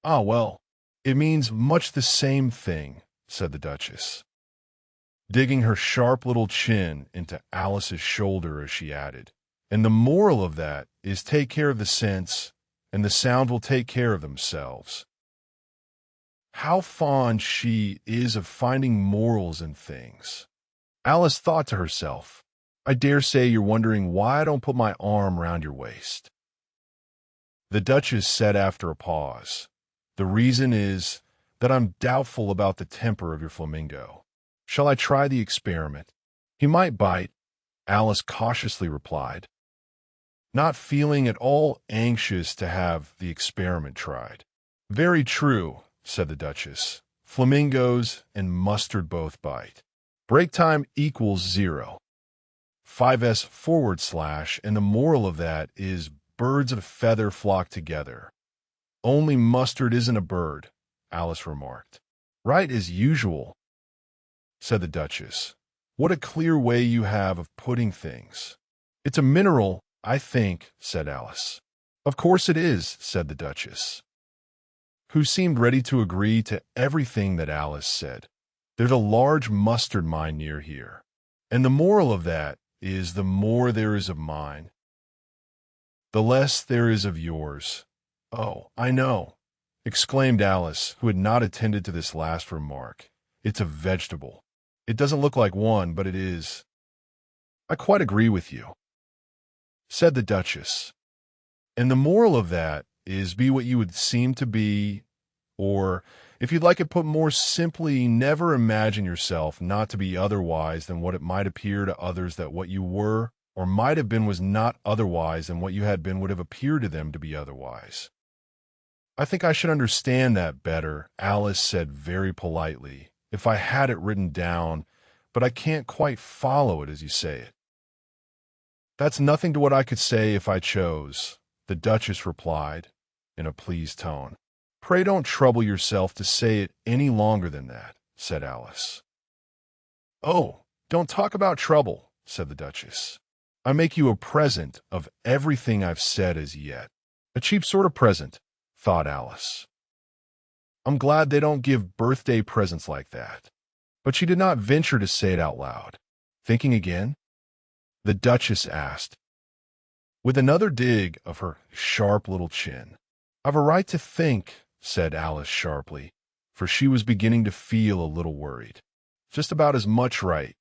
"Ah, well, it means much the same thing," said the Duchess, digging her sharp little chin into Alice's shoulder as she added, "And the moral of that is take care of the sense, and the sound will take care of themselves." How fond she is of finding morals in things. Alice thought to herself, "I dare say you're wondering why I don't put my arm round your waist." The Duchess said after a pause, "The reason is that I'm doubtful about the temper of your flamingo. Shall I try the experiment?" "He might bite," Alice cautiously replied, not feeling at all anxious to have the experiment tried. "Very true," said the Duchess. "Flamingos and mustard both bite. Break time equals 0. 5s/ and the moral of that is birds of a feather flock together. Only mustard isn't a bird," Alice remarked. "Right as usual," said the Duchess. "What a clear way you have of putting things." "It's a mineral, I think," said Alice. "Of course it is," said the Duchess, who seemed ready to agree to everything that Alice said. "There's a large mustard mine near here, and the moral of that is the more there is of mine, the less there is of yours." "Oh, I know," exclaimed Alice, who had not attended to this last remark. "It's a vegetable." It doesn't look like one, but it is. I quite agree with you, said the Duchess. And the moral of that is be what you would seem to be, or, if you'd like it put more simply, never imagine yourself not to be otherwise than what it might appear to others that what you were or might have been was not otherwise than what you had been would have appeared to them to be otherwise. I think I should understand that better, Alice said very politely, if I had it written down, but I can't quite follow it as you say it. That's nothing to what I could say if I chose, the Duchess replied, in a pleased tone. Pray don't trouble yourself to say it any longer than that, said Alice. Oh, don't talk about trouble, said the Duchess. I make you a present of everything I've said as yet. A cheap sort of present, thought Alice. I'm glad they don't give birthday presents like that. But she did not venture to say it out loud. Thinking again? The Duchess asked, with another dig of her sharp little chin. I've a right to think, said Alice sharply, for she was beginning to feel a little worried. Just about as much right,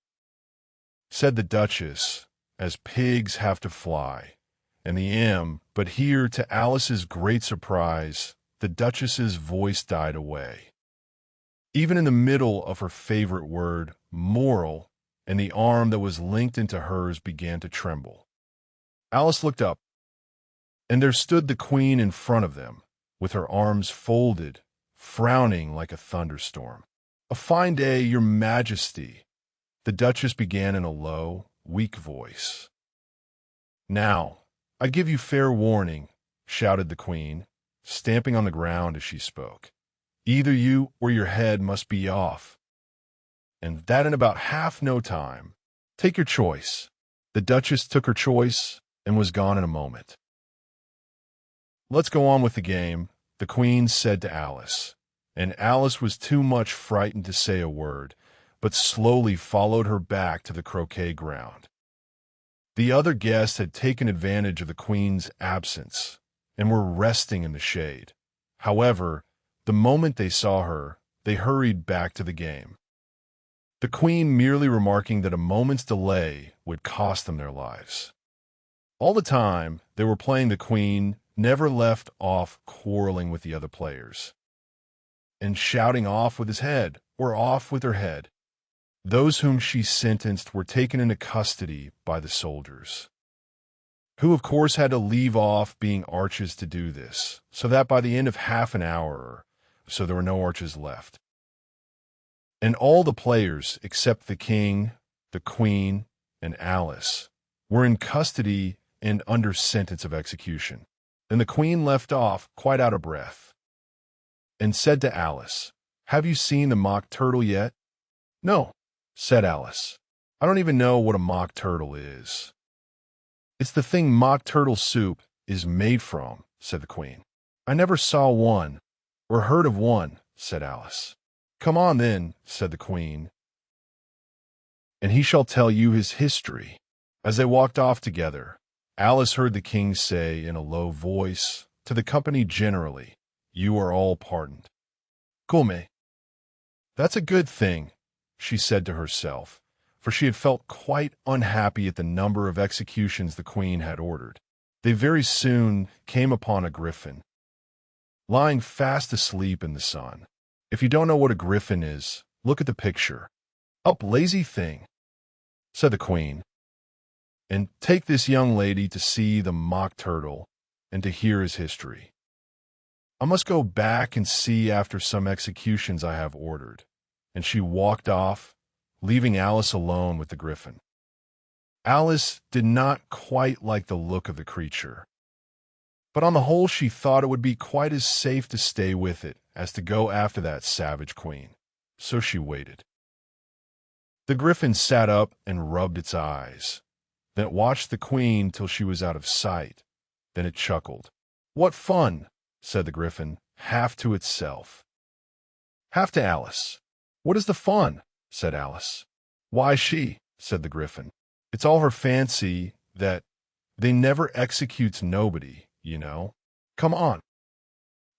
said the Duchess, as pigs have to fly, and the M, but here, to Alice's great surprise, the Duchess's voice died away. Even in the middle of her favorite word, moral, and the arm that was linked into hers began to tremble. Alice looked up, and there stood the Queen in front of them, with her arms folded, frowning like a thunderstorm. A fine day, Your Majesty, the Duchess began in a low, weak voice. Now, I give you fair warning, shouted the Queen, stamping on the ground as she spoke. Either you or your head must be off. And that in about half no time. Take your choice. The Duchess took her choice and was gone in a moment. Let's go on with the game, the Queen said to Alice, and Alice was too much frightened to say a word, but slowly followed her back to the croquet ground. The other guests had taken advantage of the Queen's absence and were resting in the shade. However, the moment they saw her, they hurried back to the game. The Queen merely remarking that a moment's delay would cost them their lives. All the time they were playing, the Queen never left off quarreling with the other players and shouting off with his head or off with her head. Those whom she sentenced were taken into custody by the soldiers, who of course had to leave off being arches to do this, so that by the end of half an hour or so there were no arches left. And all the players, except the King, the Queen, and Alice, were in custody and under sentence of execution. Then the Queen left off, quite out of breath, and said to Alice, "Have you seen the mock turtle yet?" "No," said Alice. "I don't even know what a mock turtle is." "It's the thing mock turtle soup is made from," said the Queen. "I never saw one, or heard of one," said Alice. "Come on, then," said the Queen, "and he shall tell you his history." As they walked off together, Alice heard the King say in a low voice to the company generally, "You are all pardoned." "Come." "That's a good thing," she said to herself, for she had felt quite unhappy at the number of executions the Queen had ordered. They very soon came upon a griffin, lying fast asleep in the sun. If you don't know what a griffin is, look at the picture. "Up, lazy thing," said the Queen, "and take this young lady to see the mock turtle and to hear his history. I must go back and see after some executions I have ordered." And she walked off, leaving Alice alone with the griffin. Alice did not quite like the look of the creature, but on the whole she thought it would be quite as safe to stay with it as to go after that savage Queen. So she waited. The griffin sat up and rubbed its eyes. Then it watched the Queen till she was out of sight. Then it chuckled. "What fun," said the griffin, half to itself, half to Alice. "What is the fun?" said Alice. "Why, she," said the griffin. "It's all her fancy that they never executes nobody, you know. Come on."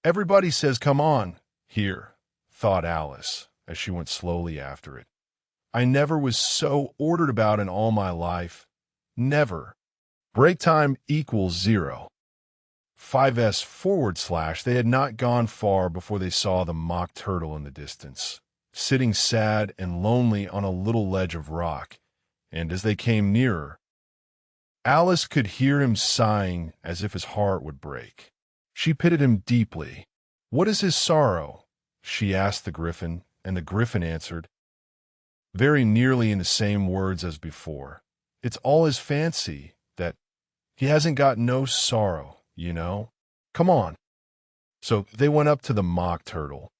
"Everybody says come on here," thought Alice as she went slowly after it. I never was so ordered about in all my life. Never. Break time equals 0. 5s / They had not gone far before they saw the mock turtle in the distance, sitting sad and lonely on a little ledge of rock, and as they came nearer, Alice could hear him sighing as if his heart would break. She pitied him deeply. "What is his sorrow?" she asked the Griffin, and the Griffin answered, very nearly in the same words as before, "It's all his fancy, that he hasn't got no sorrow, you know. Come on." So they went up to the mock turtle,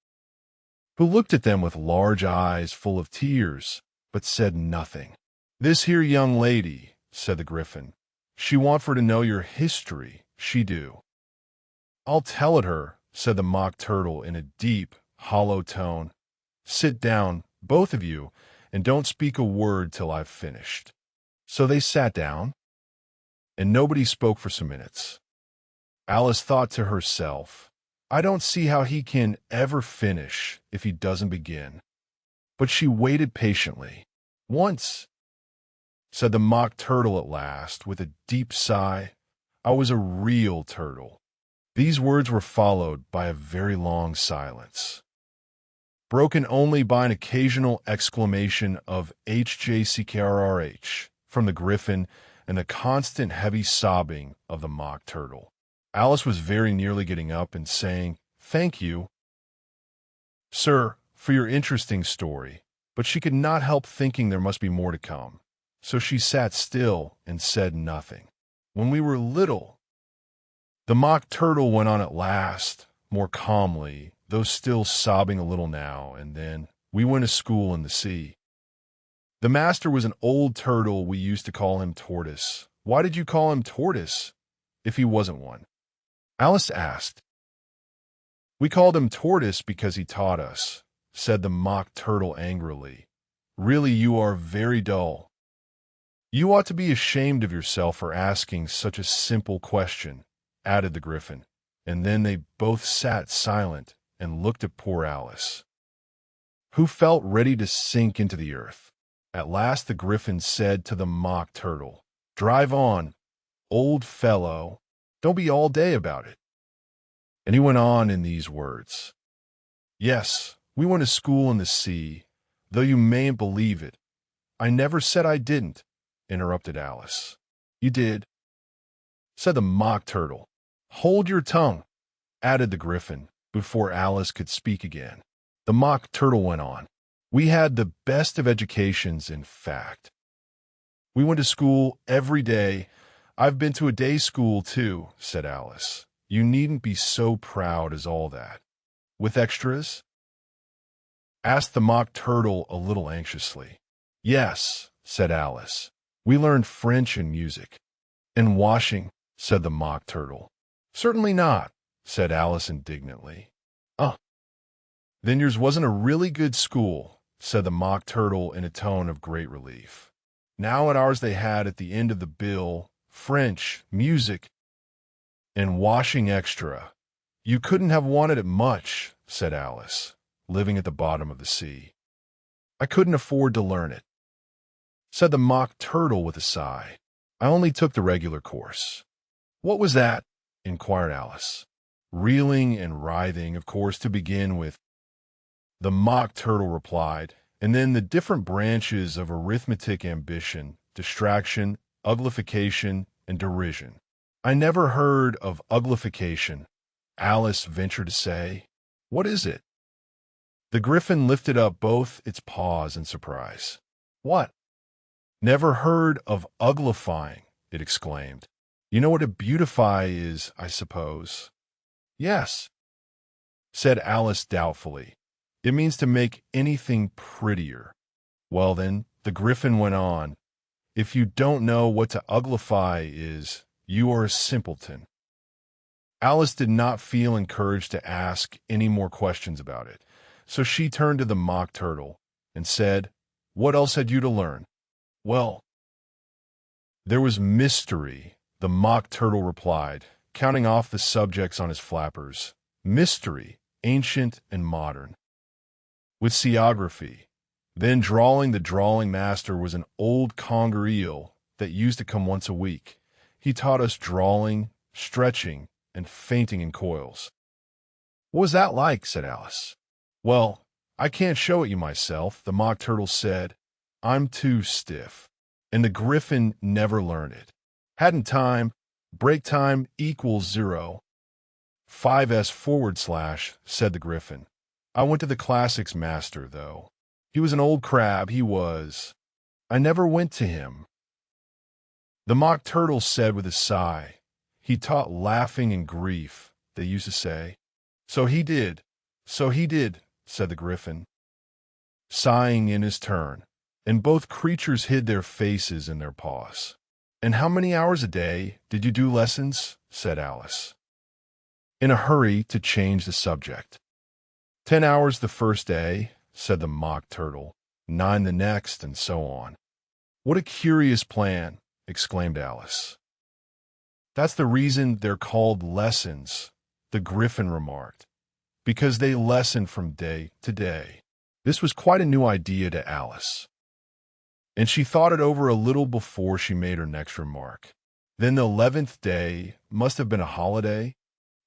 who looked at them with large eyes full of tears, but said nothing. "This here young lady," said the Griffin, "she want for to know your history, she do." "I'll tell it her," said the mock turtle in a deep, hollow tone. "Sit down, both of you, and don't speak a word till I've finished." So they sat down, and nobody spoke for some minutes. Alice thought to herself, "I don't see how he can ever finish if he doesn't begin." But she waited patiently. "Once," said the mock turtle at last, with a deep sigh, "I was a real turtle." These words were followed by a very long silence, broken only by an occasional exclamation of HJCKRRH from the Griffin and the constant heavy sobbing of the mock turtle. Alice was very nearly getting up and saying, "Thank you, sir, for your interesting story," but she could not help thinking there must be more to come. So she sat still and said nothing. "When we were little," the mock turtle went on at last, more calmly, though still sobbing a little now and then, "we went to school in the sea. The master was an old turtle. We used to call him Tortoise." "Why did you call him Tortoise, if he wasn't one?" Alice asked. "We called him Tortoise because he taught us," said the mock turtle angrily. "Really, you are very dull. You ought to be ashamed of yourself for asking such a simple question," added the Griffin, and then they both sat silent and looked at poor Alice, who felt ready to sink into the earth. At last the Griffin said to the mock turtle, "Drive on, old fellow. Don't be all day about it." And he went on in these words. "Yes, we went to school in the sea, though you mayn't believe it." "I never said I didn't," interrupted Alice. "You did," said the mock turtle. "Hold your tongue," added the Griffin, before Alice could speak again. The mock turtle went on. "We had the best of educations, in fact. We went to school every day. I've been to a day school, too," said Alice. "You needn't be so proud as all that." "With extras?" asked the mock turtle a little anxiously. "Yes," said Alice. "We learned French and music." "And washing?" said the mock turtle. "Certainly not," said Alice indignantly. "Then yours wasn't a really good school," said the mock turtle in a tone of great relief. "Now at ours they had at the end of the bill French, music, and washing extra." "You couldn't have wanted it much," said Alice, living at the bottom of the sea. "I couldn't afford to learn it," said the mock turtle with a sigh. "I only took the regular course." "What was that?" inquired Alice. "Reeling and writhing, of course, to begin with," the mock turtle replied, "and then the different branches of arithmetic, ambition, distraction, uglification, and derision." "I never heard of uglification," Alice ventured to say. "What is it?" The Griffin lifted up both its paws in surprise. "What? Never heard of uglifying?" it exclaimed. "You know what a beautify is, I suppose." "Yes," said Alice doubtfully. "It means to make anything prettier." "Well, then," the Griffin went on, "if you don't know what to uglify is, you are a simpleton." Alice did not feel encouraged to ask any more questions about it, so she turned to the mock turtle and said, "What else had you to learn?" "Well, there was mystery," the mock turtle replied, counting off the subjects on his flappers. "Mystery, ancient and modern, with seography, Then the drawing master was an old conger eel that used to come once a week. He taught us drawing, stretching, and fainting in coils. What was that like? Said Alice. Well, I can't show it you myself, the Mock Turtle said. I'm too stiff. And the Griffin never learned it. Hadn't time. Break time equals 0. 5s/, said the Griffin. I went to the classics master, though. He was an old crab, he was. I never went to him. The Mock Turtle said with a sigh. He taught laughing and grief, they used to say. So he did, said the Griffin, sighing in his turn, and both creatures hid their faces in their paws. And how many hours a day did you do lessons? Said Alice, in a hurry to change the subject. 10 hours the first day, said the Mock Turtle, 9 the next, and so on. What a curious plan, exclaimed Alice. That's the reason they're called lessons, the Griffin remarked, because they lesson from day to day. This was quite a new idea to Alice, and she thought it over a little before she made her next remark. Then the 11th day must have been a holiday?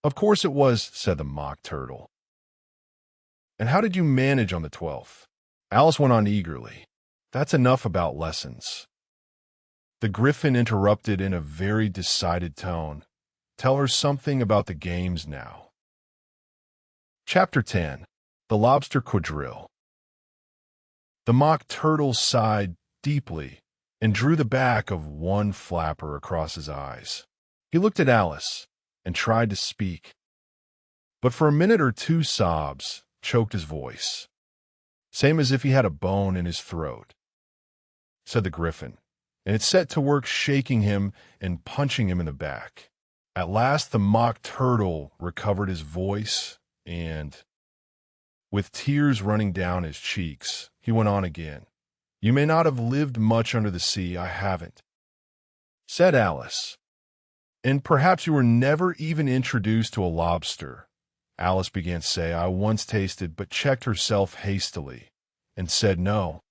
Of course it was, said the Mock Turtle. And how did you manage on the 12th? Alice went on eagerly. That's enough about lessons. The Griffin interrupted in a very decided tone. Tell her something about the games now. Chapter 10. The Lobster Quadrille. The Mock Turtle sighed deeply and drew the back of one flapper across his eyes. He looked at Alice and tried to speak, but for a minute or two sobs choked his voice, same as if he had a bone in his throat. Said the Griffin, and it set to work shaking him and punching him in the back. At last the Mock Turtle recovered his voice and, with tears running down his cheeks, he went on again. You may not have lived much under the sea, I haven't, said Alice. And perhaps you were never even introduced to a lobster. Alice began to say, I once tasted, but checked herself hastily and said no,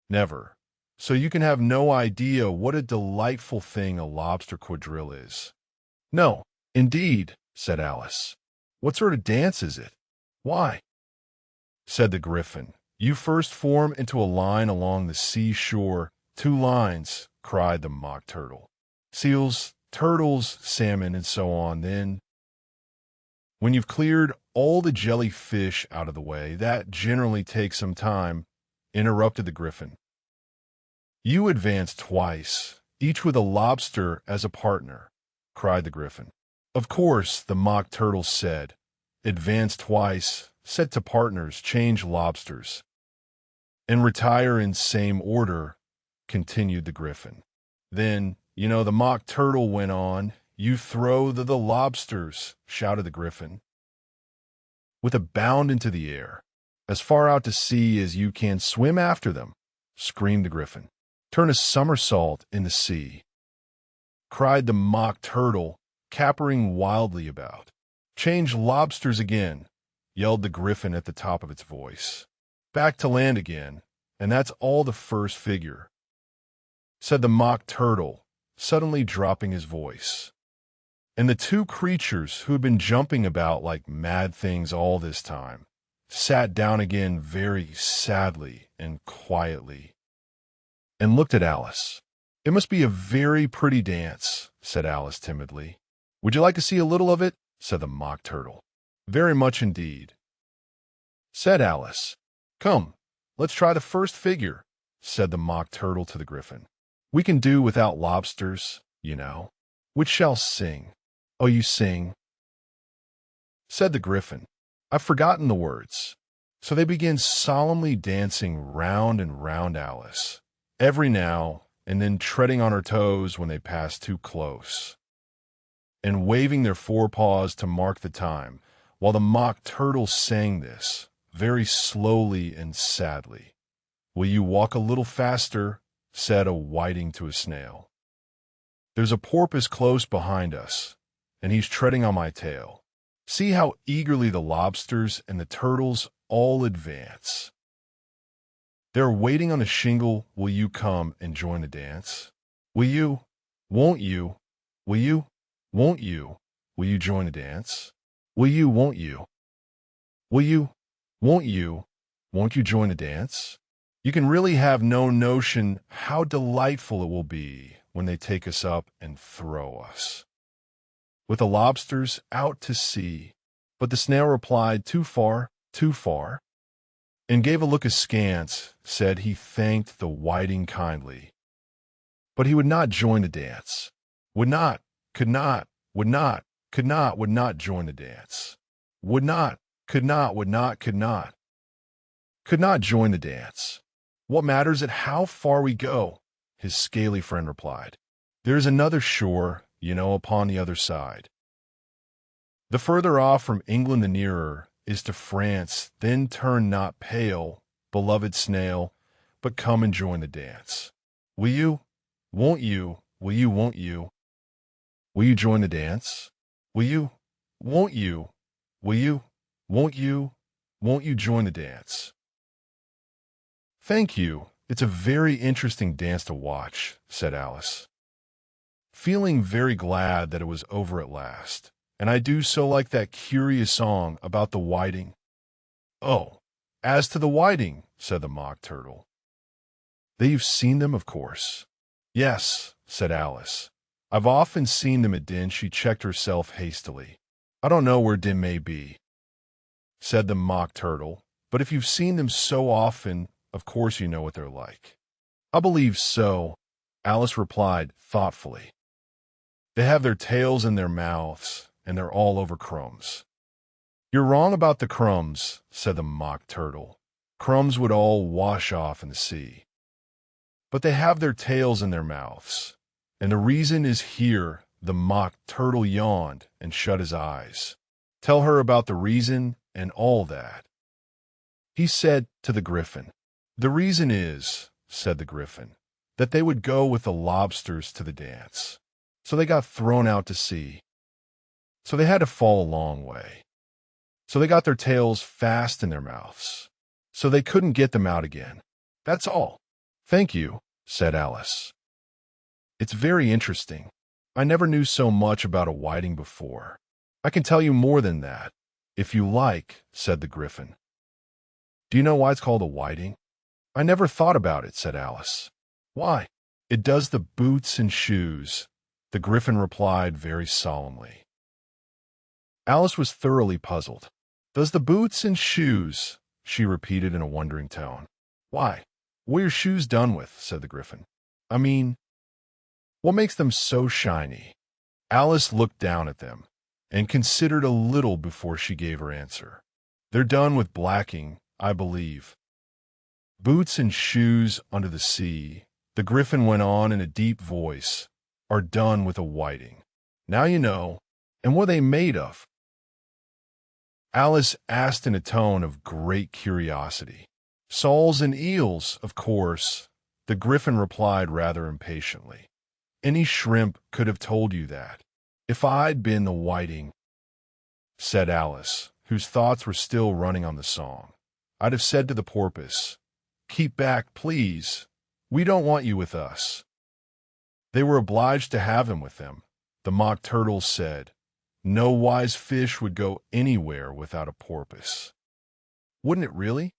never. So you can have no idea what a delightful thing a lobster quadrille is. No, indeed, said Alice. What sort of dance is it? Why, said the Griffin, you first form into a line along the seashore. 2 lines, cried the Mock Turtle. Seals, turtles, salmon, and so on. Then, when you've cleared all the jellyfish out of the way, that generally takes some time, interrupted the Griffin. You advance twice, each with a lobster as a partner, cried the Griffin. Of course, the Mock Turtle said. Advance twice, set to partners, change lobsters, and retire in same order, continued the Griffin. Then, the Mock Turtle went on. You throw the lobsters, shouted the Griffin, with a bound into the air. As far out to sea as you can swim after them, screamed the Griffin. Turn a somersault in the sea, cried the Mock Turtle, capering wildly about. Change lobsters again, yelled the Griffin at the top of its voice. Back to land again, and that's all the first figure, said the Mock Turtle, suddenly dropping his voice. And the 2 creatures who had been jumping about like mad things all this time sat down again very sadly and quietly and looked at Alice. It must be a very pretty dance, said Alice timidly. Would you like to see a little of it? Said the Mock Turtle. Very much indeed, said Alice. Come, let's try the first figure, said the Mock Turtle to the Griffin. We can do without lobsters, Which shall sing? Oh, you sing, said the Griffin. I've forgotten the words. So they began solemnly dancing round and round Alice, every now and then treading on her toes when they passed too close, and waving their forepaws to mark the time, while the Mock Turtle sang this, very slowly and sadly. Will you walk a little faster? Said a whiting to a snail. There's a porpoise close behind us, and he's treading on my tail. See how eagerly the lobsters and the turtles all advance. They're waiting on a shingle. Will you come and join the dance? Will you? Won't you? Will you? Won't you? Will you join the dance? Will you? Won't you? Will you? Won't you? Won't you join the dance? You can really have no notion how delightful it will be when they take us up and throw us. With the lobsters out to sea. But the snail replied, too far, and gave a look askance, said he thanked the whiting kindly, but he would not join the dance. Would not, could not, would not, could not join the dance. Would not, could not, would not, could not join the dance. What matters it how far we go? His scaly friend replied. There is another shore, upon the other side. The further off from England the nearer is to France, then turn not pale, beloved snail, but come and join the dance. Will you? Won't you? Will you? Won't you? Will you join the dance? Will you? Won't you? Will you? Won't you? Won't you join the dance? Thank you. It's a very interesting dance to watch, said Alice, feeling very glad that it was over at last. And I do so like that curious song about the whiting. Oh, as to the whiting, said the Mock Turtle. That you've seen them, of course. Yes, said Alice. I've often seen them at Din. She checked herself hastily. I don't know where Din may be, said the Mock Turtle, but if you've seen them so often, of course you know what they're like. I believe so, Alice replied thoughtfully. They have their tails in their mouths, and they're all over crumbs. You're wrong about the crumbs, said the Mock Turtle. Crumbs would all wash off in the sea. But they have their tails in their mouths, and the reason is here. The Mock Turtle yawned and shut his eyes. Tell her about the reason and all that. He said to the Griffin. The reason is, said the Griffin, that they would go with the lobsters to the dance. So they got thrown out to sea. So they had to fall a long way. So they got their tails fast in their mouths. So they couldn't get them out again. That's all. Thank you, said Alice. It's very interesting. I never knew so much about a whiting before. I can tell you more than that, if you like, said the Griffin. Do you know why it's called a whiting? I never thought about it, said Alice. Why? It does the boots and shoes, the Griffin replied very solemnly. Alice was thoroughly puzzled. Does the boots and shoes, she repeated in a wondering tone. Why, what are your shoes done with, said the Griffin. I mean, what makes them so shiny? Alice looked down at them and considered a little before she gave her answer. They're done with blacking, I believe. Boots and shoes under the sea, the Griffin went on in a deep voice, are done with a whiting. Now you know. And what are they made of? Alice asked in a tone of great curiosity. Soles and eels, of course, the Griffin replied rather impatiently. Any shrimp could have told you that. If I'd been the whiting, said Alice, whose thoughts were still running on the song, I'd have said to the porpoise, keep back, please. We don't want you with us. They were obliged to have him with them. The Mock Turtle said, no wise fish would go anywhere without a porpoise. Wouldn't it really?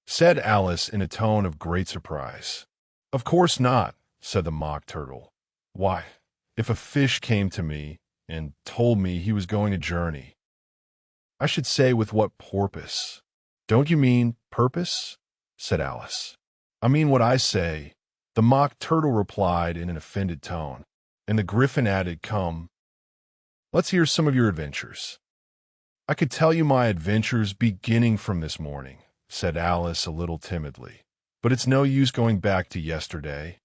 Said Alice in a tone of great surprise. Of course not, said the Mock Turtle. Why, if a fish came to me and told me he was going a journey, I should say with what porpoise. Don't you mean purpose? Said Alice. I mean what I say, the Mock Turtle replied in an offended tone, and the Griffin added, come, let's hear some of your adventures. I could tell you my adventures beginning from this morning, said Alice a little timidly, but it's no use going back to yesterday,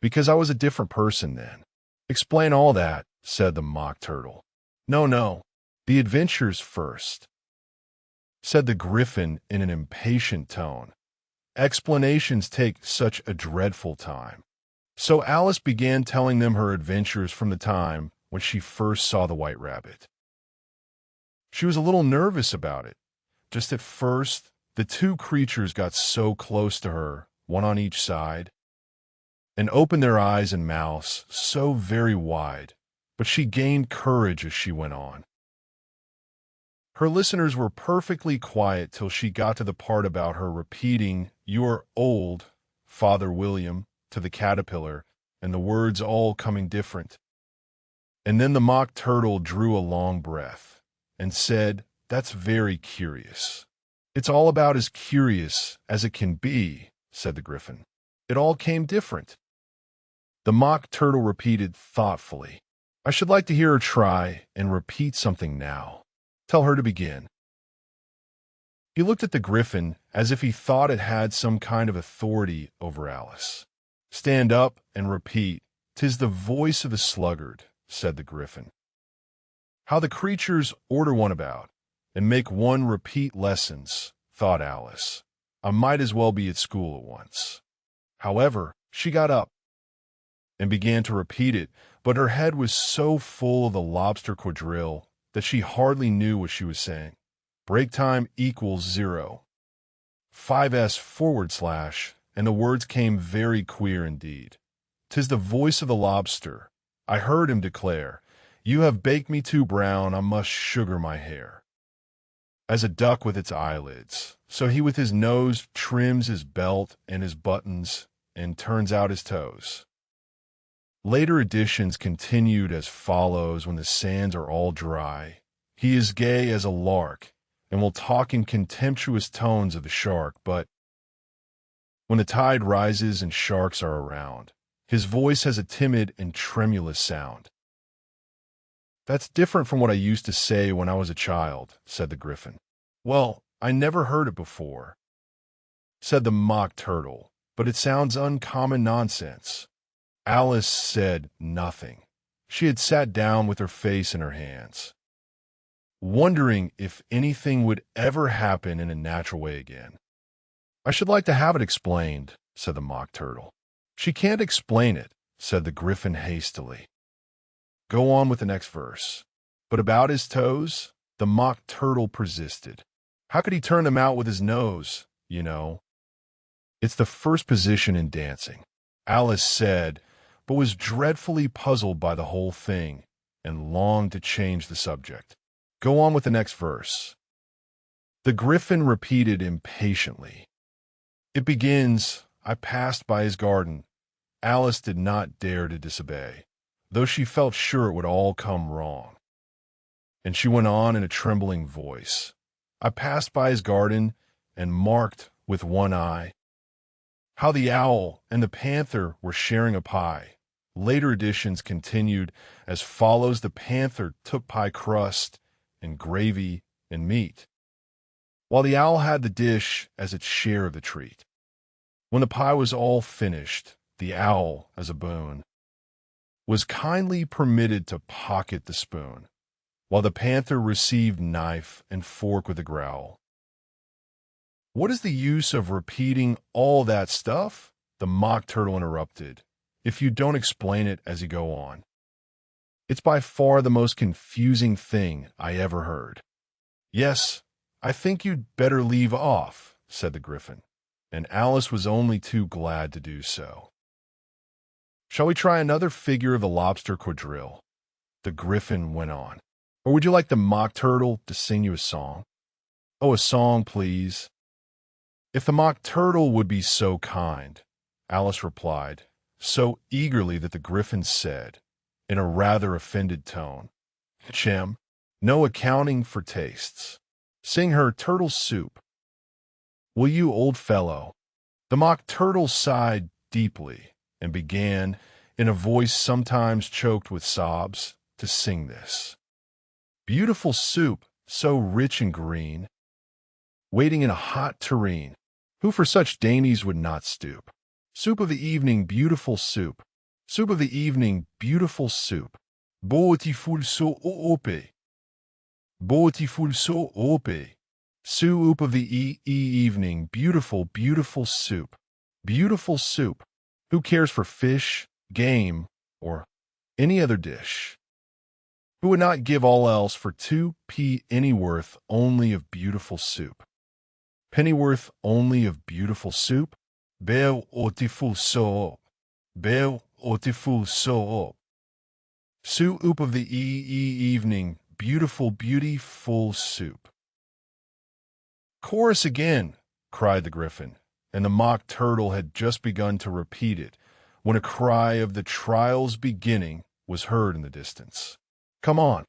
because I was a different person then. Explain all that, said the Mock Turtle. No, the adventures first, said the Griffin in an impatient tone. Explanations take such a dreadful time. So Alice began telling them her adventures from the time when she first saw the White Rabbit. She was a little nervous about it, just at first, The two creatures got so close to her, one on each side, and opened their eyes and mouths so very wide, but she gained courage as she went on. Her listeners were perfectly quiet till she got to the part about her repeating, "You are old, Father William," to the caterpillar, and the words all coming different. And then the mock turtle drew a long breath and said, "That's very curious." "It's all about as curious as it can be," said the griffin. "It all came different." The mock turtle repeated thoughtfully, "I should like to hear her try and repeat something now. Tell her to begin." He looked at the griffin as if he thought it had some kind of authority over Alice. "Stand up and repeat. 'Tis the voice of the sluggard," said the griffin. How the creatures order one about and make one repeat lessons, thought Alice. I might as well be at school at once. However, she got up and began to repeat it, but her head was so full of the lobster quadrille that she hardly knew what she was saying. Break time equals 0. 5s/, and the words came very queer indeed. "'Tis the voice of the lobster," I heard him declare. "You have baked me too brown, I must sugar my hair." As a duck with its eyelids, so he with his nose trims his belt and his buttons and turns out his toes. Later editions continued as follows when the sands are all dry. He is gay as a lark, and will talk in contemptuous tones of the shark, but when the tide rises and sharks are around, his voice has a timid and tremulous sound. "That's different from what I used to say when I was a child," said the griffin. "Well, I never heard it before," said the mock turtle, "but it sounds uncommon nonsense." Alice said nothing. She had sat down with her face in her hands, wondering if anything would ever happen in a natural way again. "I should like to have it explained," said the mock turtle. "She can't explain it," said the griffin hastily. "Go on with the next verse." But about his toes, the mock turtle persisted. "How could he turn them out with his nose, you know? It's the first position in dancing," Alice said, but was dreadfully puzzled by the whole thing and longed to change the subject. "Go on with the next verse." The griffin repeated impatiently. "It begins, 'I passed by his garden.'" Alice did not dare to disobey, though she felt sure it would all come wrong. And she went on in a trembling voice, "I passed by his garden and marked with one eye how the owl and the panther were sharing a pie." Later editions continued as follows: "The panther took pie crust and gravy and meat, while the owl had the dish as its share of the treat. When the pie was all finished, the owl, as a boon, was kindly permitted to pocket the spoon, while the panther received knife and fork with a growl." "What is the use of repeating all that stuff?" the mock turtle interrupted, "if you don't explain it as you go on. It's by far the most confusing thing I ever heard." "Yes, I think you'd better leave off," said the griffin, and Alice was only too glad to do so. "Shall we try another figure of the lobster quadrille?" the griffin went on. "Or would you like the mock turtle to sing you a song?" "Oh, a song, please." "If the mock turtle would be so kind," Alice replied, so eagerly that the griffin said, in a rather offended tone, "Chem, no accounting for tastes. Sing her turtle soup. Will you, old fellow?" The mock turtle sighed deeply and began, in a voice sometimes choked with sobs, to sing this: "Beautiful soup, so rich and green, waiting in a hot tureen, who for such dainties would not stoop? Soup of the evening, beautiful soup. Soup of the evening, beautiful soup. Beautiful so ope. Beautiful so ope. Soup of the evening, beautiful, beautiful soup. Beautiful soup. Who cares for fish, game, or any other dish? Who would not give all else for 2p any worth only of beautiful soup?" Pennyworth only of beautiful soup? Beautiful soup. Beautiful soup. Soup of the evening, beautiful, beautiful soup. Chorus again, cried the Gryphon, and the mock turtle had just begun to repeat it when a cry of the trial's beginning was heard in the distance. Come on,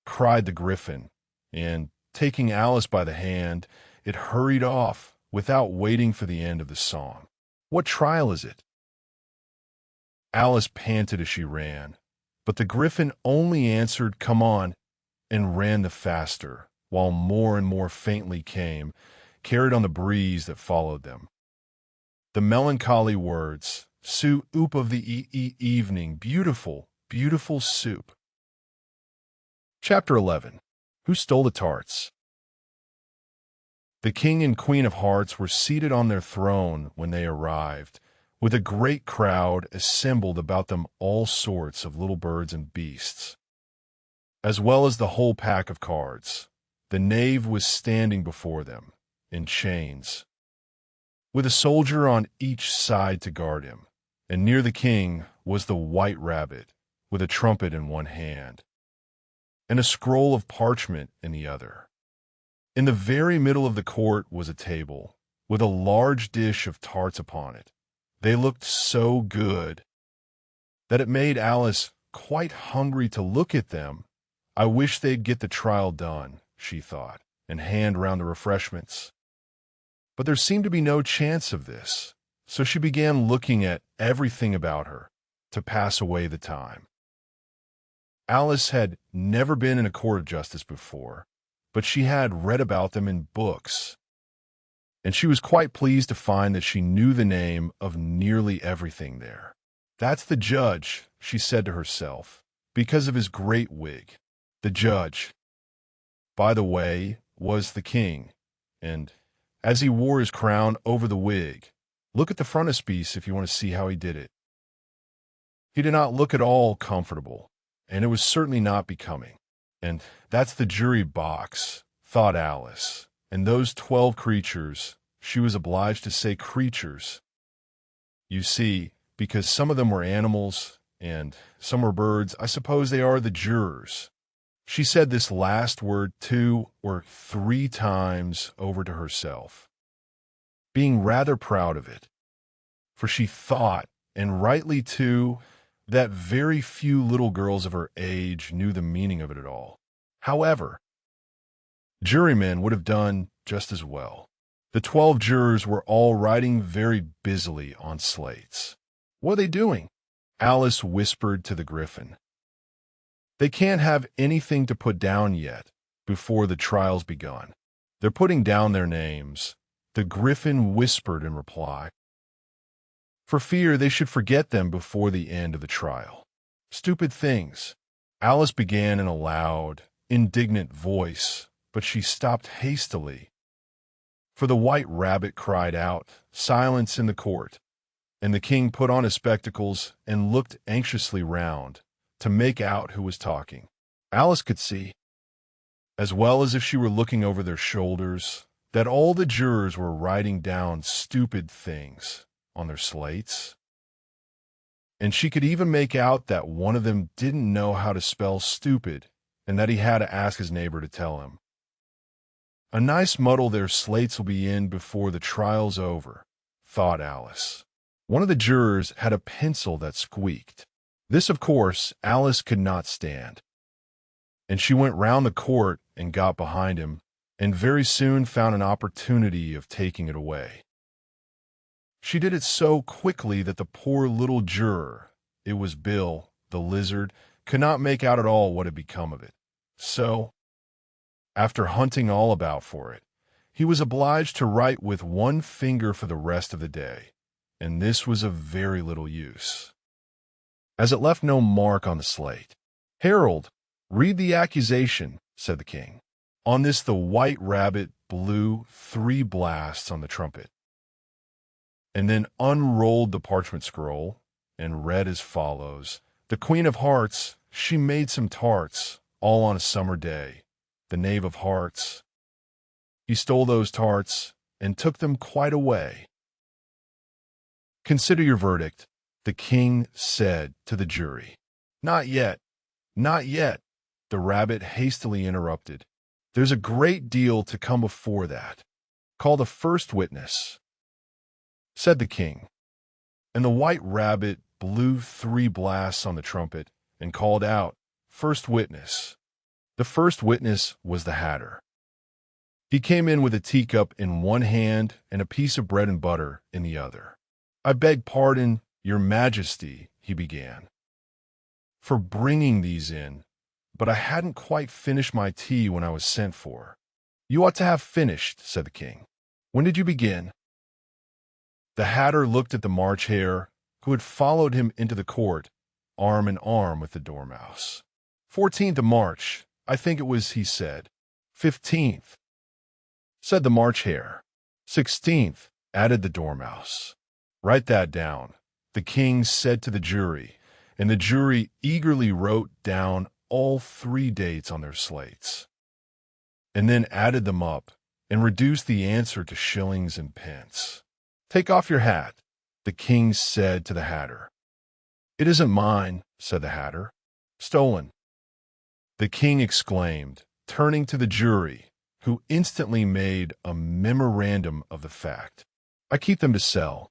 cried the Gryphon, and, taking Alice by the hand, it hurried off without waiting for the end of the song. What trial is it? Alice panted as she ran, but the Gryphon only answered, Come on, and ran the faster, while more and more faintly came, carried on the breeze that followed them, the melancholy words, Soup of the evening, beautiful, beautiful soup. Chapter 11. Who Stole the Tarts? The King and Queen of Hearts were seated on their throne when they arrived, with a great crowd assembled about them, all sorts of little birds and beasts, as well as the whole pack of cards. The knave was standing before them, in chains, with a soldier on each side to guard him, and near the king was the white rabbit, with a trumpet in one hand, and a scroll of parchment in the other. In the very middle of the court was a table, with a large dish of tarts upon it. They looked so good that it made Alice quite hungry to look at them. I wish they'd get the trial done, she thought, and hand round the refreshments. But there seemed to be no chance of this, so she began looking at everything about her to pass away the time. Alice had never been in a court of justice before, but she had read about them in books, and she was quite pleased to find that she knew the name of nearly everything there. That's the judge, she said to herself, because of his great wig. The judge, by the way, was the king, and as he wore his crown over the wig, look at the frontispiece if you want to see how he did it. He did not look at all comfortable, and it was certainly not becoming. And that's the jury box, thought Alice, and those 12 creatures, she was obliged to say creatures. You see, because some of them were animals, and some were birds, I suppose they are the jurors. She said this last word 2 or 3 times over to herself, being rather proud of it, for she thought, and rightly too, that very few little girls of her age knew the meaning of it at all. However, jurymen would have done just as well. The 12 jurors were all writing very busily on slates. What are they doing? Alice whispered to the Gryphon. They can't have anything to put down yet, before the trial's begun. They're putting down their names, the Gryphon whispered in reply, for fear they should forget them before the end of the trial. Stupid things. Alice began in a loud, indignant voice, but she stopped hastily, for the white rabbit cried out, Silence in the court, and the king put on his spectacles and looked anxiously round to make out who was talking. Alice could see, as well as if she were looking over their shoulders, that all the jurors were writing down stupid things on their slates, and she could even make out that one of them didn't know how to spell stupid and that he had to ask his neighbor to tell him. A nice muddle their slates will be in before the trial's over, thought Alice. One of the jurors had a pencil that squeaked. This, of course, Alice could not stand, and she went round the court and got behind him, and very soon found an opportunity of taking it away. She did it so quickly that the poor little juror, it was Bill, the lizard, could not make out at all what had become of it. So, after hunting all about for it, he was obliged to write with one finger for the rest of the day, and this was of very little use, as it left no mark on the slate. Herald, read the accusation, said the king. On this the white rabbit blew 3 blasts on the trumpet, and then unrolled the parchment scroll, and read as follows. The Queen of Hearts, she made some tarts, all on a summer day. The Knave of Hearts, He stole those tarts and took them quite away. Consider your verdict, the king said to the jury. Not yet, not yet, the rabbit hastily interrupted. There's a great deal to come before that. Call the first witness, said the king. And the white rabbit blew 3 blasts on the trumpet and called out, First witness. The first witness was the Hatter. He came in with a teacup in one hand and a piece of bread and butter in the other. I beg pardon, your majesty, he began, for bringing these in, but I hadn't quite finished my tea when I was sent for. You ought to have finished, said the king. When did you begin? The Hatter looked at the March Hare, who had followed him into the court, arm in arm with the Dormouse. 14th of March, I think it was, he said. 15th, said the March Hare. 16th, added the Dormouse. Write that down, the king said to the jury, and the jury eagerly wrote down all 3 dates on their slates, and then added them up and reduced the answer to shillings and pence. Take off your hat, the king said to the Hatter. It isn't mine, said the Hatter. Stolen, the king exclaimed, turning to the jury, who instantly made a memorandum of the fact. I keep them to sell.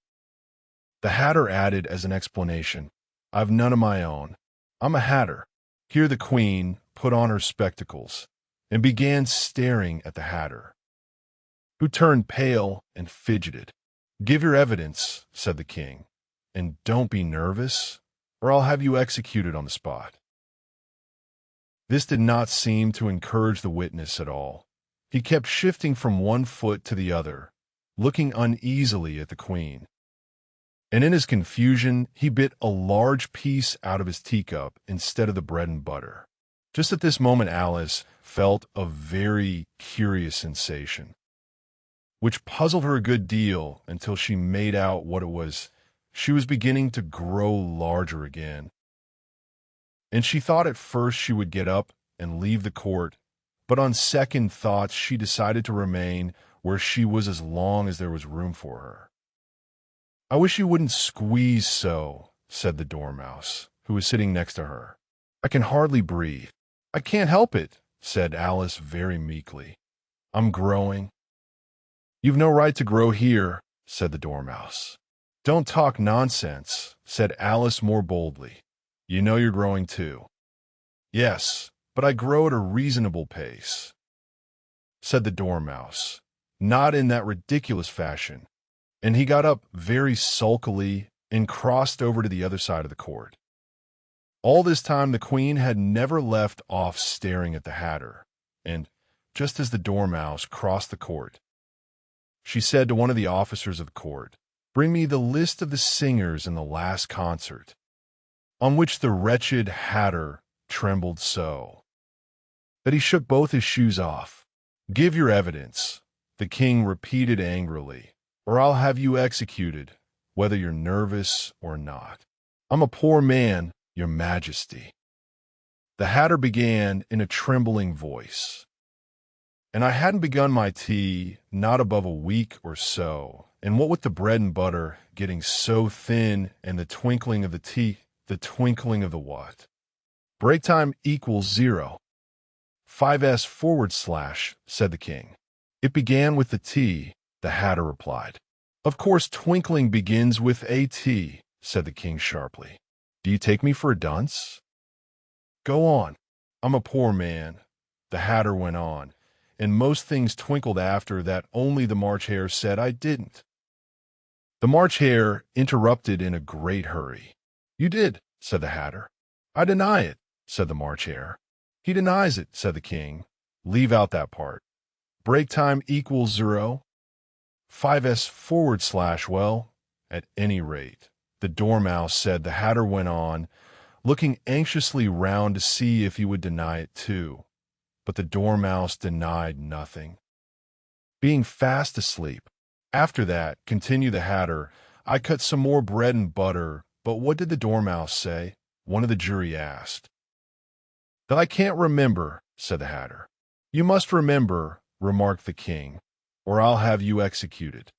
The Hatter added as an explanation, I've none of my own. I'm a Hatter. Here the queen put on her spectacles and began staring at the Hatter, who turned pale and fidgeted. Give your evidence, said the king, and don't be nervous, or I'll have you executed on the spot. This did not seem to encourage the witness at all. He kept shifting from one foot to the other, looking uneasily at the queen. And in his confusion, he bit a large piece out of his teacup instead of the bread and butter. Just at this moment, Alice felt a very curious sensation, which puzzled her a good deal until she made out what it was. She was beginning to grow larger again. And she thought at first she would get up and leave the court, but on second thoughts she decided to remain where she was as long as there was room for her. I wish you wouldn't squeeze so, said the Dormouse, who was sitting next to her. I can hardly breathe. I can't help it, said Alice very meekly. I'm growing. You've no right to grow here, said the Dormouse. Don't talk nonsense, said Alice more boldly. You know you're growing too. Yes, but I grow at a reasonable pace, said the Dormouse, not in that ridiculous fashion, and he got up very sulkily and crossed over to the other side of the court. All this time the queen had never left off staring at the Hatter, and, just as the Dormouse crossed the court, she said to one of the officers of the court, Bring me the list of the singers in the last concert, on which the wretched Hatter trembled so that he shook both his shoes off. Give your evidence, the king repeated angrily, or I'll have you executed, whether you're nervous or not. I'm a poor man, your majesty. The Hatter began in a trembling voice. And I hadn't begun my tea not above a week or so, and what with the bread and butter getting so thin and the twinkling of the tea, the twinkling of the what? Break time equals 0. 5s/, said the king. It began with the T, the Hatter replied. Of course twinkling begins with a T, said the king sharply. Do you take me for a dunce? Go on. I'm a poor man, the Hatter went on, and most things twinkled after that only the March Hare said I didn't. The March Hare interrupted in a great hurry. You did, said the Hatter. I deny it, said the March Hare. He denies it, said the king. Leave out that part. Break time equals 0. 5s/, well, at any rate, the Dormouse said. The Hatter went on, looking anxiously round to see if he would deny it too. But the Dormouse denied nothing, being fast asleep. After that, continued the Hatter, I cut some more bread and butter, but what did the Dormouse say? One of the jury asked. That I can't remember, said the Hatter. You must remember, remarked the king, "or I'll have you executed."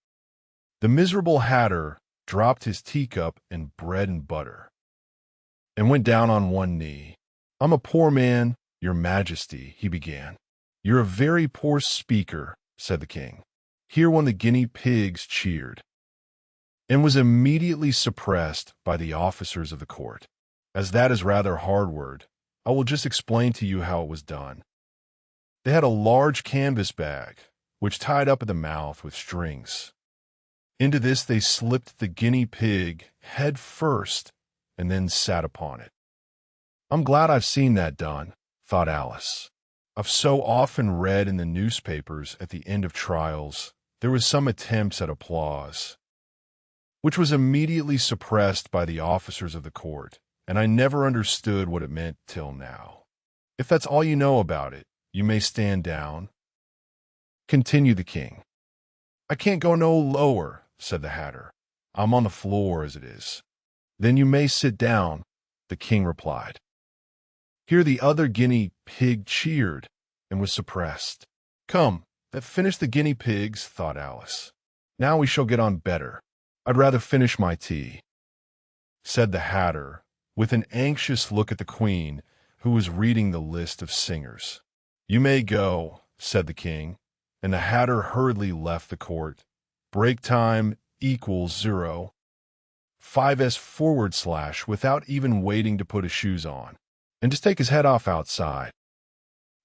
The miserable hatter dropped his teacup and bread and butter, and went down on one knee. "I'm a poor man, your majesty," he began. "You're a very poor speaker," said the king. Here when the guinea pigs cheered, and was immediately suppressed by the officers of the court. As that is rather hard word, I will just explain to you how it was done. They had a large canvas bag, which tied up at the mouth with strings. Into this they slipped the guinea pig head first, and then sat upon it. "I'm glad I've seen that done," thought Alice. "I've so often read in the newspapers at the end of trials there was some attempts at applause, which was immediately suppressed by the officers of the court, and I never understood what it meant till now. If that's all you know about it, you may stand down," continued the king. "I can't go no lower," said the hatter. "I'm on the floor as it is." "Then you may sit down," the king replied. Here the other guinea pig cheered and was suppressed. "Come, that finished the guinea pigs," thought Alice. "Now we shall get on better. I'd rather finish my tea," said the hatter, with an anxious look at the queen, who was reading the list of singers. "You may go," said the king, and the hatter hurriedly left the court. Break time equals 0. 5s / without even waiting to put his shoes on, and just take his head off outside.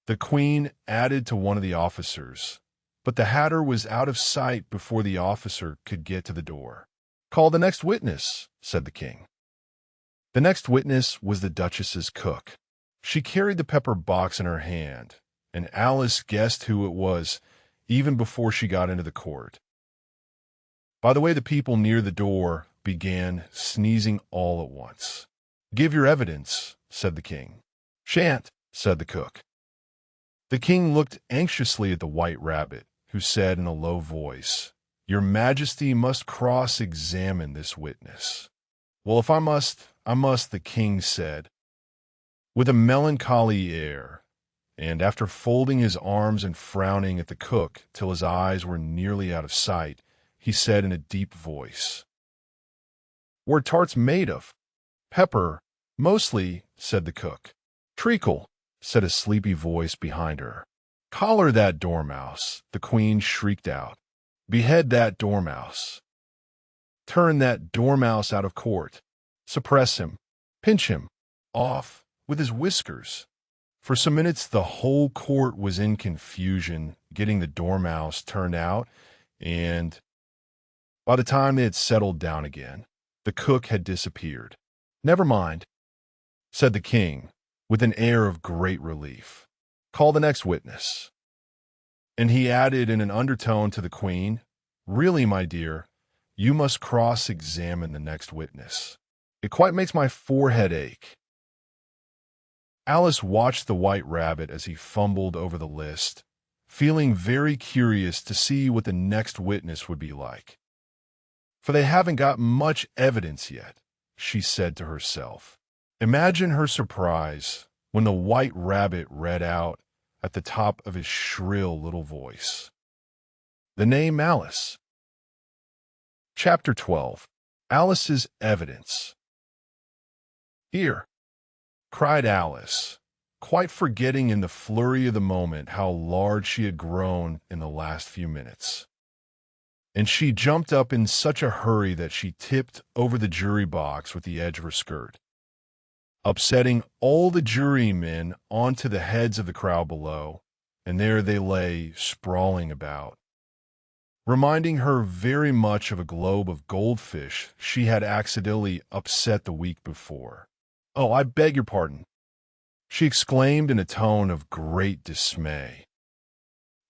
The queen added to one of the officers, but the hatter was out of sight before the officer could get to the door. "Call the next witness," said the king. The next witness was the duchess's cook. She carried the pepper box in her hand, and Alice guessed who it was even before she got into the court. By the way, the people near the door began sneezing all at once. "Give your evidence," said the king. "Shan't," said the cook. The king looked anxiously at the white rabbit, who said in a low voice, "Your majesty must cross-examine this witness." "Well, if I must, I must," the king said, with a melancholy air, and after folding his arms and frowning at the cook till his eyes were nearly out of sight, he said in a deep voice, "What tart's made of?" "Pepper, mostly," said the cook. "Treacle," said a sleepy voice behind her. "Collar that dormouse," the queen shrieked out. "Behead that dormouse. Turn that dormouse out of court. Suppress him. Pinch him off with his whiskers." For some minutes the whole court was in confusion, getting the dormouse turned out, and by the time they had settled down again, the cook had disappeared. "Never mind," said the king, with an air of great relief. "Call the next witness." And he added in an undertone to the queen, "Really, my dear, you must cross-examine the next witness. It quite makes my forehead ache." Alice watched the white rabbit as he fumbled over the list, feeling very curious to see what the next witness would be like. "For they haven't got much evidence yet," she said to herself. Imagine her surprise when the white rabbit read out at the top of his shrill little voice the name Alice. Chapter 12. Alice's Evidence. "Here," cried Alice, quite forgetting in the flurry of the moment how large she had grown in the last few minutes. And she jumped up in such a hurry that she tipped over the jury box with the edge of her skirt, upsetting all the jurymen onto the heads of the crowd below, and there they lay sprawling about, reminding her very much of a globe of goldfish she had accidentally upset the week before. "Oh, I beg your pardon," she exclaimed in a tone of great dismay,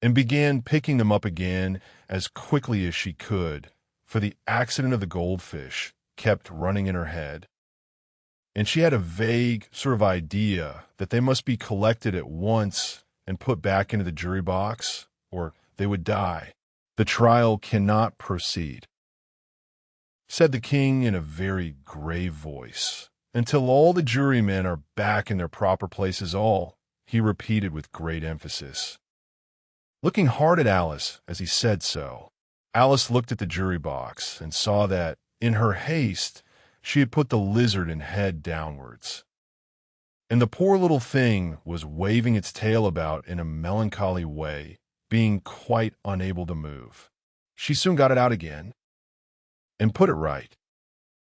and began picking them up again as quickly as she could, for the accident of the goldfish kept running in her head, and she had a vague sort of idea that they must be collected at once and put back into the jury box, or they would die. "The trial cannot proceed," said the king in a very grave voice, "until all the jurymen are back in their proper places. All," he repeated with great emphasis. looking hard at Alice as he said so. Alice looked at the jury box and saw that, in her haste, she had put the lizard in head downwards. And the poor little thing was waving its tail about in a melancholy way, being quite unable to move. She soon got it out again and put it right.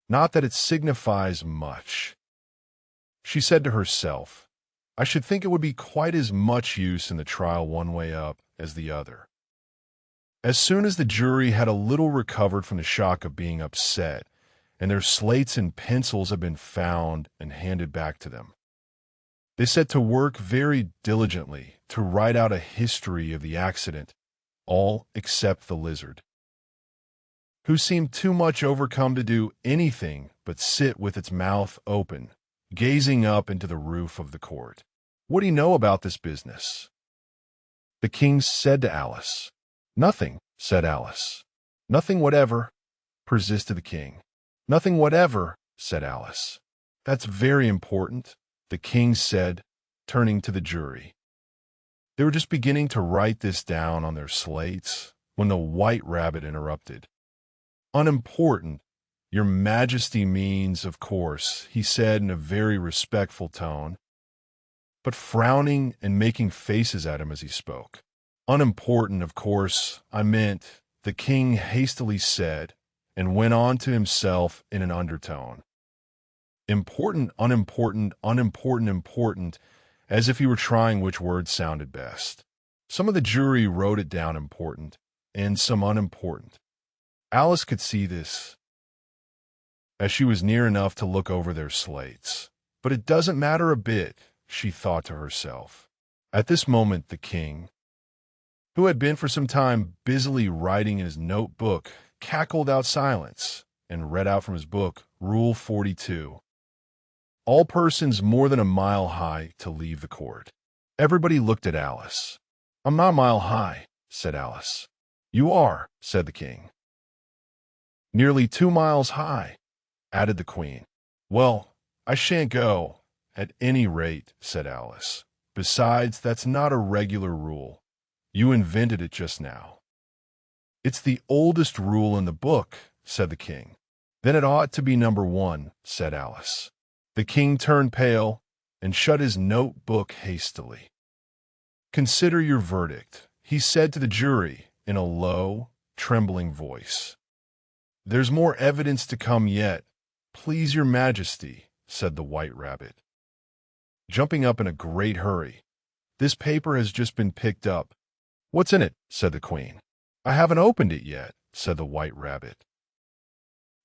Not that it signifies much. She said to herself, I should think it would be quite as much use in the trial one way up as the other. As soon as the jury had a little recovered from the shock of being upset, and their slates and pencils had been found and handed back to them, they set to work very diligently to write out a history of the accident, all except the lizard, who seemed too much overcome to do anything but sit with its mouth open, gazing up into the roof of the court. What do you know about this business? The king said to Alice. Nothing, said Alice. Nothing whatever, persisted the king. Nothing whatever, said Alice. That's very important, the king said, turning to the jury. They were just beginning to write this down on their slates when the white rabbit interrupted. Unimportant, your majesty means, of course, he said in a very respectful tone, but frowning and making faces at him as he spoke. Unimportant, of course, I meant, the king hastily said, and went on to himself in an undertone. Important, unimportant, unimportant, important, as if he were trying which word sounded best. Some of the jury wrote it down important, and some unimportant. Alice could see this, as she was near enough to look over their slates. But it doesn't matter a bit, she thought to herself. At this moment the king, who had been for some time busily writing in his notebook, cackled out silence and read out from his book, Rule 42. All persons more than a mile high to leave the court. Everybody looked at Alice. I'm not a mile high, said Alice. You are, said the king. Nearly 2 miles high, added the queen. Well, I shan't go, at any rate, said Alice. Besides, that's not a regular rule. You invented it just now. It's the oldest rule in the book, said the king. Then it ought to be number 1, said Alice. The king turned pale and shut his notebook hastily. Consider your verdict, he said to the jury in a low, trembling voice. There's more evidence to come yet. Please your majesty, said the white rabbit, jumping up in a great hurry. This paper has just been picked up. What's in it? Said the queen. I haven't opened it yet, said the white rabbit.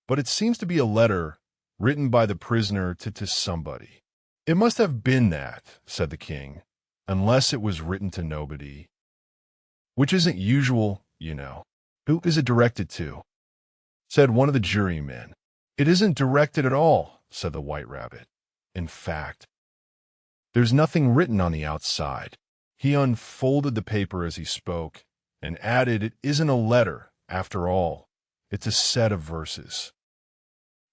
But it seems to be a letter written by the prisoner to somebody. It must have been that, said the king, unless it was written to nobody. Which isn't usual, you know. Who is it directed to? Said one of the jurymen. It isn't directed at all, said the white rabbit. In fact, there's nothing written on the outside. He unfolded the paper as he spoke and added, it isn't a letter, after all. It's a set of verses.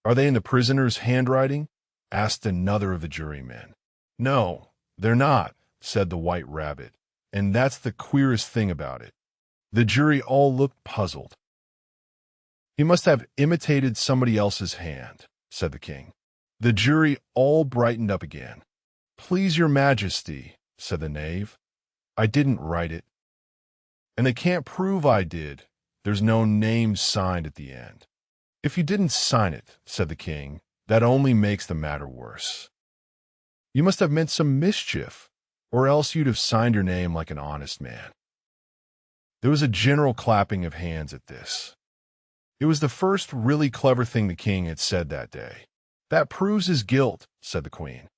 Are they in the prisoner's handwriting? Asked another of the jurymen. No, they're not, said the white rabbit, and that's the queerest thing about it. The jury all looked puzzled. He must have imitated somebody else's hand, said the king. The jury all brightened up again. Please your majesty, said the knave. I didn't write it. And they can't prove I did. There's no name signed at the end. If you didn't sign it, said the king, that only makes the matter worse. You must have meant some mischief, or else you'd have signed your name like an honest man. There was a general clapping of hands at this. It was the first really clever thing the king had said that day. That proves his guilt, said the queen.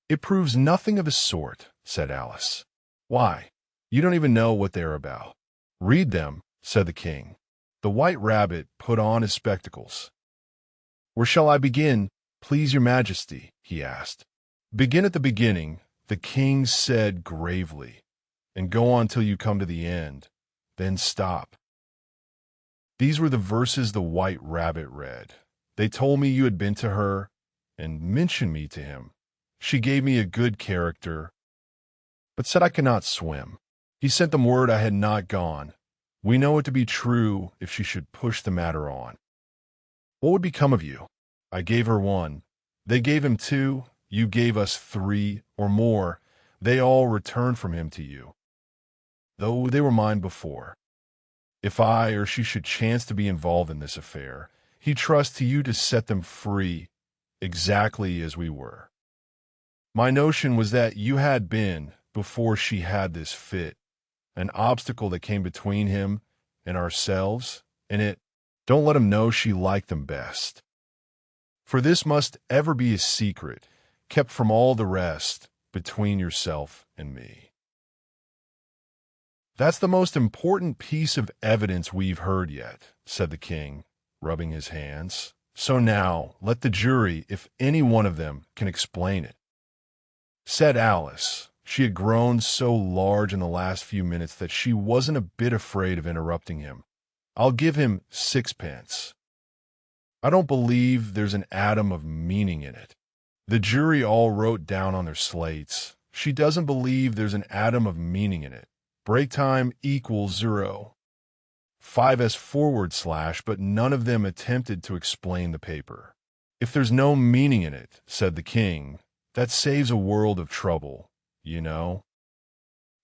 It proves nothing of his sort, said Alice. Why? You don't even know what they're about. Read them, said the king. The white rabbit put on his spectacles. Where shall I begin, please your majesty? He asked. Begin at the beginning, the king said gravely, and go on till you come to the end, then stop. These were the verses the white rabbit read. They told me you had been to her and mentioned me to him. She gave me a good character, but said I cannot swim. He sent them word I had not gone. We know it to be true if she should push the matter on. What would become of you? I gave her 1. They gave him 2. You gave us 3 or more. They all returned from him to you, though they were mine before. If I or she should chance to be involved in this affair, he trusts to you to set them free, exactly as we were. My notion was that you had been, before she had this fit, an obstacle that came between him and ourselves, and it, don't let him know she liked them best. For this must ever be a secret, kept from all the rest, between yourself and me. That's the most important piece of evidence we've heard yet, said the king, rubbing his hands. So now, let the jury, if any one of them, can explain it. Said Alice. She had grown so large in the last few minutes that she wasn't a bit afraid of interrupting him. I'll give him 6 pence. I don't believe there's an atom of meaning in it. The jury all wrote down on their slates. She doesn't believe there's an atom of meaning in it. Break time equals 0. 5s/, but none of them attempted to explain the paper. If there's no meaning in it, said the king, that saves a world of trouble, you know.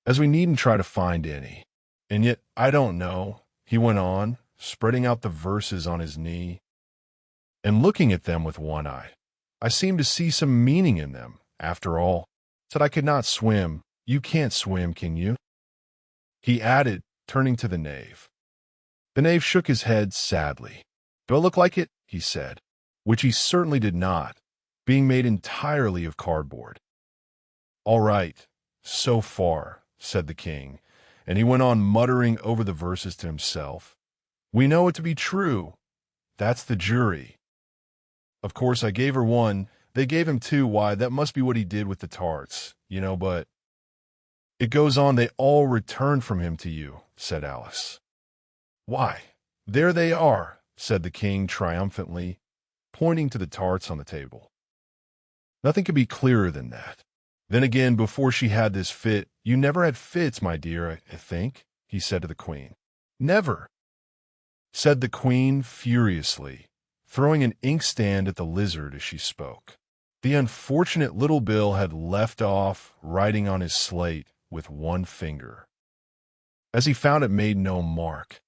As we needn't try to find any. And yet, I don't know, he went on, spreading out the verses on his knee, and looking at them with one eye. I seem to see some meaning in them, after all. Said I could not swim. You can't swim, can you? He added, turning to the knave. The knave shook his head sadly. Do I look like it? He said, which he certainly did not, being made entirely of cardboard. All right, so far, said the king, and he went on muttering over the verses to himself. We know it to be true. That's the jury. Of course, I gave her 1. They gave him 2. Why, that must be what he did with the tarts, you know, but... It goes on, they all returned from him to you, said Alice. Why, there they are, said the king triumphantly, pointing to the tarts on the table. Nothing could be clearer than that. Then again, before she had this fit, you never had fits, my dear, I think, he said to the queen. Never, said the queen furiously, throwing an inkstand at the lizard as she spoke. The unfortunate little Bill had left off writing on his slate with 1 finger, as he found it made no mark.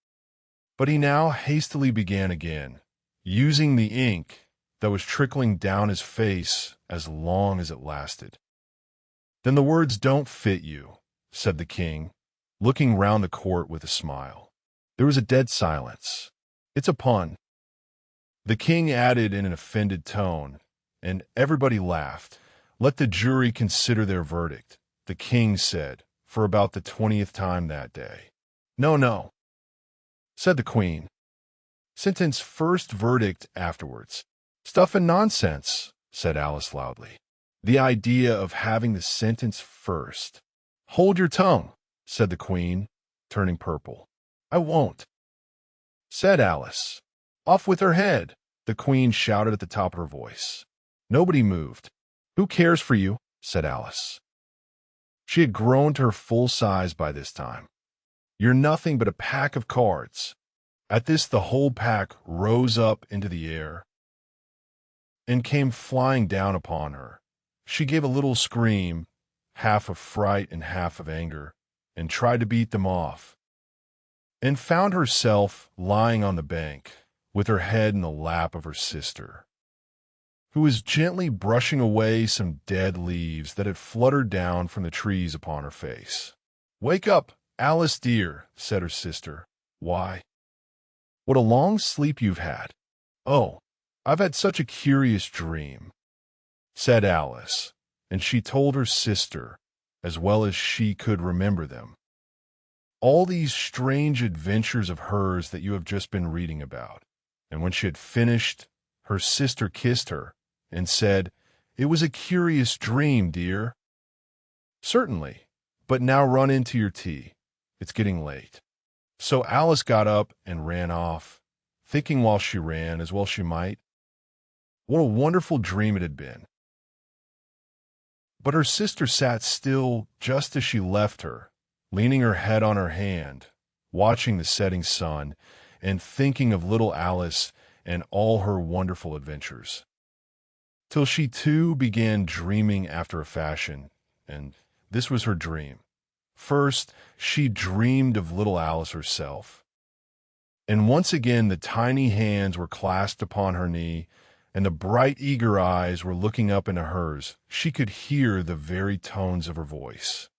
But he now hastily began again, using the ink that was trickling down his face as long as it lasted. Then the words don't fit you, said the king, looking round the court with a smile. There was a dead silence. It's a pun. The king added in an offended tone, and everybody laughed. Let the jury consider their verdict, the king said, for about the 20th time that day. No, no, said the queen. Sentence first, verdict afterwards. Stuff and nonsense, said Alice loudly. The idea of having the sentence first. Hold your tongue, said the queen, turning purple. I won't, said Alice. Off with her head, the queen shouted at the top of her voice. Nobody moved. Who cares for you, said Alice. She had grown to her full size by this time. You're nothing but a pack of cards. At this, the whole pack rose up into the air and came flying down upon her. She gave a little scream, half of fright and half of anger, and tried to beat them off, and found herself lying on the bank with her head in the lap of her sister, who was gently brushing away some dead leaves that had fluttered down from the trees upon her face. Wake up, Alice dear, said her sister. Why, what a long sleep you've had. Oh, I've had such a curious dream, said Alice, and she told her sister, as well as she could remember them, all these strange adventures of hers that you have just been reading about. And when she had finished, her sister kissed her and said, It was a curious dream, dear. Certainly, but now run into your tea. It's getting late. So Alice got up and ran off, thinking while she ran, as well she might, what a wonderful dream it had been. But her sister sat still just as she left her, leaning her head on her hand, watching the setting sun, and thinking of little Alice and all her wonderful adventures. Till she too began dreaming after a fashion, and this was her dream. First, she dreamed of little Alice herself. And once again the tiny hands were clasped upon her knee, and the bright, eager eyes were looking up into hers. She could hear the very tones of her voice,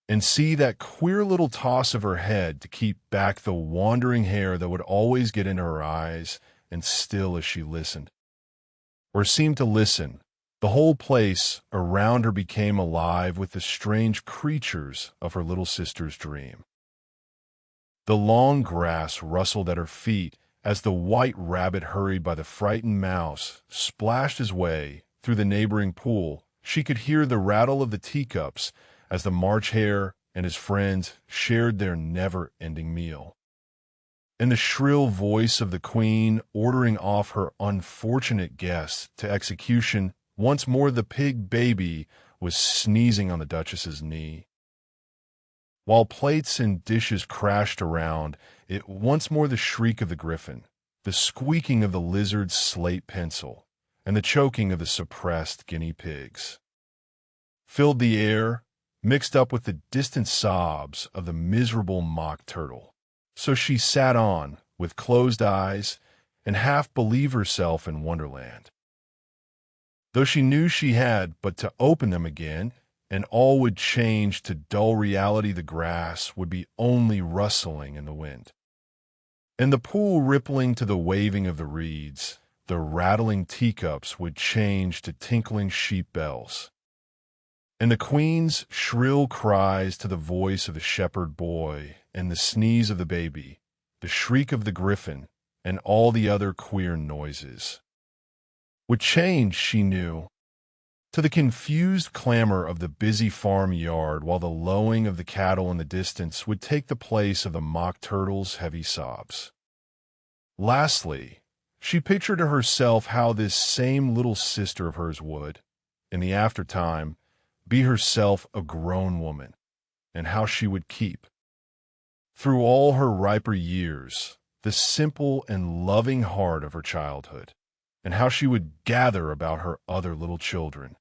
and see that queer little toss of her head to keep back the wandering hair that would always get into her eyes and still as she listened, or seemed to listen. The whole place around her became alive with the strange creatures of her little sister's dream. The long grass rustled at her feet as the white rabbit hurried by the frightened mouse, splashed his way through the neighboring pool. She could hear the rattle of the teacups as the March Hare and his friends shared their never-ending meal, and the shrill voice of the Queen ordering off her unfortunate guests to execution. Once more the pig baby was sneezing on the Duchess's knee, while plates and dishes crashed around it. Once more the shriek of the griffin, the squeaking of the lizard's slate pencil, and the choking of the suppressed guinea pigs filled the air, mixed up with the distant sobs of the miserable mock turtle. So she sat on, with closed eyes, and half believed herself in Wonderland, though she knew she had but to open them again, and all would change to dull reality. The grass would be only rustling in the wind, and the pool rippling to the waving of the reeds. The rattling teacups would change to tinkling sheep bells, and the Queen's shrill cries to the voice of the shepherd boy, and the sneeze of the baby, the shriek of the griffin, and all the other queer noises would change, she knew, to the confused clamor of the busy farmyard, while the lowing of the cattle in the distance would take the place of the mock turtle's heavy sobs. Lastly, she pictured to herself how this same little sister of hers would, in the aftertime, be herself a grown woman, and how she would keep, through all her riper years, the simple and loving heart of her childhood, and how she would gather about her other little children,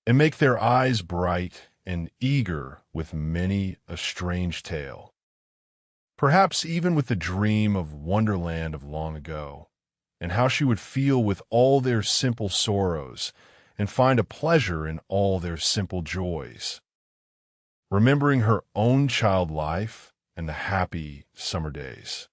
and make their eyes bright and eager with many a strange tale, perhaps even with the dream of Wonderland of long ago, and how she would feel with all their simple sorrows and find a pleasure in all their simple joys, remembering her own child life and the happy summer days.